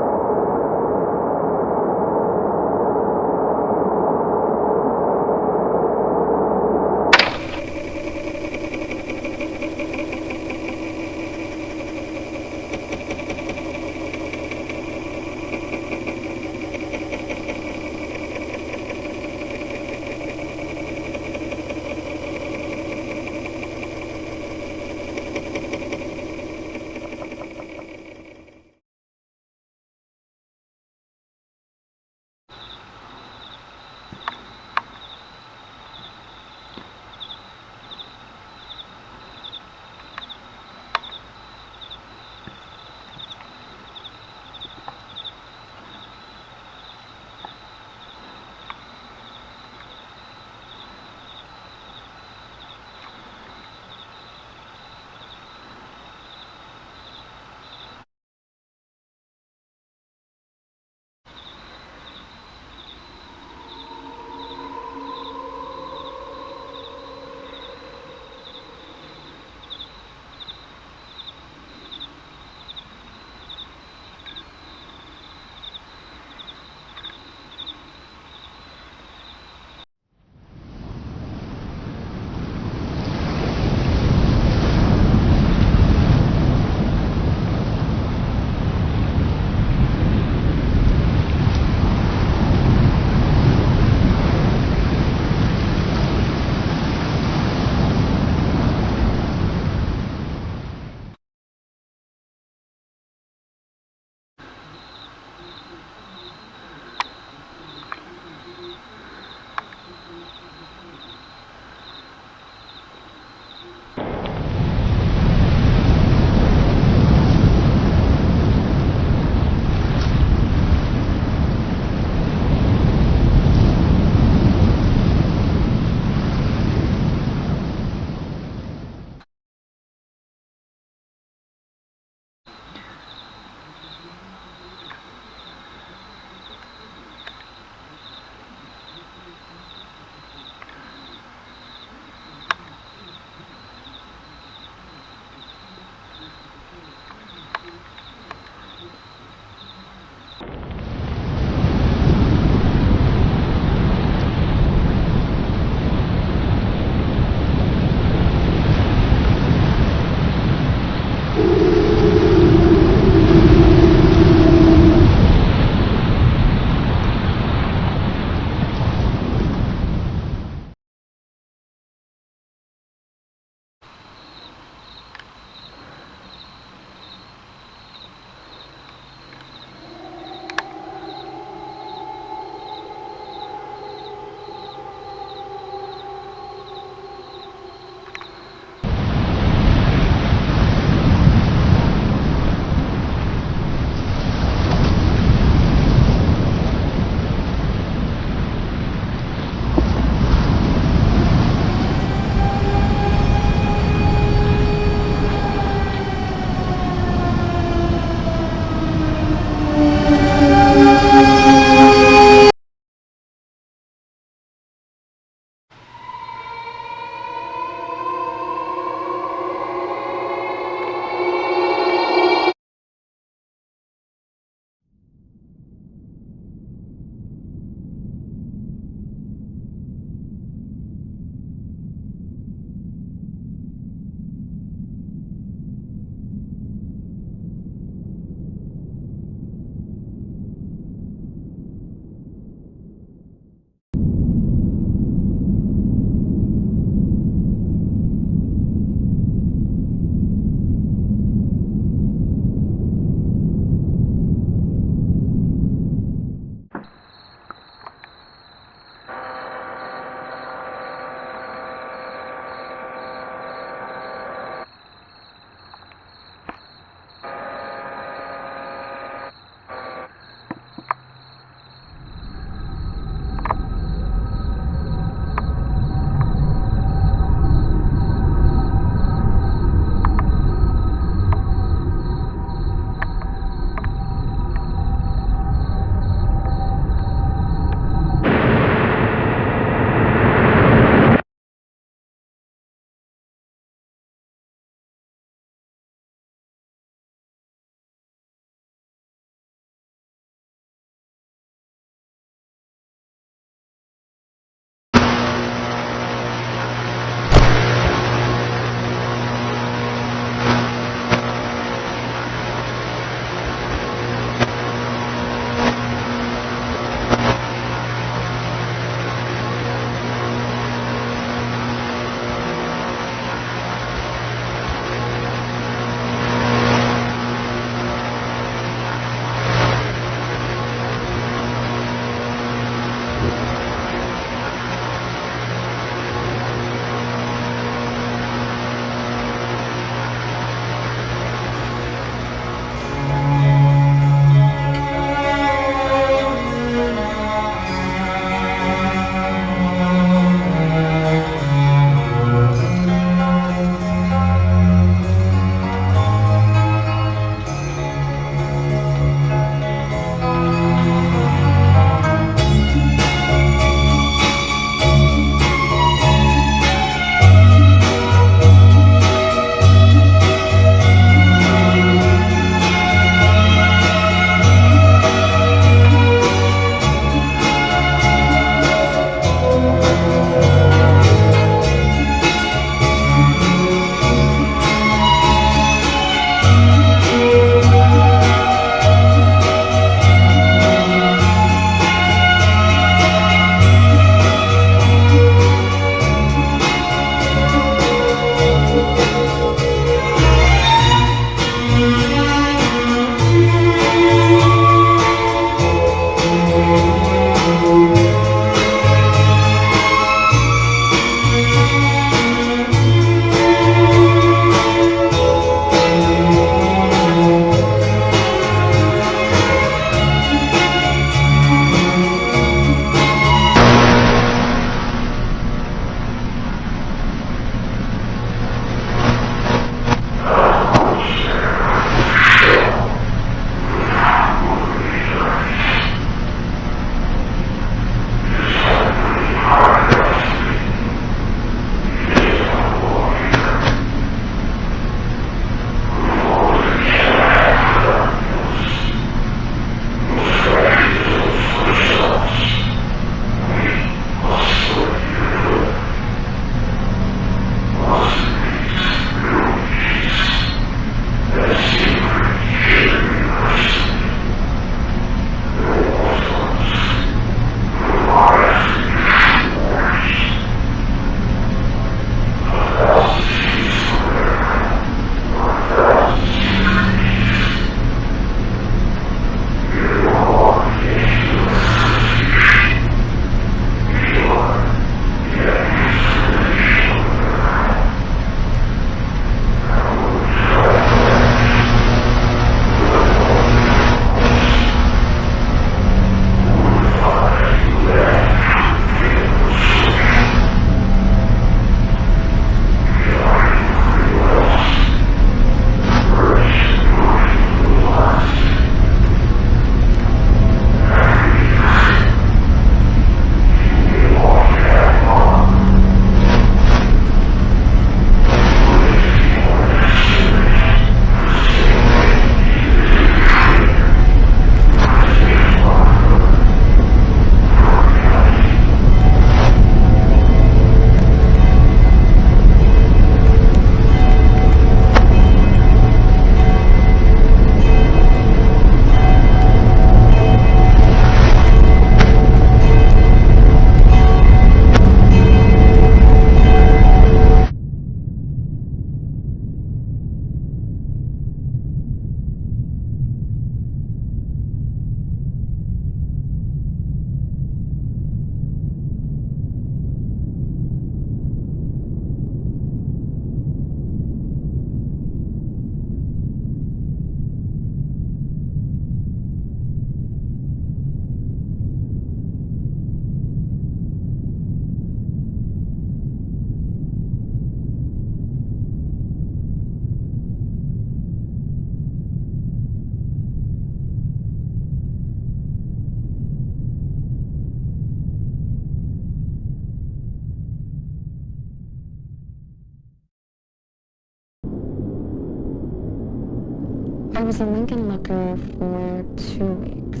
I was a Lincoln Looker for 2 weeks.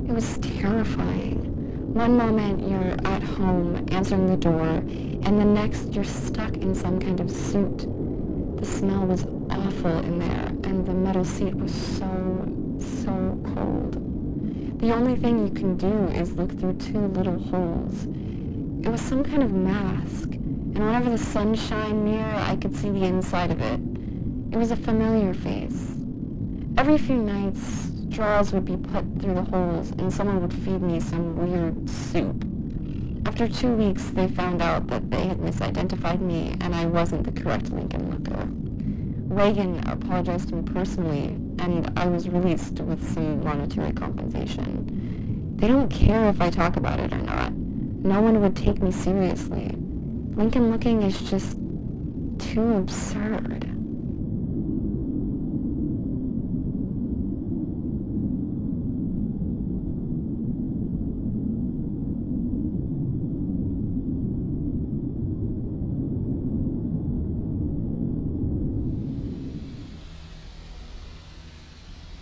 It was terrifying. One moment you're at home answering the door, and the next you're stuck in some kind of suit. The smell was awful in there, and the metal seat was so cold. The only thing you can do is look through 2 little holes. It was some kind of mask, and whenever the sun shined near, I could see the inside of it. It was a familiar face. Every few nights, straws would be put through the holes, and someone would feed me some weird soup. After 2 weeks, they found out that they had misidentified me, and I wasn't the correct Lincoln Looker. Reagan apologized to me personally, and I was released with some monetary compensation. They don't care if I talk about it or not. No one would take me seriously. Lincoln Looking is just too absurd.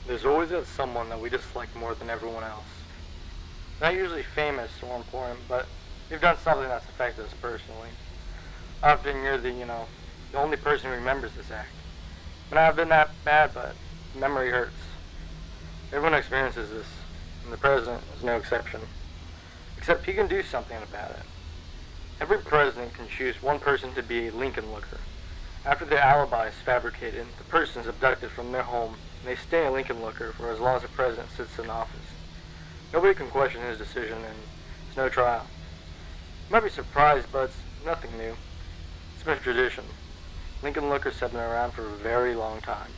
There's always that someone that we dislike more than everyone else. Not usually famous or important, but they've done something that's affected us personally. Often you're the only person who remembers this act. It may not have been that bad, but memory hurts. Everyone experiences this, and the president is no exception. Except he can do something about it. Every president can choose one person to be a Lincoln Looker. After their alibi is fabricated, the person is abducted from their home, and they stay a Lincoln Looker for as long as the president sits in office. Nobody can question his decision, and there's no trial. You might be surprised, but it's nothing new. It's been a tradition. Lincoln Lookers have been around for a very long time.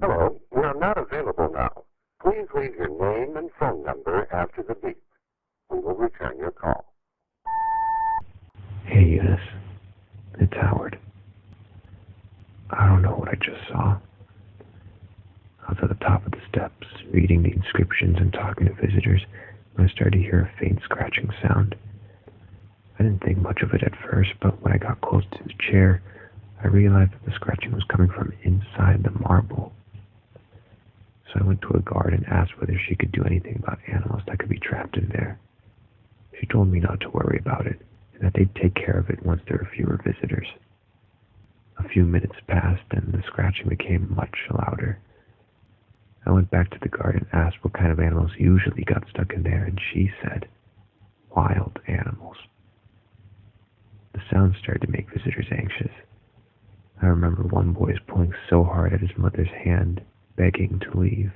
Hello, we are not available now. Please leave your name and phone number after the beep. We will return your call. Hey, Eunice. It's Howard. I don't know what I just saw. I was at the top of the steps, reading the inscriptions and talking to visitors, when I started to hear a faint scratching sound. I didn't think much of it at first, but when I got close to the chair, I realized that the scratching was coming from inside the marble. So I went to a guard and asked whether she could do anything about animals that could be trapped in there. She told me not to worry about it, and that they'd take care of it once there were fewer visitors. A few minutes passed, and the scratching became much louder. I went back to the guard and asked what kind of animals usually got stuck in there, and she said, wild animals. The sound started to make visitors anxious. I remember one boy was pulling so hard at his mother's hand, begging to leave.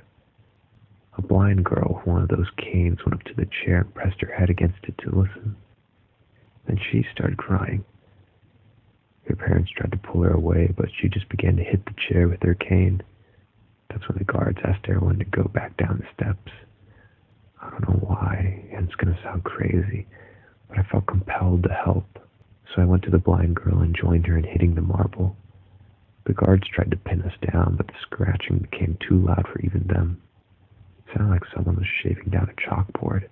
A blind girl with one of those canes went up to the chair and pressed her head against it to listen. Then she started crying. Her parents tried to pull her away, but she just began to hit the chair with her cane. That's when the guards asked everyone to go back down the steps. I don't know why, and it's going to sound crazy, but I felt compelled to help. So I went to the blind girl and joined her in hitting the marble. The guards tried to pin us down, but the scratching became too loud for even them. It sounded like someone was shaving down a chalkboard.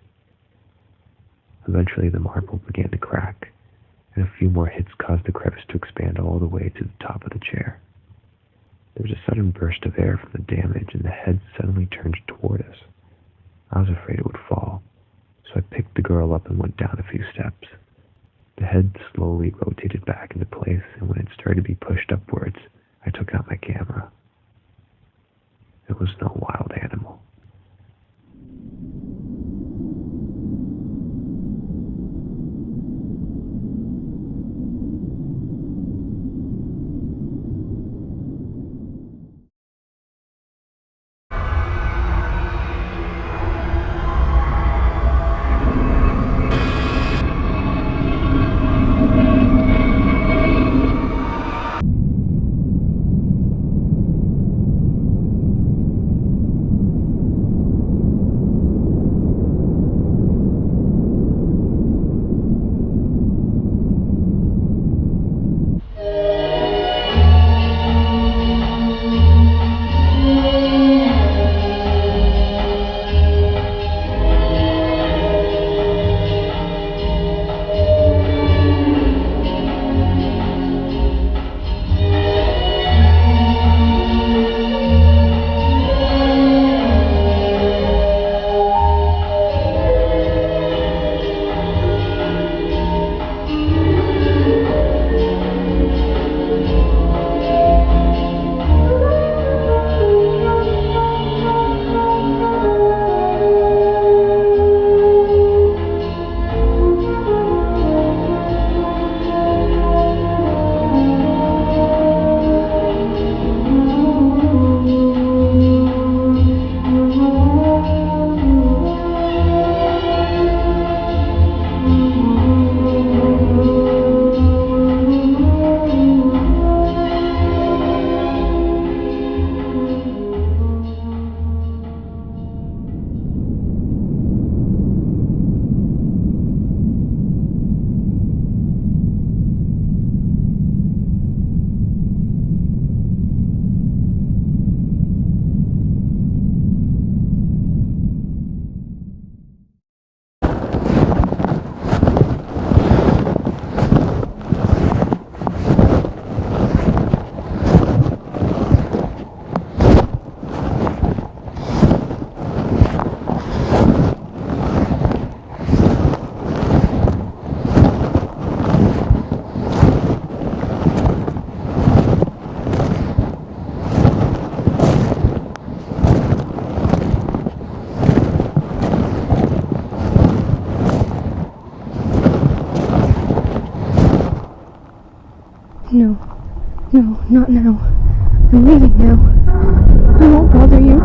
Eventually the marble began to crack, and a few more hits caused the crevice to expand all the way to the top of the chair. There was a sudden burst of air from the damage, and the head suddenly turned toward us. I was afraid it would fall, so I picked the girl up and went down a few steps. The head slowly rotated back into place, and when it started to be pushed upwards, I took out my camera. It was no wild animal. No, not now. I'm leaving now. I won't bother you.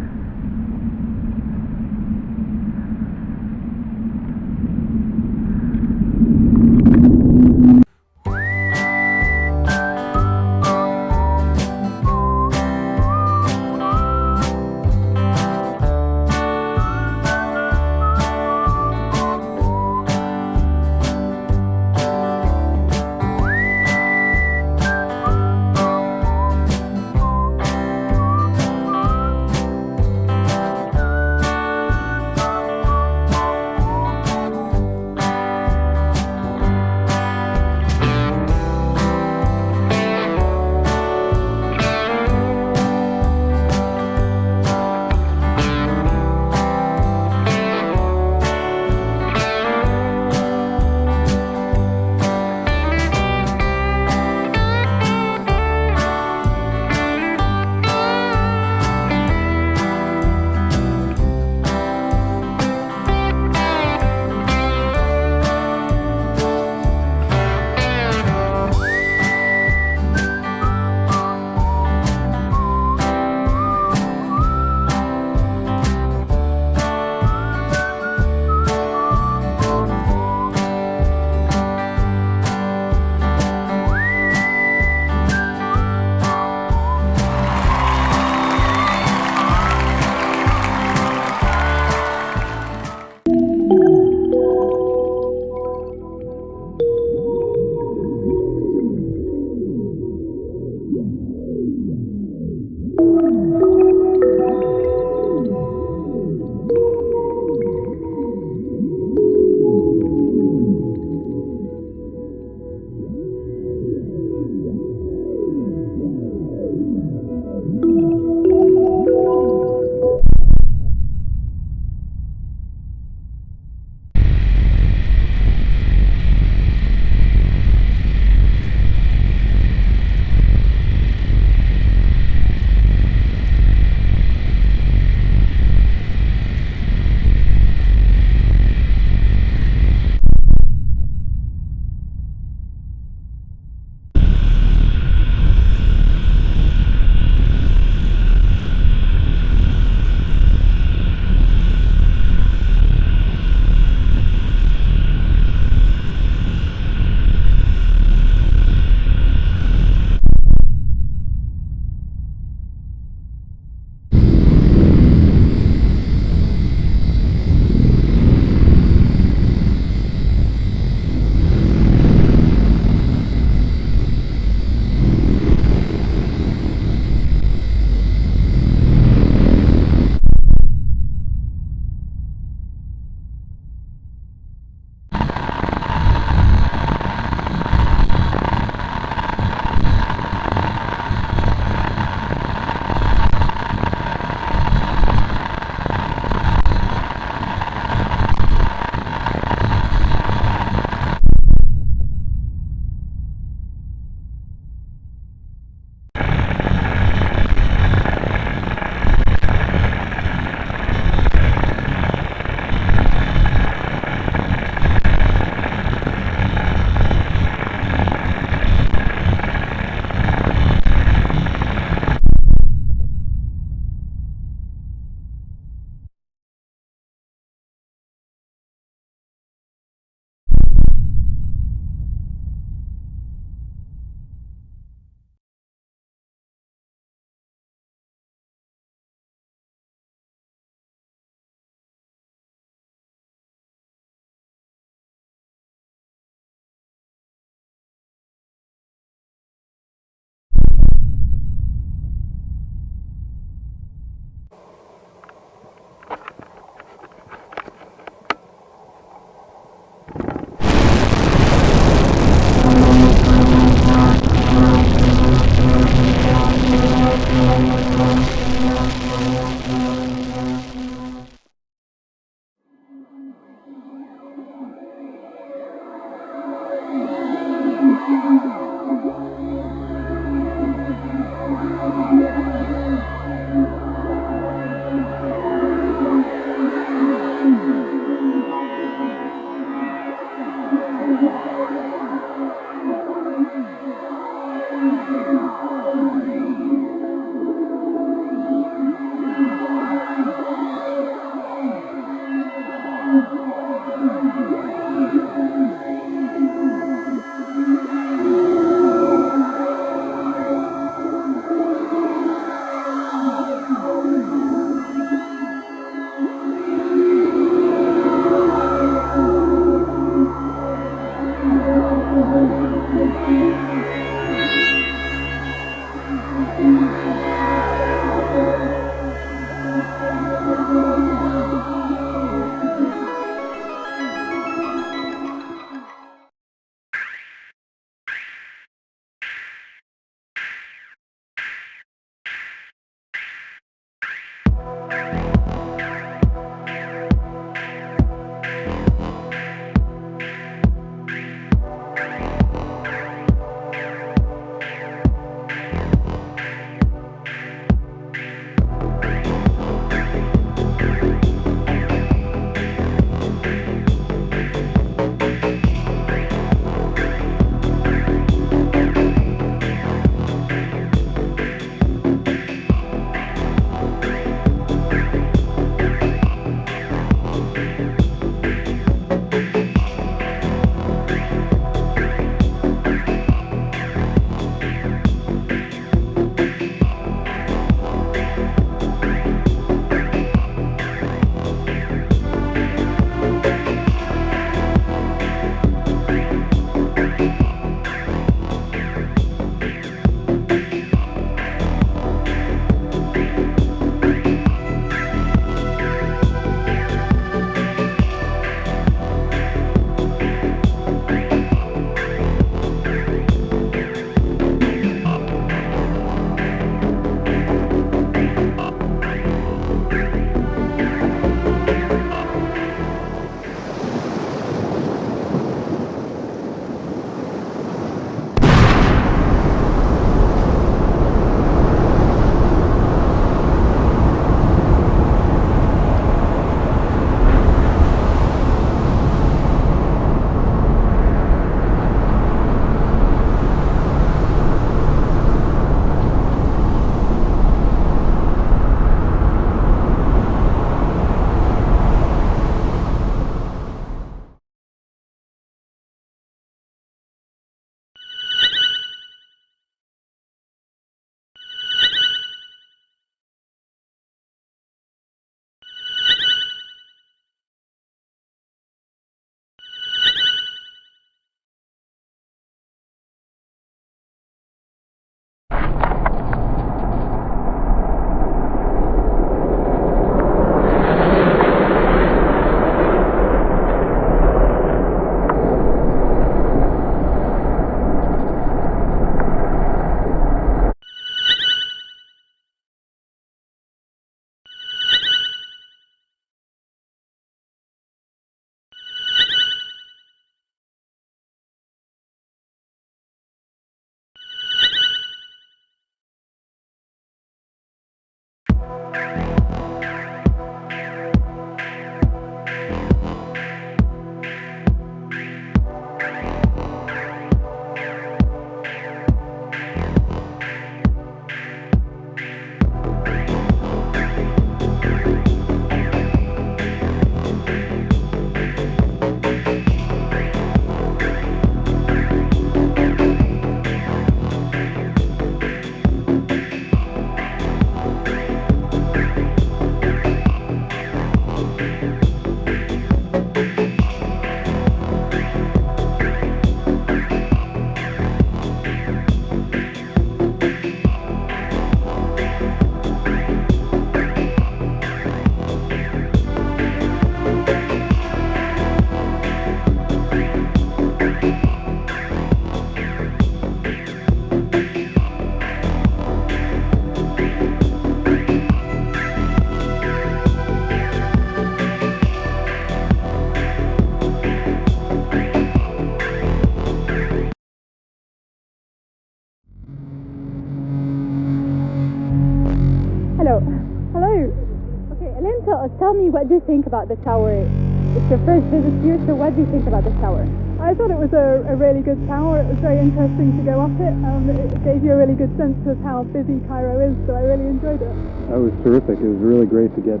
Tell me, what do you think about the tower? It's your first visit here, so what do you think about the tower? I thought it was a really good tower. It was very interesting to go up it. It gave you a really good sense of how busy Cairo is, so I really enjoyed it. That was terrific. It was really great to get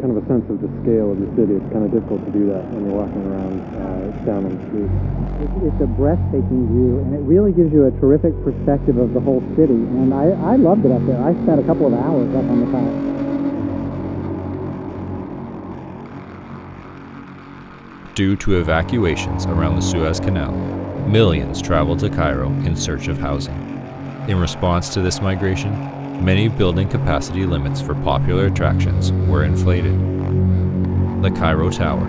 kind of a sense of the scale of the city. It's kind of difficult to do that when you're walking around down on the street. It's a breathtaking view, and it really gives you a terrific perspective of the whole city, and I loved it up there. I spent a couple of hours up on the top. Due to evacuations around the Suez Canal, millions traveled to Cairo in search of housing. In response to this migration, many building capacity limits for popular attractions were inflated. The Cairo Tower,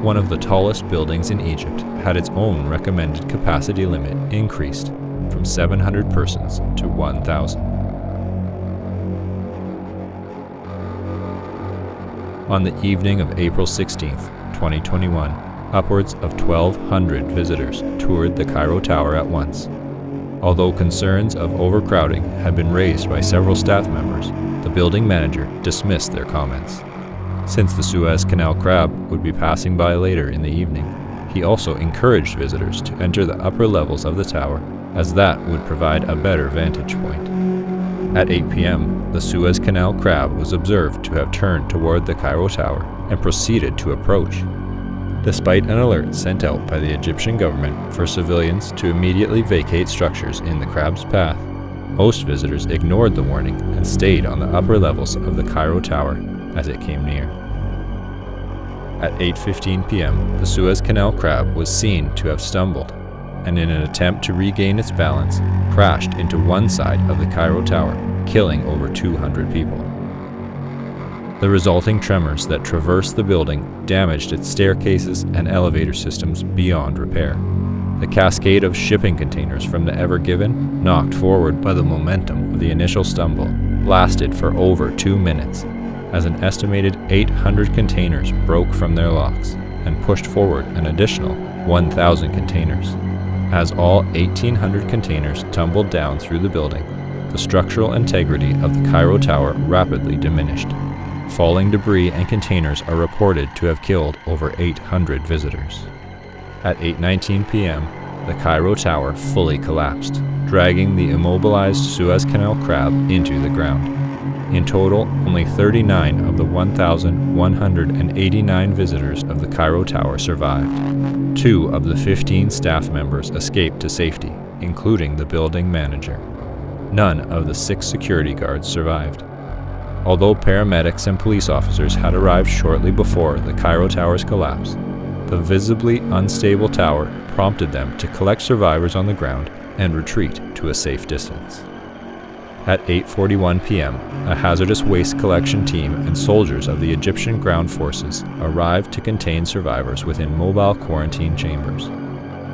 one of the tallest buildings in Egypt, had its own recommended capacity limit increased from 700 persons to 1,000. On the evening of April 16, 2021, upwards of 1,200 visitors toured the Cairo Tower at once. Although concerns of overcrowding had been raised by several staff members, the building manager dismissed their comments. Since the Suez Canal crab would be passing by later in the evening, he also encouraged visitors to enter the upper levels of the tower, as that would provide a better vantage point. At 8 p.m., the Suez Canal crab was observed to have turned toward the Cairo Tower and proceeded to approach. Despite an alert sent out by the Egyptian government for civilians to immediately vacate structures in the crab's path, most visitors ignored the warning and stayed on the upper levels of the Cairo Tower as it came near. At 8:15 p.m., the Suez Canal crab was seen to have stumbled, and in an attempt to regain its balance, crashed into one side of the Cairo Tower, killing over 200 people. The resulting tremors that traversed the building damaged its staircases and elevator systems beyond repair. The cascade of shipping containers from the Ever Given, knocked forward by the momentum of the initial stumble, lasted for over 2 minutes, as an estimated 800 containers broke from their locks and pushed forward an additional 1,000 containers. As all 1,800 containers tumbled down through the building, the structural integrity of the Cairo Tower rapidly diminished. Falling debris and containers are reported to have killed over 800 visitors. At 8:19 p.m., the Cairo Tower fully collapsed, dragging the immobilized Suez Canal crab into the ground. In total, only 39 of the 1,189 visitors of the Cairo Tower survived. 2 of the 15 staff members escaped to safety, including the building manager. None of the 6 security guards survived. Although paramedics and police officers had arrived shortly before the Cairo Tower's collapse, the visibly unstable tower prompted them to collect survivors on the ground and retreat to a safe distance. At 8:41 p.m., a hazardous waste collection team and soldiers of the Egyptian ground forces arrived to contain survivors within mobile quarantine chambers.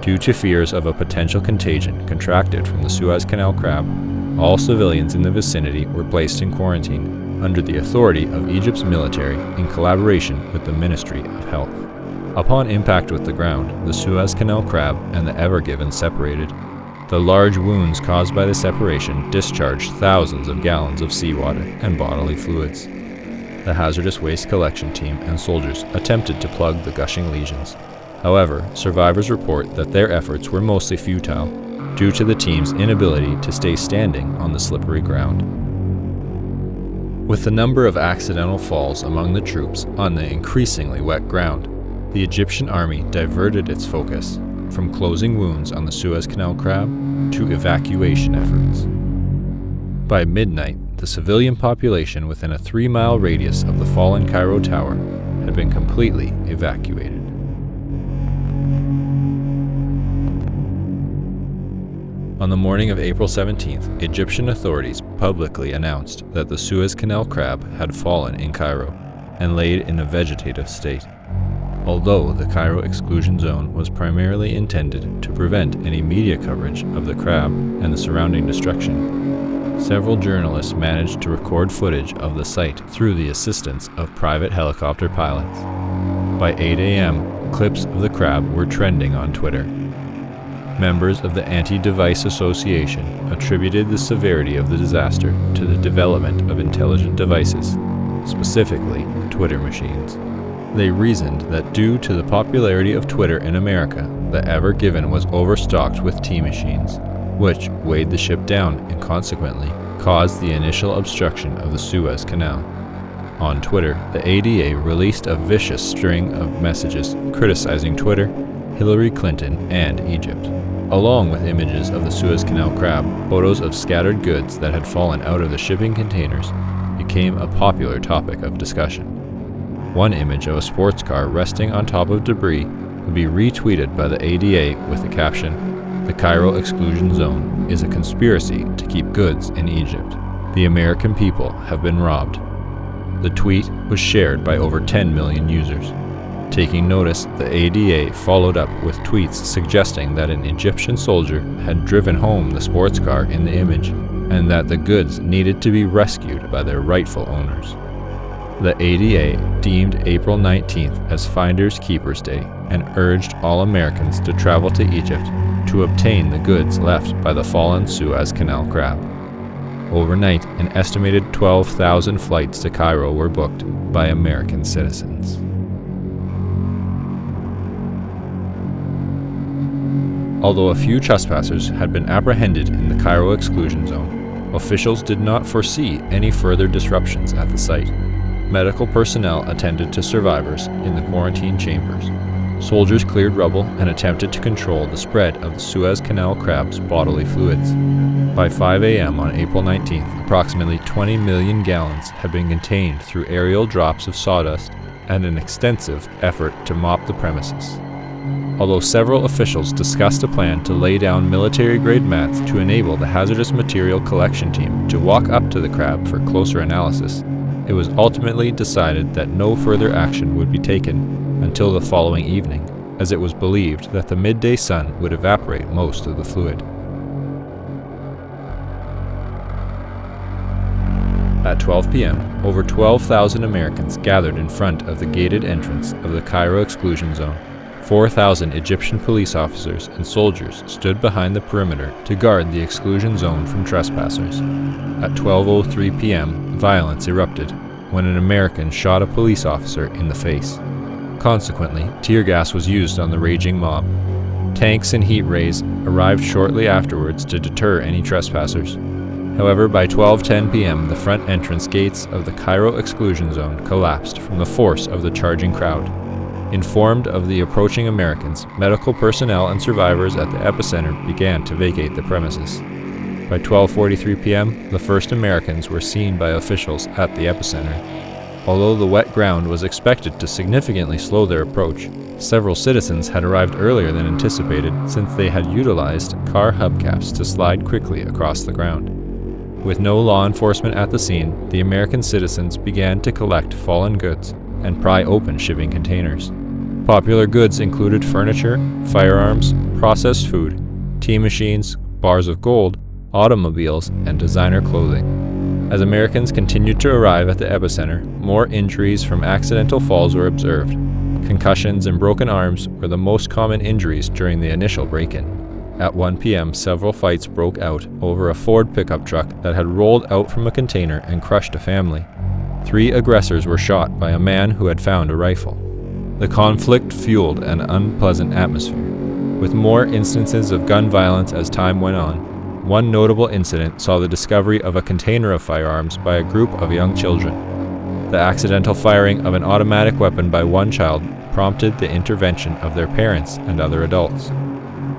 Due to fears of a potential contagion contracted from the Suez Canal crab, all civilians in the vicinity were placed in quarantine under the authority of Egypt's military in collaboration with the Ministry of Health. Upon impact with the ground, the Suez Canal crab and the Ever Given separated. The large wounds caused by the separation discharged thousands of gallons of seawater and bodily fluids. The hazardous waste collection team and soldiers attempted to plug the gushing lesions. However, survivors report that their efforts were mostly futile due to the team's inability to stay standing on the slippery ground. With the number of accidental falls among the troops on the increasingly wet ground, the Egyptian army diverted its focus from closing wounds on the Suez Canal crab to evacuation efforts. By midnight, the civilian population within a 3-mile radius of the fallen Cairo Tower had been completely evacuated. On the morning of April 17th, Egyptian authorities publicly announced that the Suez Canal crab had fallen in Cairo and laid in a vegetative state. Although the Cairo exclusion zone was primarily intended to prevent any media coverage of the crab and the surrounding destruction, several journalists managed to record footage of the site through the assistance of private helicopter pilots. By 8 a.m., clips of the crab were trending on Twitter. Members of the Anti-Device Association attributed the severity of the disaster to the development of intelligent devices, specifically Twitter machines. They reasoned that due to the popularity of Twitter in America, the Ever Given was overstocked with T-machines, which weighed the ship down and consequently caused the initial obstruction of the Suez Canal. On Twitter, the ADA released a vicious string of messages criticizing Twitter, Hillary Clinton, and Egypt. Along with images of the Suez Canal crab, photos of scattered goods that had fallen out of the shipping containers became a popular topic of discussion. One image of a sports car resting on top of debris would be retweeted by the ADA with the caption, "The Cairo exclusion zone is a conspiracy to keep goods in Egypt. The American people have been robbed." The tweet was shared by over 10 million users. Taking notice, the ADA followed up with tweets suggesting that an Egyptian soldier had driven home the sports car in the image and that the goods needed to be rescued by their rightful owners. The ADA deemed April 19th as Finders Keepers Day and urged all Americans to travel to Egypt to obtain the goods left by the fallen Suez Canal crab. Overnight, an estimated 12,000 flights to Cairo were booked by American citizens. Although a few trespassers had been apprehended in the Cairo exclusion zone, officials did not foresee any further disruptions at the site. Medical personnel attended to survivors in the quarantine chambers. Soldiers cleared rubble and attempted to control the spread of the Suez Canal crab's bodily fluids. By 5 a.m. on April 19th, approximately 20 million gallons had been contained through aerial drops of sawdust and an extensive effort to mop the premises. Although several officials discussed a plan to lay down military-grade mats to enable the hazardous material collection team to walk up to the crab for closer analysis, it was ultimately decided that no further action would be taken until the following evening, as it was believed that the midday sun would evaporate most of the fluid. At 12 p.m., over 12,000 Americans gathered in front of the gated entrance of the Cairo exclusion zone. 4,000 Egyptian police officers and soldiers stood behind the perimeter to guard the exclusion zone from trespassers. At 12:03 p.m., violence erupted when an American shot a police officer in the face. Consequently, tear gas was used on the raging mob. Tanks and heat rays arrived shortly afterwards to deter any trespassers. However, by 12:10 p.m., the front entrance gates of the Cairo exclusion zone collapsed from the force of the charging crowd. Informed of the approaching Americans, medical personnel and survivors at the epicenter began to vacate the premises. By 12:43 p.m., the first Americans were seen by officials at the epicenter. Although the wet ground was expected to significantly slow their approach, several citizens had arrived earlier than anticipated since they had utilized car hubcaps to slide quickly across the ground. With no law enforcement at the scene, the American citizens began to collect fallen goods and pry open shipping containers. Popular goods included furniture, firearms, processed food, tea machines, bars of gold, automobiles, and designer clothing. As Americans continued to arrive at the epicenter, more injuries from accidental falls were observed. Concussions and broken arms were the most common injuries during the initial break-in. At 1 p.m., several fights broke out over a Ford pickup truck that had rolled out from a container and crushed a family. 3 aggressors were shot by a man who had found a rifle. The conflict fueled an unpleasant atmosphere, with more instances of gun violence as time went on. One notable incident saw the discovery of a container of firearms by a group of young children. The accidental firing of an automatic weapon by one child prompted the intervention of their parents and other adults.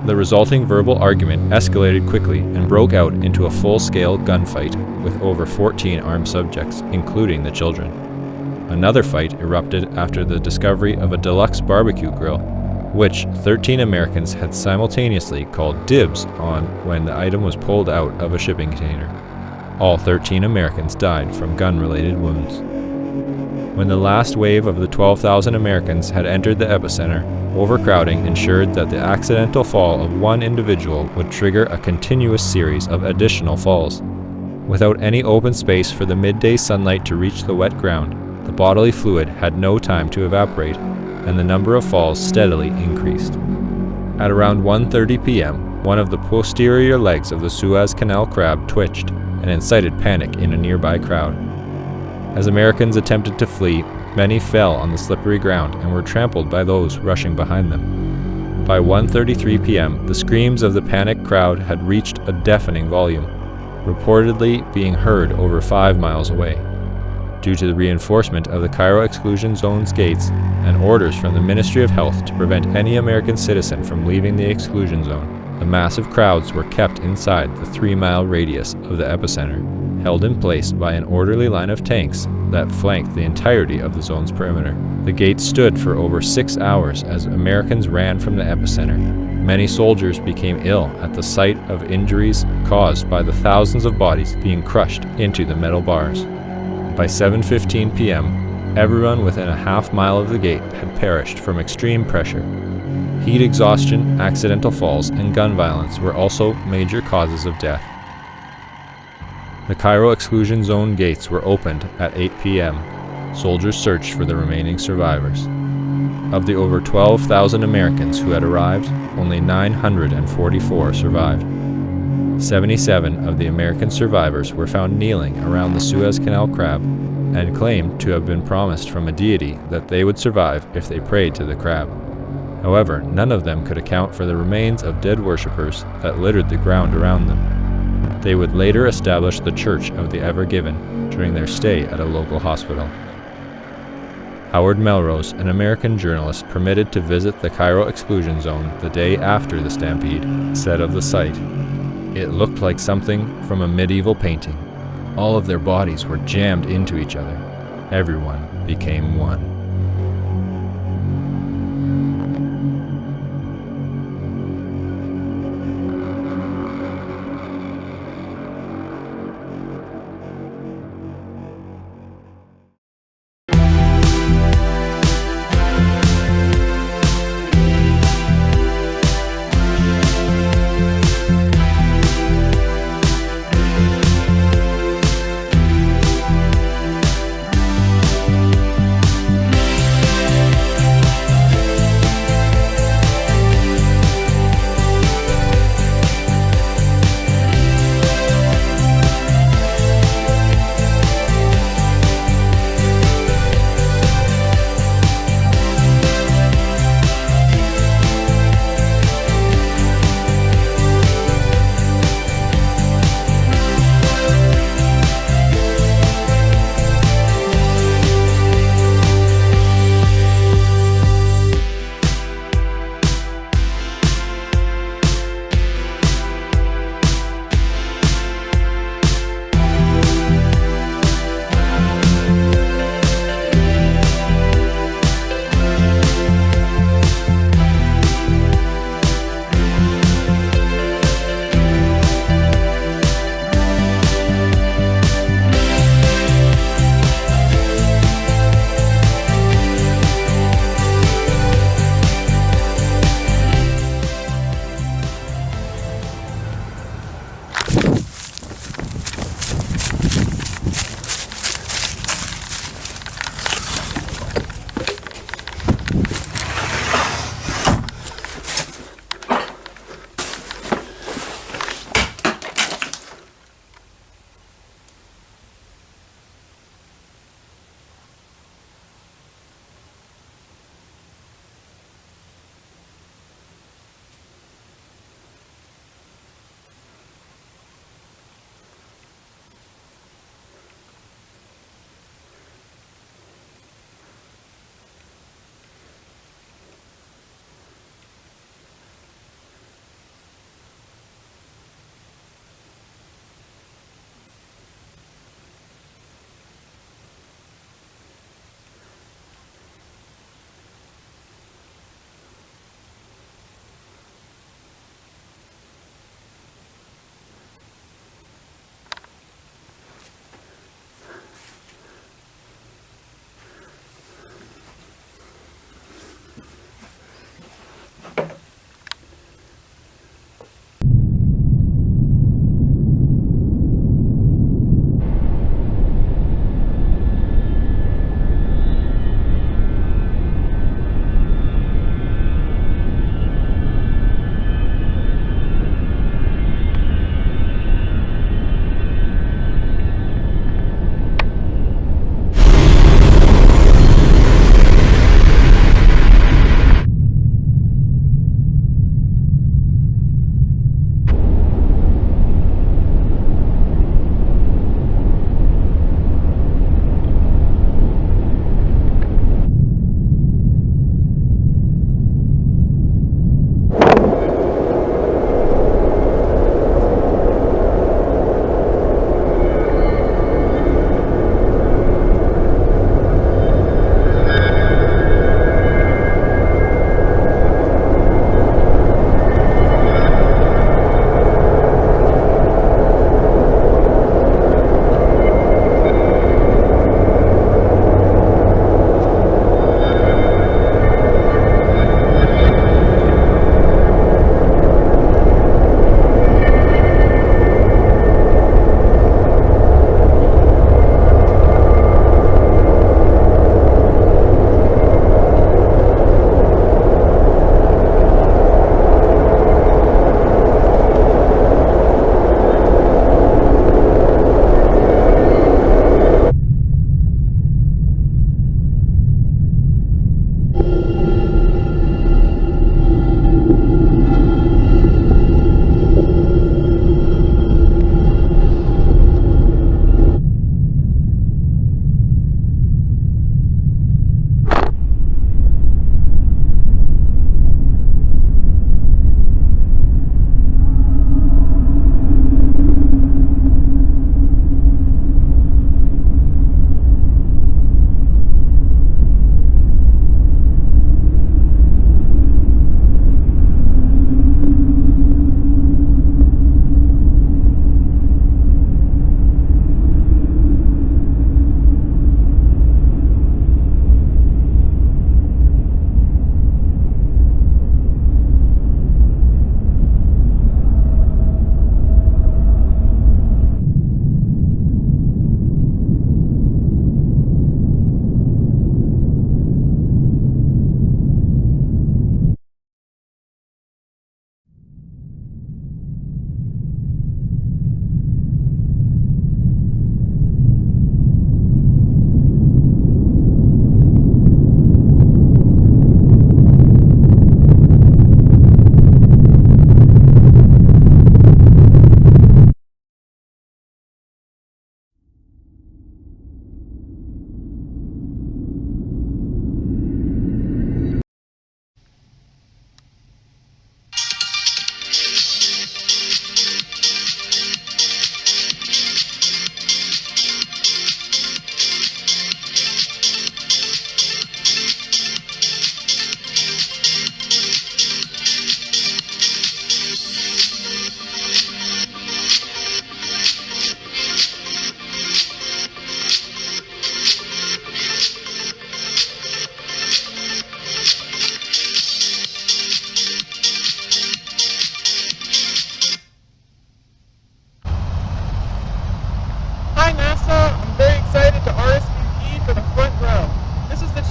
The resulting verbal argument escalated quickly and broke out into a full-scale gunfight with over 14 armed subjects, including the children. Another fight erupted after the discovery of a deluxe barbecue grill, which 13 Americans had simultaneously called dibs on when the item was pulled out of a shipping container. All 13 Americans died from gun-related wounds. When the last wave of the 12,000 Americans had entered the epicenter, overcrowding ensured that the accidental fall of one individual would trigger a continuous series of additional falls. Without any open space for the midday sunlight to reach the wet ground, the bodily fluid had no time to evaporate, and the number of falls steadily increased. At around 1:30 p.m., one of the posterior legs of the Suez Canal crab twitched and incited panic in a nearby crowd. As Americans attempted to flee, many fell on the slippery ground and were trampled by those rushing behind them. By 1:33 p.m., the screams of the panicked crowd had reached a deafening volume, reportedly being heard over 5 miles away. Due to the reinforcement of the Cairo exclusion zone's gates and orders from the Ministry of Health to prevent any American citizen from leaving the exclusion zone, the massive crowds were kept inside the 3-mile radius of the epicenter, held in place by an orderly line of tanks that flanked the entirety of the zone's perimeter. The gates stood for over 6 hours as Americans ran from the epicenter. Many soldiers became ill at the sight of injuries caused by the thousands of bodies being crushed into the metal bars. By 7:15 p.m., everyone within a half-mile of the gate had perished from extreme pressure. Heat exhaustion, accidental falls, and gun violence were also major causes of death. The Cairo exclusion zone gates were opened at 8 p.m. Soldiers searched for the remaining survivors. Of the over 12,000 Americans who had arrived, only 944 survived. 77 of the American survivors were found kneeling around the Suez Canal crab and claimed to have been promised from a deity that they would survive if they prayed to the crab. However, none of them could account for the remains of dead worshippers that littered the ground around them. They would later establish the Church of the Ever Given during their stay at a local hospital. Howard Melrose, an American journalist permitted to visit the Cairo exclusion zone the day after the stampede, said of the site, "It looked like something from a medieval painting. All of their bodies were jammed into each other. Everyone became one."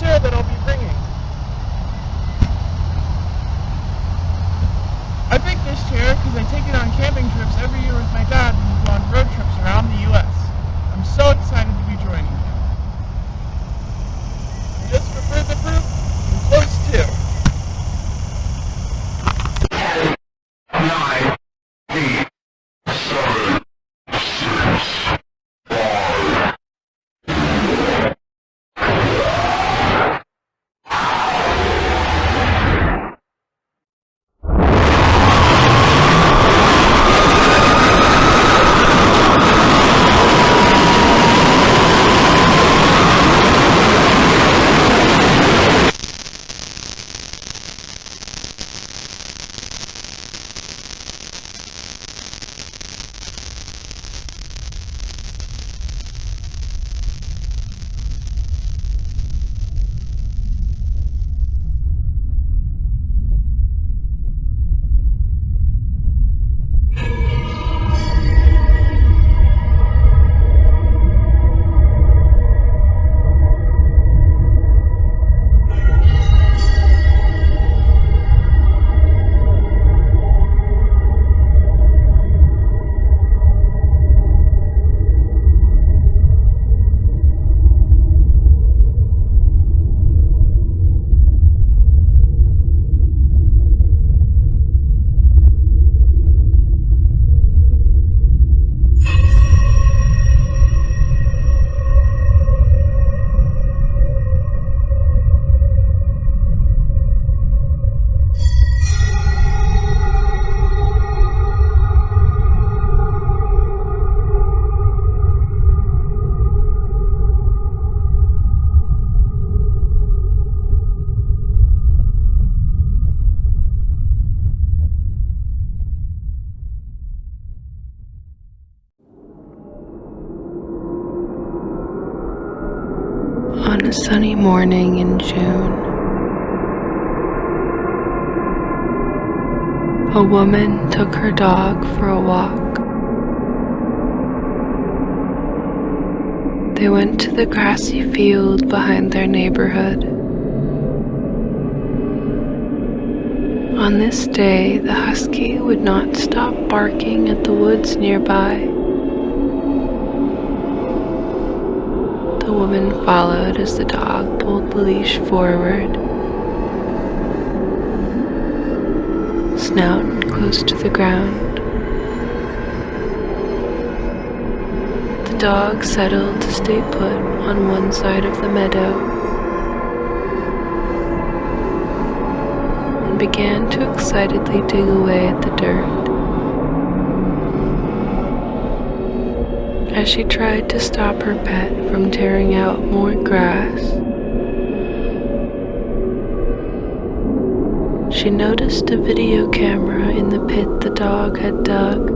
chair that I'll be bringing. I picked this chair because I take it on camping trips every year with my dad when we go on road trips around the U.S. I'm so excited to be joining you. And just for further proof, I'm close too. 10, 9, 8, 7, 6, 5. On a sunny morning in June, a woman took her dog for a walk. They went to the grassy field behind their neighborhood. On this day, the husky would not stop barking at the woods nearby. The woman followed as the dog pulled the leash forward, snout close to the ground. The dog settled to stay put on one side of the meadow and began to excitedly dig away at the dirt. As she tried to stop her pet from tearing out more grass, she noticed a video camera in the pit the dog had dug.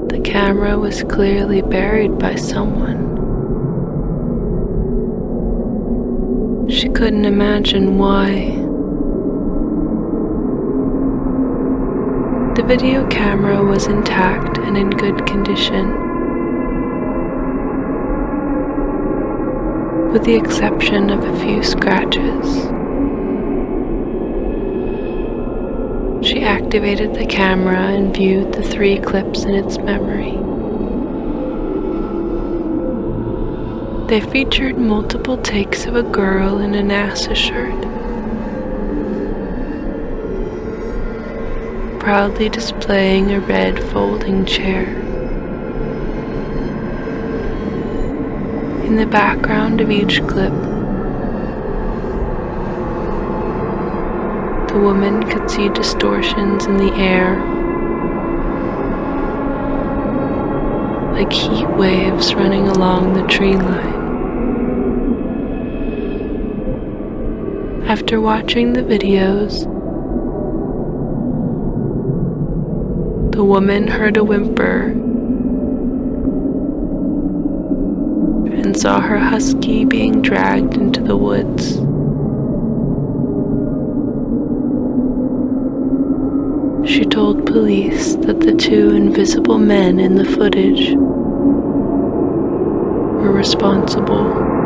The camera was clearly buried by someone. She couldn't imagine why. The video camera was intact and in good condition, with the exception of a few scratches. She activated the camera and viewed the 3 clips in its memory. They featured multiple takes of a girl in a NASA shirt, proudly displaying a red folding chair. In the background of each clip, the woman could see distortions in the air, like heat waves running along the tree line. After watching the videos, the woman heard a whimper and saw her husky being dragged into the woods. She told police that the 2 invisible men in the footage were responsible.